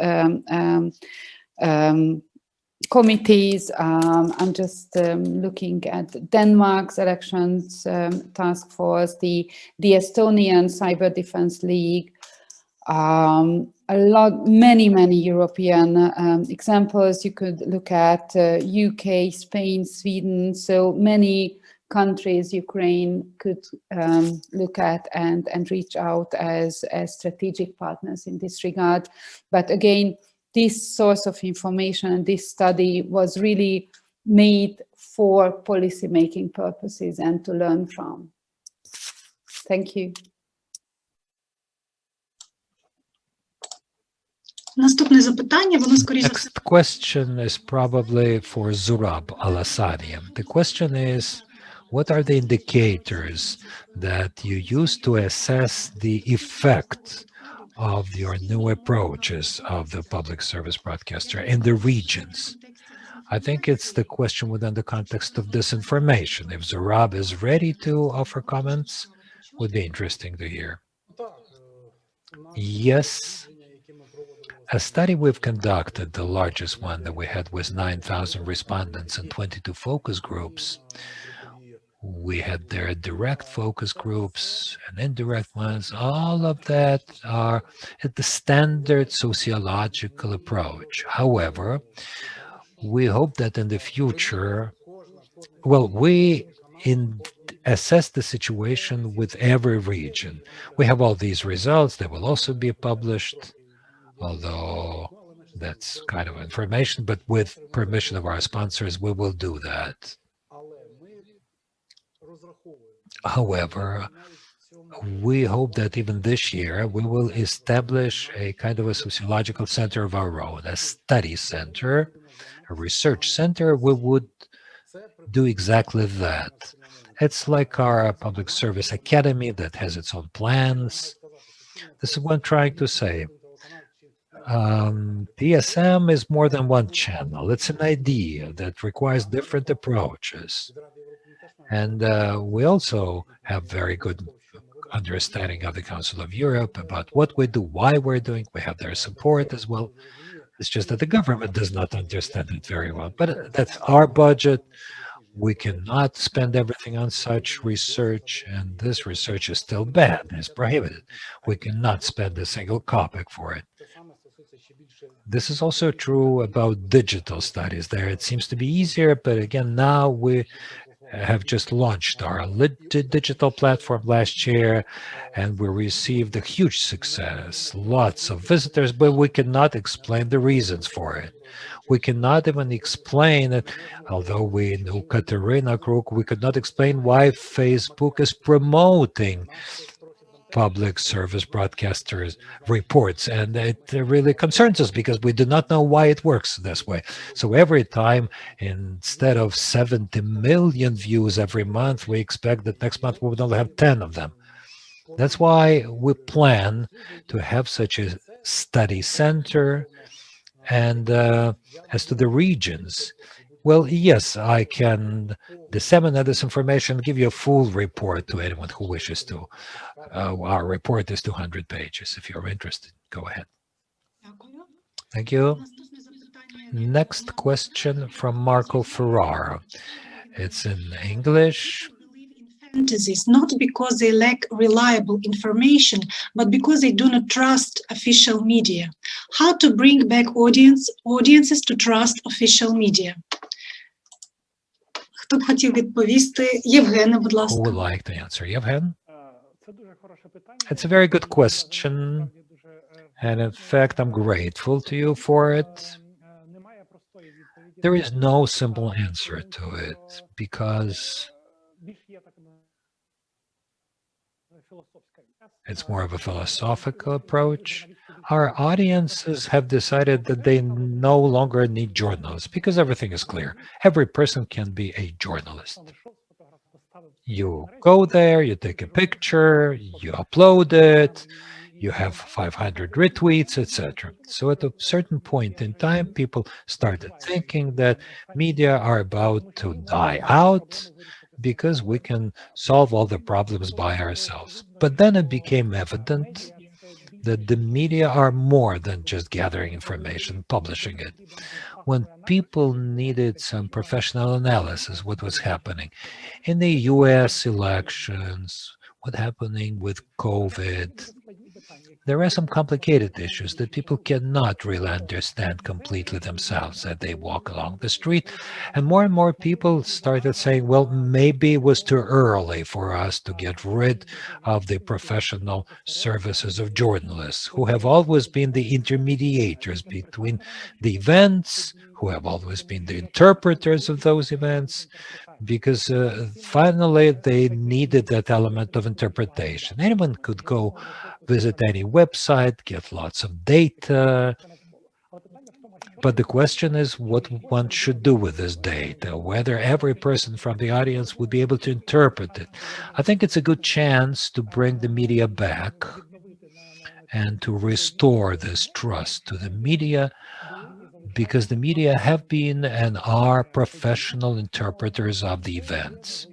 committees. I'm just looking at Denmark's elections task force, the Estonian Cyber Defense League, many European examples. You could look at UK, Spain, Sweden, so many countries Ukraine could look at and reach out as strategic partners in this regard. But again, this source of information and this study was really made for policy making purposes and to learn from. Thank you. Наступне запитання, воно скоріше. Next question is probably for Zurab Alassani. The question is, what are the indicators that you use to assess the effect of your new approaches of the public service broadcaster in the regions? I think it's the question within the context of disinformation. If Zurab is ready to offer comments, would be interesting to hear. Yes, A study we've conducted, the largest one that we had, was 9,000 respondents and 22 focus groups. We had their direct focus groups and indirect ones. All of that are at the standard sociological approach. However, we hope that in the future, well, we assess the situation with every region. We have all these results. They will also be published, although that's kind of information, but with permission of our sponsors, we will do that. However, we hope that even this year we will establish a kind of a sociological center of our own, a study center, a research center. We would do exactly that. It's like our public service academy that has its own plans. This is what I'm trying to say. PSM is more than one channel. It's an idea that requires different approaches. And we also have very good understanding of the Council of Europe about what we do, why we're doing. We have their support as well. It's just that the government does not understand it very well. But that's our budget. We cannot spend everything on such research, and this research is still banned, it's prohibited. We cannot spend a single kopeck for it. This is also true about digital studies. There it seems to be easier, but again, now we have just launched our digital platform last year, and we received a huge success, lots of visitors, but we cannot explain the reasons for it. We cannot even explain it, although we know Katerina Kruk, we could not explain why Facebook is promoting public service broadcasters reports, and it really concerns us because we do not know why it works this way. So every time, instead of 70 million views every month, we expect that next month we will only have 10 of them. That's why we plan to have such a study center. And as to the regions, well, yes, I can disseminate this information, give you a full report to anyone who wishes to. Our report is 200 pages. If you're interested, go ahead. Thank you. Next question from Marco Ferrara. It's in English. Fantasies, not because they lack reliable information, but because they do not trust official media. How to bring back audiences to trust official media? Хто б хотів відповісти? Євгене, будь Who ласка. would like to answer? Yevhen? It's a very good question. And in fact, I'm grateful to you for it. There is no simple answer to it because it's more of a philosophical approach. Our audiences have decided that they no longer need journalists because everything is clear. Every person can be a journalist. You go there, you take a picture, you upload it, you have 500 retweets, etc. So at a certain point in time, people started thinking that media are about to die out because we can solve all the problems by ourselves. But then it became evident that the media are more than just gathering information, publishing it. When people needed some professional analysis, what was happening in the US elections, what's happening with COVID, there are some complicated issues that people cannot really understand completely themselves as they walk along the street. And more people started saying, well, maybe it was too early for us to get rid of the professional services of journalists who have always been the intermediators between the events, who have always been the interpreters of those events, because finally they needed that element of interpretation. Anyone could go visit any website, get lots of data, but the question is what one should do with this data, whether every person from the audience would be able to interpret it. I think it's a good chance to bring the media back and to restore this trust to the media, because the media have been and are professional interpreters of the events.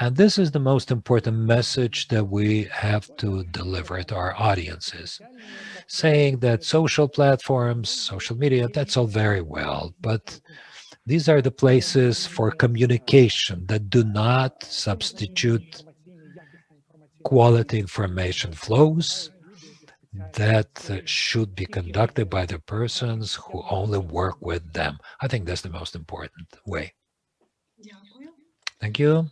And this is the most important message that we have to deliver to our audiences. Saying that social platforms, social media, that's all very well, but these are the places for communication that do not substitute quality information flows that should be conducted by the persons who only work with them. I think that's the most important way. Дякую. Thank you.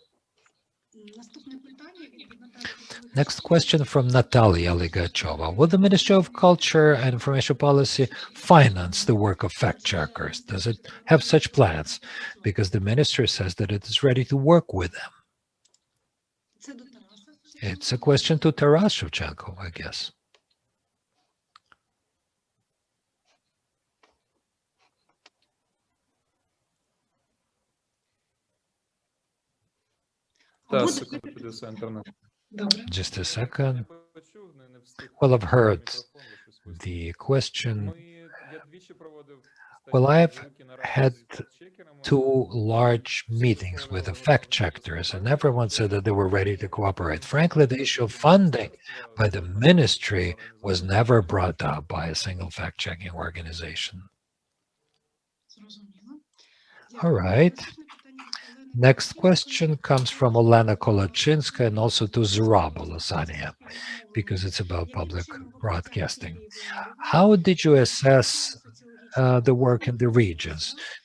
Наступне питання від Наталії Петрової. Next question from Natalia Ligachova. Will the Ministry of Culture and Information Policy finance the work of fact checkers? Does it have such plans? Because the ministry says that it is ready to work with them. Це до Тараса. It's a question to Taras Shevchenko, I guess. Або Секунду, підвисає інтернет. добре. Just a second. Не почув, не встиг. Well, I've heard Мікрофон щось the question. Я двічі проводив Well, I've статті наради had з фактчекерами. two large meetings with the fact checkers, and everyone said that they were ready to cooperate. Frankly, the issue of funding by the ministry was never brought up by a single fact checking organization. Зрозуміло. All right. Next question comes from Olena Kolachinska and also to Zuraba Lasania, because it's about public broadcasting. How did you assess the work in the regions?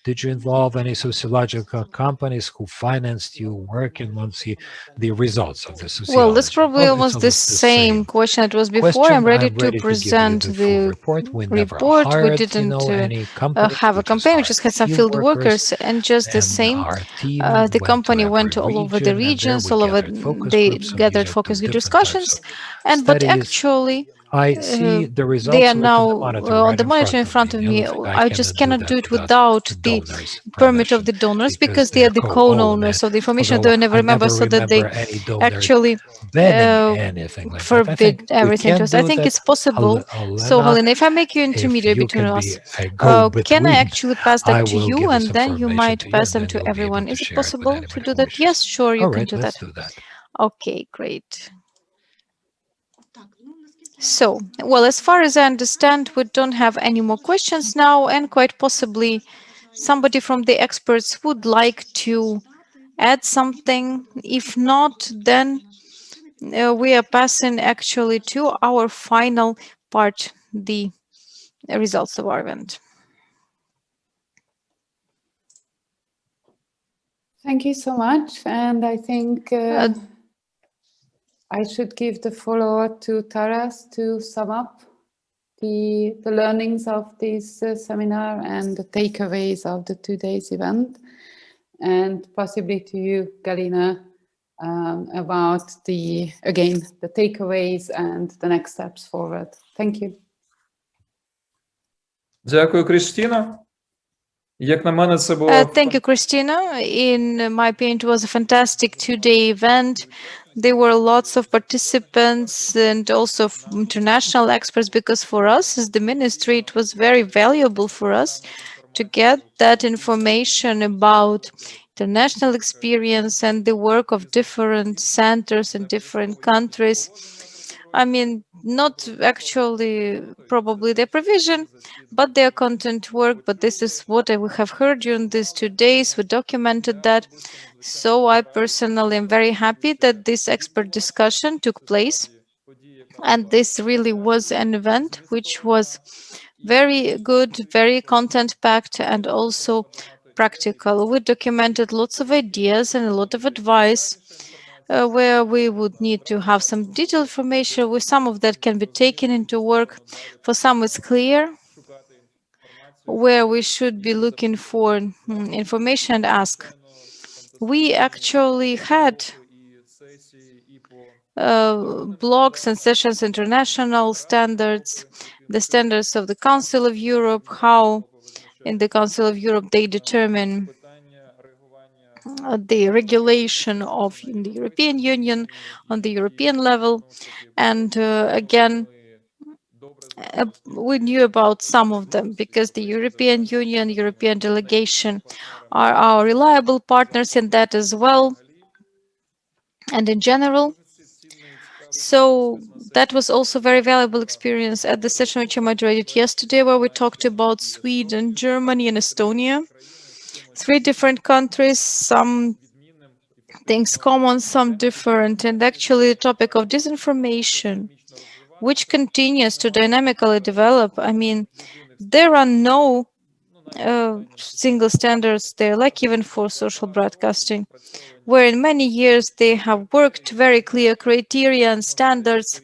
Did you involve any sociological companies who financed your work and want to see the results of the sociology? Well, that's probably Well, it's almost the almost same question it was before. question. I'm ready to give you present the full the report. We never report. We hired, didn't any company. have a campaign. We just had some field workers, and just the and same. our team The went company to went every all over the region, and there regions, we all over. gathered focus They groups, so these gathered are focus two group different types discussions, of and but studies. actually, I see the results they are with now the monitor on right the monitor in front of me. The only thing I just cannot do it without the donors' permit of permission, the donors because they are the co-owners of the information. They are never members, so that they any donor actually banning anything like that. I forbid think we everything can to us. I do think that. it's possible. So, Helena, Helena, if I make you if intermediate you between can us, be a can I go-between, actually pass I that to will you, give and this then you information might to you, pass and them then to you'll be able everyone? to Is it share it with possible to anybody do who that? wishes. Yes, sure, you All can right, do let's that. do that. Okay, great. Так, ну, наскільки я So, знаю, well, as far as I understand, we don't have any more questions now, and quite possibly somebody from the experts would like to add something. If not, then we are passing actually to our final part, the results of our event. Thank you so much. And I think I should give the floor to Taras to sum up the learnings of this seminar and the takeaways of the 2 days event, and possibly to you, Galina, about the takeaways and the next steps forward. Thank you. Дякую, Крістіна. Як на мене, це було Thank you, Christina. In my opinion, it was a fantastic 2-day event. There were lots of participants and also international experts, because for us as the ministry, it was very valuable for us to get that information about international experience and the work of different centers in different countries. I mean, not actually probably their provision, but their content work. But this is what I have heard during these 2 days. We documented that. So I personally am very happy that this expert discussion took place. And this really was an event which was very good, very content-packed, and also practical. We documented lots of ideas and a lot of advice where we would need to have some detailed information. With some of that can be taken into work. For some, it's clear where we should be looking for information and ask. We actually had blogs and sessions, international standards, the standards of the Council of Europe, how in the Council of Europe they determine the regulation of in the European Union on the European level. And again, we knew about some of them because the European Union, European delegation are our reliable partners in that as well. and in general. So that was also a very valuable experience at the session which I moderated yesterday, where we talked about Sweden, Germany, and Estonia. 3 different countries, some things common, some different, and actually the topic of disinformation, which continues to dynamically develop. I mean, there are no single standards there, like even for social broadcasting, where in many years they have worked very clear criteria and standards,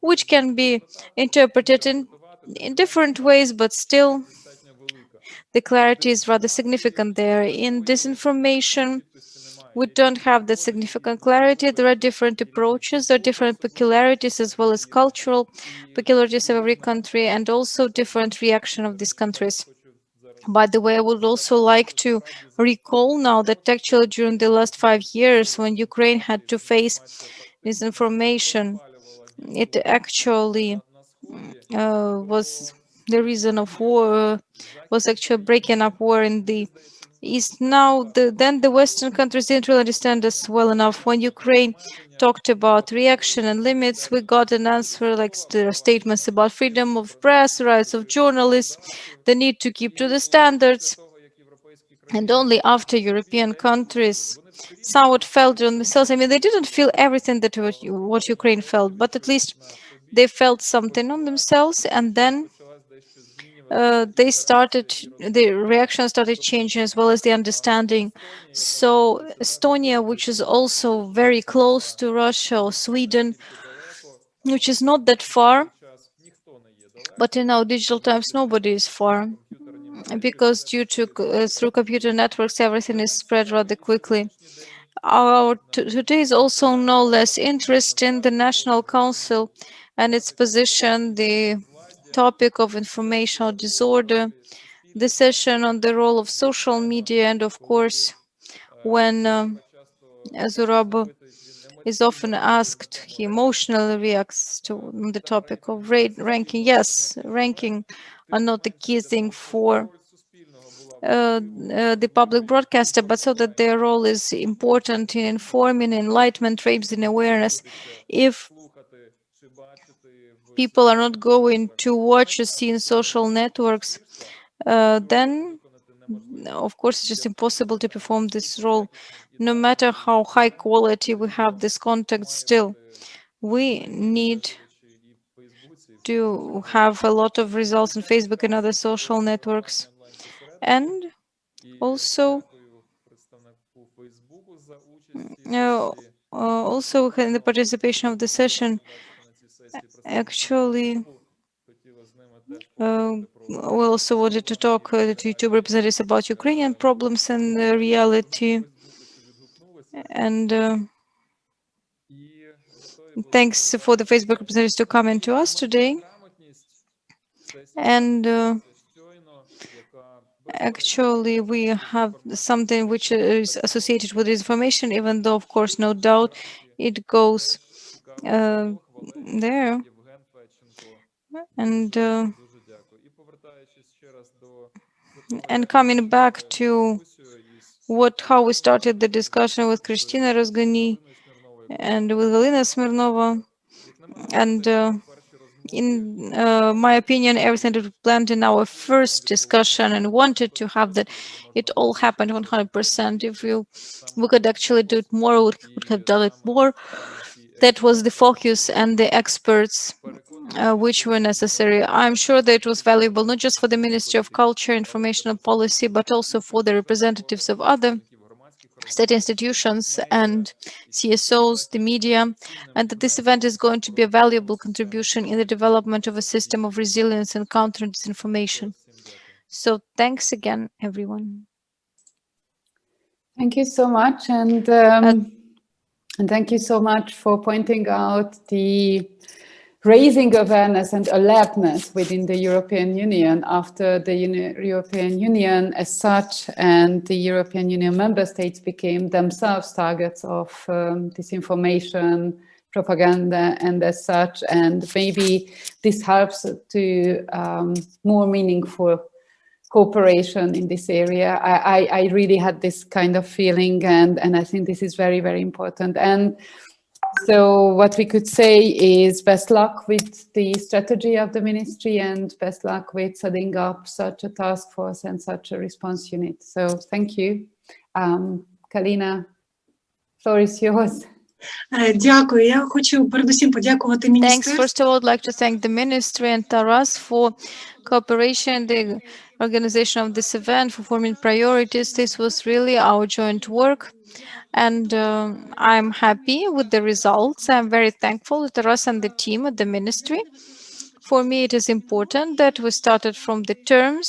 which can be interpreted in different ways, but still the clarity is rather significant there. In disinformation, we don't have that significant clarity. There are different approaches, there are different peculiarities as well as cultural peculiarities of every country, and also different reaction of these countries. By the way, I would also like to recall now that actually during the last 5 years, when Ukraine had to face disinformation, it actually was the reason of war, was actually breaking up war in the East. Now, then the Western countries didn't really understand us well enough. When Ukraine talked about reaction and limits, we got an answer like the statements about freedom of press, rights of journalists, the need to keep to the standards. And only after European countries somewhat felt on themselves. I mean, they didn't feel everything that what Ukraine felt, but at least they felt something on themselves, and then the reaction started changing as well as the understanding. So Estonia, which is also very close to Russia, or Sweden, which is not that far, but in our digital times, nobody is far, because due to through computer networks, everything is spread rather quickly. Our today is also no less interest in the National Council and its position, the topic of informational disorder, the session on the role of social media, and of course, when Zurab is often asked, he emotionally reacts to the topic of ranking. Yes, ranking are not the key thing for the public broadcaster, but so that their role is important in informing, enlightenment, raising awareness. If people are not going to watch or see in social networks, then of course it's just impossible to perform this role. No matter how high quality we have this contact, still we need to have a lot of results on Facebook and other social networks. And also also in the participation of the session, actually, we also wanted to talk to YouTube representatives about Ukrainian problems and reality. And thanks for the Facebook representatives to come in to us today. And actually, we have something which is associated with information, even though, of course, no doubt, it goes there. And coming back to how we started the discussion with Kristina Rozgani and with Galina Smirnova, and in my opinion, everything that we planned in our first discussion and wanted to have that, it all happened 100%. If we could actually do it more, we would have done it more. That was the focus and the experts which were necessary. I'm sure that it was valuable not just for the Ministry of Culture, Information and Policy, but also for the representatives of other state institutions and CSOs, the media, and that this event is going to be a valuable contribution in the development of a system of resilience and counter disinformation. So thanks again, everyone. Thank you so much, and thank you so much for pointing out the raising awareness and alertness within the European Union after the European Union as such and the European Union member states became themselves targets of disinformation, propaganda, and as such. And maybe this helps to more meaningful cooperation in this area. I really had this kind of feeling, and I think this is very, very important. And So what we could say is best luck with the strategy of the ministry and best luck with setting up such a task force and such a response unit. So thank you. Kalina, floor is yours. Дякую. Я хочу передусім подякувати Thanks. міністерству. First of all, I'd like to thank the ministry and Taras for cooperation, the organization of this event, for forming priorities. This was really our joint work, and I'm happy with the results. I'm very thankful to Taras and the team at the ministry. For me, it is important that we started from the terms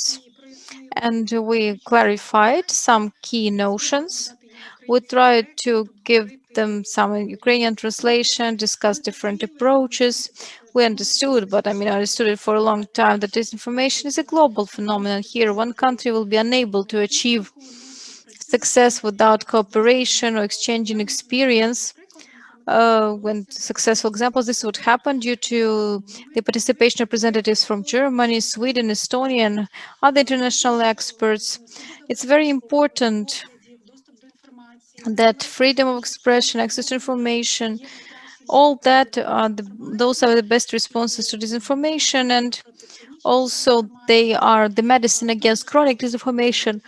and we clarified some key notions. We tried to give them some Ukrainian translation, discuss different approaches. We understood, but I understood it for a long time, that disinformation is a global phenomenon. Here, one country will be unable to achieve success without cooperation or exchanging experience. When successful examples, this would happen due to the participation of representatives from Germany, Sweden, Estonia, and other international experts. It's very important that freedom of expression, access to information, all that those are the best responses to disinformation, and also they are the medicine against chronic disinformation.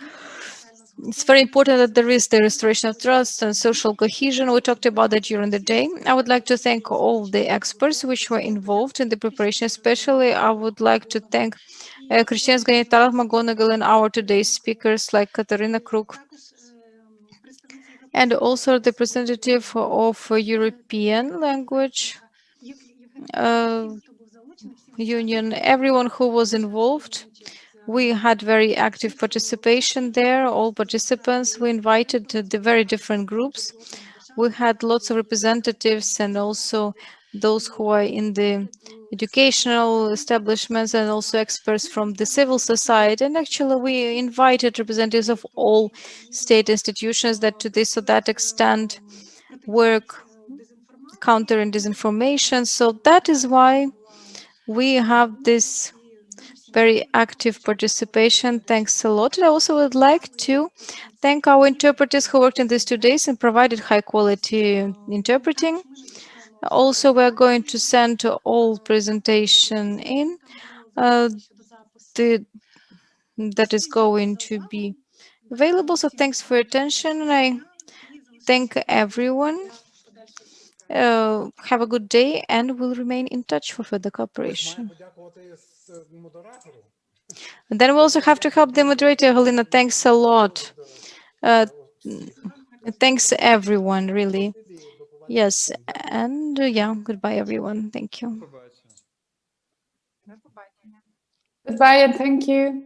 It's very important that there is the restoration of trust and social cohesion. We talked about that during the day. I would like to thank all the experts which were involved in the preparation. Especially, I would like to thank Christian Zganitarov, McGonagall, and our today's speakers like Katarina Kruk, and also the representative of European language union, everyone who was involved. We had very active participation there, all participants. We invited the very different groups. We had lots of representatives and also those who are in the educational establishments and also experts from the civil society. And actually, we invited representatives of all state institutions that to this or that extent work countering disinformation. So that is why we have this very active participation. Thanks a lot. And I also would like to thank our interpreters who worked in these 2 days and provided high quality interpreting. Also, we're going to send all presentation in that is going to be available. So thanks for your attention, and I thank everyone. Have a good day, and we'll remain in touch for further cooperation. And then we also have to help the moderator, Helena. Thanks a lot. Thanks everyone, really. Yes, and yeah, goodbye everyone. Thank you. Goodbye and thank you.